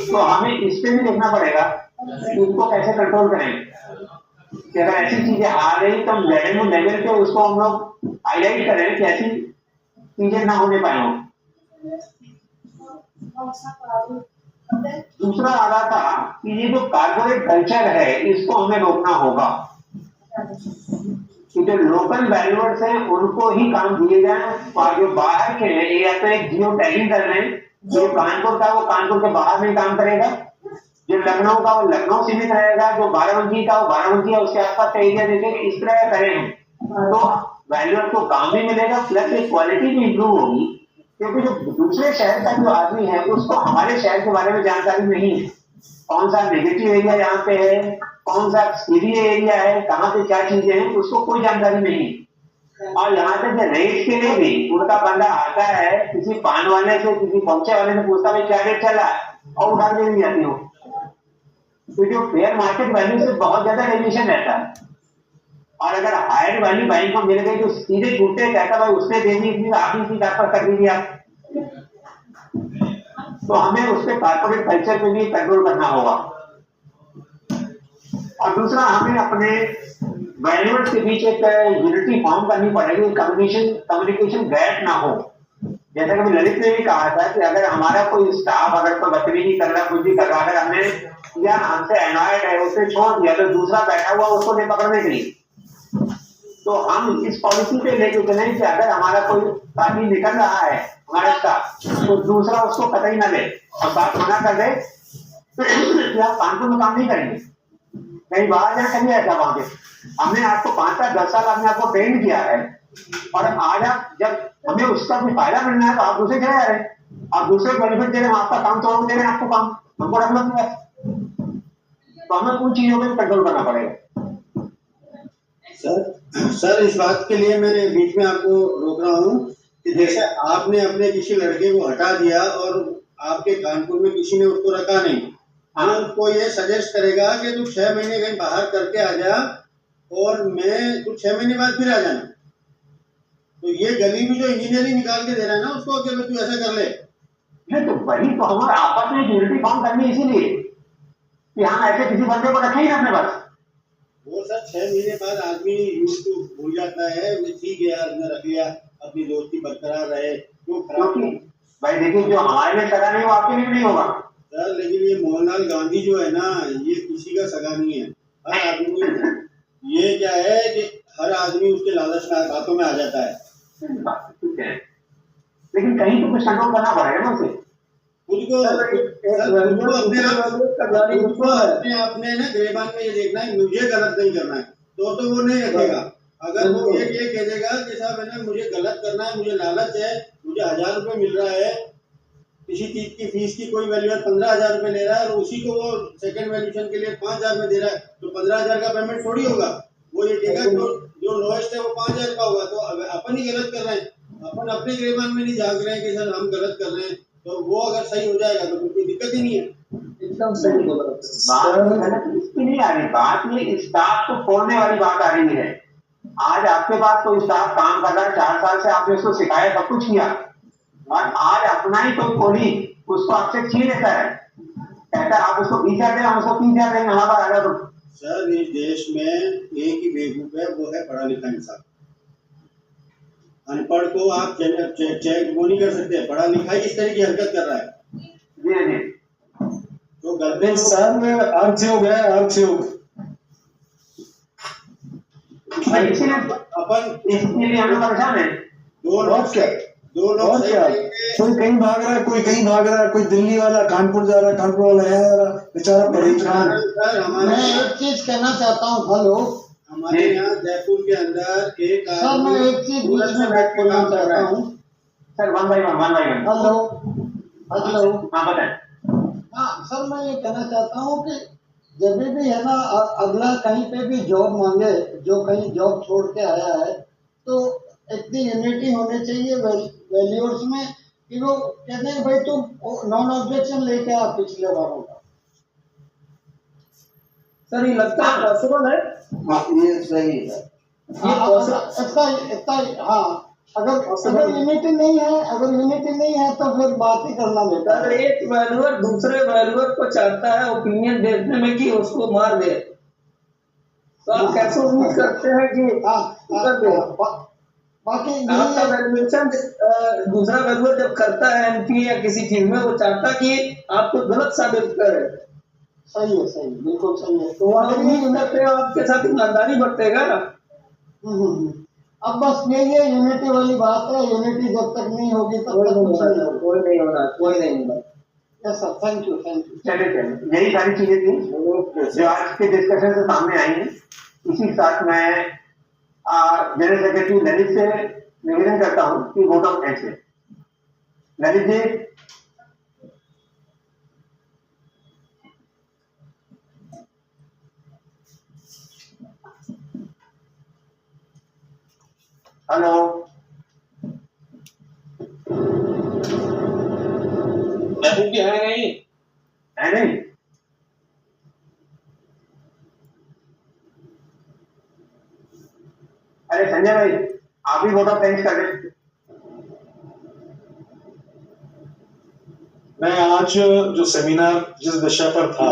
तो हमें इस पे भी देखना पड़ेगा कि इनको कैसे कंट्रोल करें कि अगर ऐसी चीजें आ रही तो हम लेवल पे उसको हम लोग हाईलाइट करें कि ऐसी चीजें ना होने पाए हो। दूसरा आ रहा था कि ये जो कॉर्पोरेट कल्चर है इसको हमें रोकना होगा कि जो लोकल वैल्यूअर्स हैं उनको ही काम दिए जाए, और जो बाहर के हैं या तो एक जियो टैगिंग कर रहे हैं, जो कानपुर का वो कानपुर के बाहर में काम करेगा, जो लखनऊ का वो लखनऊ सीमित रहेगा, जो बाराबंकी का वो बाराबंकी है उसके आसपास का एरिया देखेंगे। इस तरह करें तो वैल्यूअर को काम भी मिलेगा, प्लस एक क्वालिटी भी इंप्रूव होगी, क्योंकि जो दूसरे शहर का जो आदमी है उसको हमारे शहर के बारे में जानकारी नहीं है। कौन सा नेगेटिव एरिया यहाँ पे है, कौन सा सीरिय एरिया है, कहाँ पे क्या चीजें हैं, उसको कोई जानकारी नहीं। और यहाँ तक रेट के लिए भी उनका बंदा आता है, किसी पान वाले से, किसी पहुंचे वाले से पूछता भाई क्या रेट चला है, और उठा के नहीं जाती हो। तो जो फेयर मार्केट वैल्यू से बहुत ज्यादा डेविएशन रहता है। और अगर हायर वैल्यू बैंक को मिल गई तो सीधे छूटते कहता भाई उसने देनी थी, आप ही कर दीजिए आप। तो हमें उसके कॉर्पोरेट कल्चर पे भी कंट्रोल करना होगा। और दूसरा, हमें अपने वैल्यूअर्स के बीच एक यूनिटी फॉर्म करनी पड़ेगी, कम्युनिकेशन गैप ना हो। जैसा कि ललित ने भी कहा था कि अगर हमारा कोई स्टाफ अगर कोई बदतमीजी कर रहा, कुछ भी कर रहा, अगर हमने या हमसे एनॉयड है उसे छोड़ दिया तो दूसरा बैठा हुआ उसको नहीं पकड़ने के लिए, तो हम इस पॉलिसी पे लेके चले कि अगर हमारा कोई आदमी निकल रहा है हमारे साथ तो दूसरा उसको कतई ना ले और बात मना कर दे कि आप कानपुर में काम नहीं करेंगे, कहीं बाहर जाए कभी ऐसा। वहां पे हमने आपको 5 साल 10 साल आपने आपको ट्रेन किया है और आज आप जब हमें उसका भी फायदा मिलना है तो आप दूसरे चले जा रहे हैं और दूसरे बेनिफिट दे रहे हैं, आपका काम तोड़ दे रहे हैं, आपको काम हमको रखना है। तो हमें उन चीजों पर कंट्रोल करना पड़ेगा। सर इस बात के लिए मैं बीच में आपको रोक रहा हूँ कि जैसे आपने अपने किसी लड़के को हटा दिया और आपके कानपुर में किसी ने उसको रखा नहीं, हाँ उसको ये सजेस्ट करेगा कि तू 6 महीने कहीं बाहर करके आ जा और तू 6 महीने बाद फिर आ जाना। तो ये गली में जो इंजीनियरिंग निकाल के दे रहा है ना उसको कि तू ऐसा कर ले। तो वही तो हमारे आपस में यूनिटी फॉर्म करनी इसीलिए कि हम ऐसे किसी बंदे को रखे ही ना अपने पास। वो सर 6 महीने बाद आदमी भूल जाता है, ठीक है यार मैं रख लिया, अपनी दोस्ती बरकरार रहे, क्यों खराब। भाई देखिए जो हमारे लिए सगा नहीं वो आपके लिए नहीं होगा सर। लेकिन ये मोहनलाल गांधी जो है ना, ये किसी का सगा नहीं है। हर आदमी ये क्या है कि हर आदमी उसके लालच में बातों में आ जाता है। ठीक है, लेकिन कहीं तो कुछ कंट्रोल करना पड़ेगा ना उसे। अपने ना गिरबान में ये देखना है मुझे गलत नहीं करना है तो वो नहीं रखेगा। अगर वो ये कह देगा कि साहब है ना मुझे गलत करना है, मुझे लालच है, मुझे 1000 रुपए मिल रहा है, किसी चीज की फीस की कोई वैल्यू है 15,000 रुपए ले रहा है और उसी को वो सेकंड वैल्यूएशन के लिए 5,000 में दे रहा है, तो 15,000 का पेमेंट थोड़ी होगा। वो ये कहेगा जो लोएस्ट है वो 5,000 का होगा। तो अपन ही गलत कर रहे हैं, अपन अपने गिरबान में नहीं झांक रहे हैं कि सर हम गलत कर रहे हैं। तो वो अगर सही हो जाएगा तो कोई दिक्कत ही नहीं है। एकदम सही बोला। बात इसकी नहीं आ रही, बात ये स्टाफ को फोड़ने वाली बात आ रही है। आज आपके पास कोई स्टाफ काम कर रहा है, 4 साल से आपने उसको सिखाया, सब कुछ किया, और आज अपना ही कोई कोली उसको आपसे छीन लेता है, कहता है आप उसको 20,000 दें, हम उसको 30,000 देंगे, हमारा आ गया। तो सर इस देश में एक ही बेवकूफ है, वो है पढ़ा लिखा इंसान। अनपढ़ को आप चेक वो नहीं कर सकते, पढ़ा लिखा इस तरह की हरकत कर रहा है। तो गलती सर में अर्थ है अर्थ अपन इसलिए हम लोग परेशान है। दो लोग कोई कहीं भाग रहा है, कोई कहीं भाग रहा है, कोई दिल्ली वाला कानपुर जा रहा है, कानपुर वाला यहाँ जा रहा है, बेचारा परेशान। मैं एक चीज कहना चाहता हूँ। हेलो, हमारे यहाँ जयपुर के अंदर एक सर मैं एक चीज बीच में बात करना चाहता हूँ सर। 1 by 1 हेलो हाँ बताएं। हाँ सर, मैं ये कहना चाहता हूँ कि जब भी है ना अगला कहीं पे भी जॉब मांगे, जो कहीं जॉब छोड़ के आया है, तो इतनी यूनिटी होनी चाहिए वैल्यूअर्स में कि वो कहते हैं भाई तुम नॉन ऑब्जेक्शन लेके आ पिछले वालों का। सर ये लगता है पॉसिबल है। ये सही है। इतना हाँ, अगर यूनिटी नहीं है तो फिर बात ही करना बेटा। अगर एक वैल्यूअर दूसरे वैल्यूअर को चाहता है ओपिनियन देखने में कि उसको मार दे, तो आप कैसे उम्मीद करते हैं कि बाकी आपका वैल्यूएशन दूसरा वैल्यूअर जब करता है एमपी या किसी चीज में, वो चाहता कि आपको गलत साबित करे। सही है, बिल्कुल सही है। तो वहाँ उम्मीद करते हैं आपके साथ ईमानदारी बरतेगा ना। अब बस यही है, यूनिटी वाली बात है। यूनिटी जब तक नहीं होगी तब तक कोई नहीं होगा। Yes sir, thank you. चलिए यही सारी चीजें थी जो आज के डिस्कशन से सामने आई हैं। इसी के साथ मैं जनरल सेक्रेटरी ललित से निवेदन करता हूं कि वोट ऑफ थैंक्स है। ललित जी। हेलो महबूब भी है नहीं? है नहीं? अरे संजय भाई, आप ही वोट ऑफ थैंक्स कर दे। मैं आज जो सेमिनार जिस विषय पर था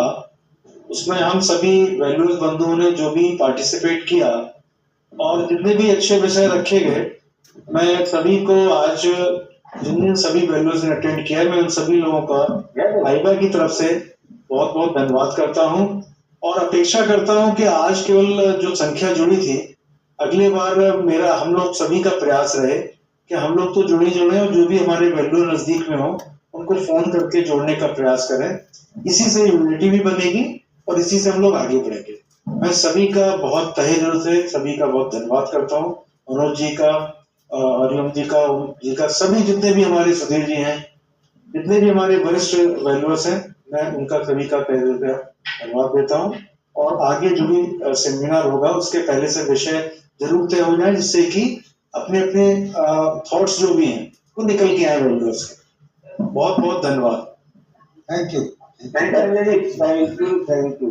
उसमें हम सभी वैल्यूज बंधुओं ने जो भी पार्टिसिपेट किया और जितने भी अच्छे विषय रखे गए, मैं सभी को आज जिन सभी वैल्यूज ने अटेंड किया, मैं उन सभी लोगों का आईबा की तरफ से बहुत बहुत धन्यवाद करता हूं और अपेक्षा करता हूं कि आज केवल जो संख्या जुड़ी थी, अगली बार मेरा हम लोग सभी का प्रयास रहे कि हम लोग तो जुड़े और जो भी हमारे वैल्यू नजदीक में हो उनको फोन करके जोड़ने का प्रयास करें। इसी से यूनिटी भी बनेगी और इसी से हम लोग आगे बढ़ेंगे। मैं सभी का बहुत तहे दिल से सभी का बहुत धन्यवाद करता हूँ। मनोज जी का, हरिओम जी का, सभी जितने भी हमारे सुधीर जी हैं, जितने भी हमारे वरिष्ठ वैल्यूअर्स हैं, मैं उनका सभी का तहे दिल से धन्यवाद देता हूँ। और आगे जो भी सेमिनार होगा उसके पहले से विषय जरूर तय हो जाए, जिससे कि अपने अपने थॉट्स जो भी हैं वो निकल के आए वैल्यूअर्स के। बहुत बहुत धन्यवाद। Thank you. Thank you.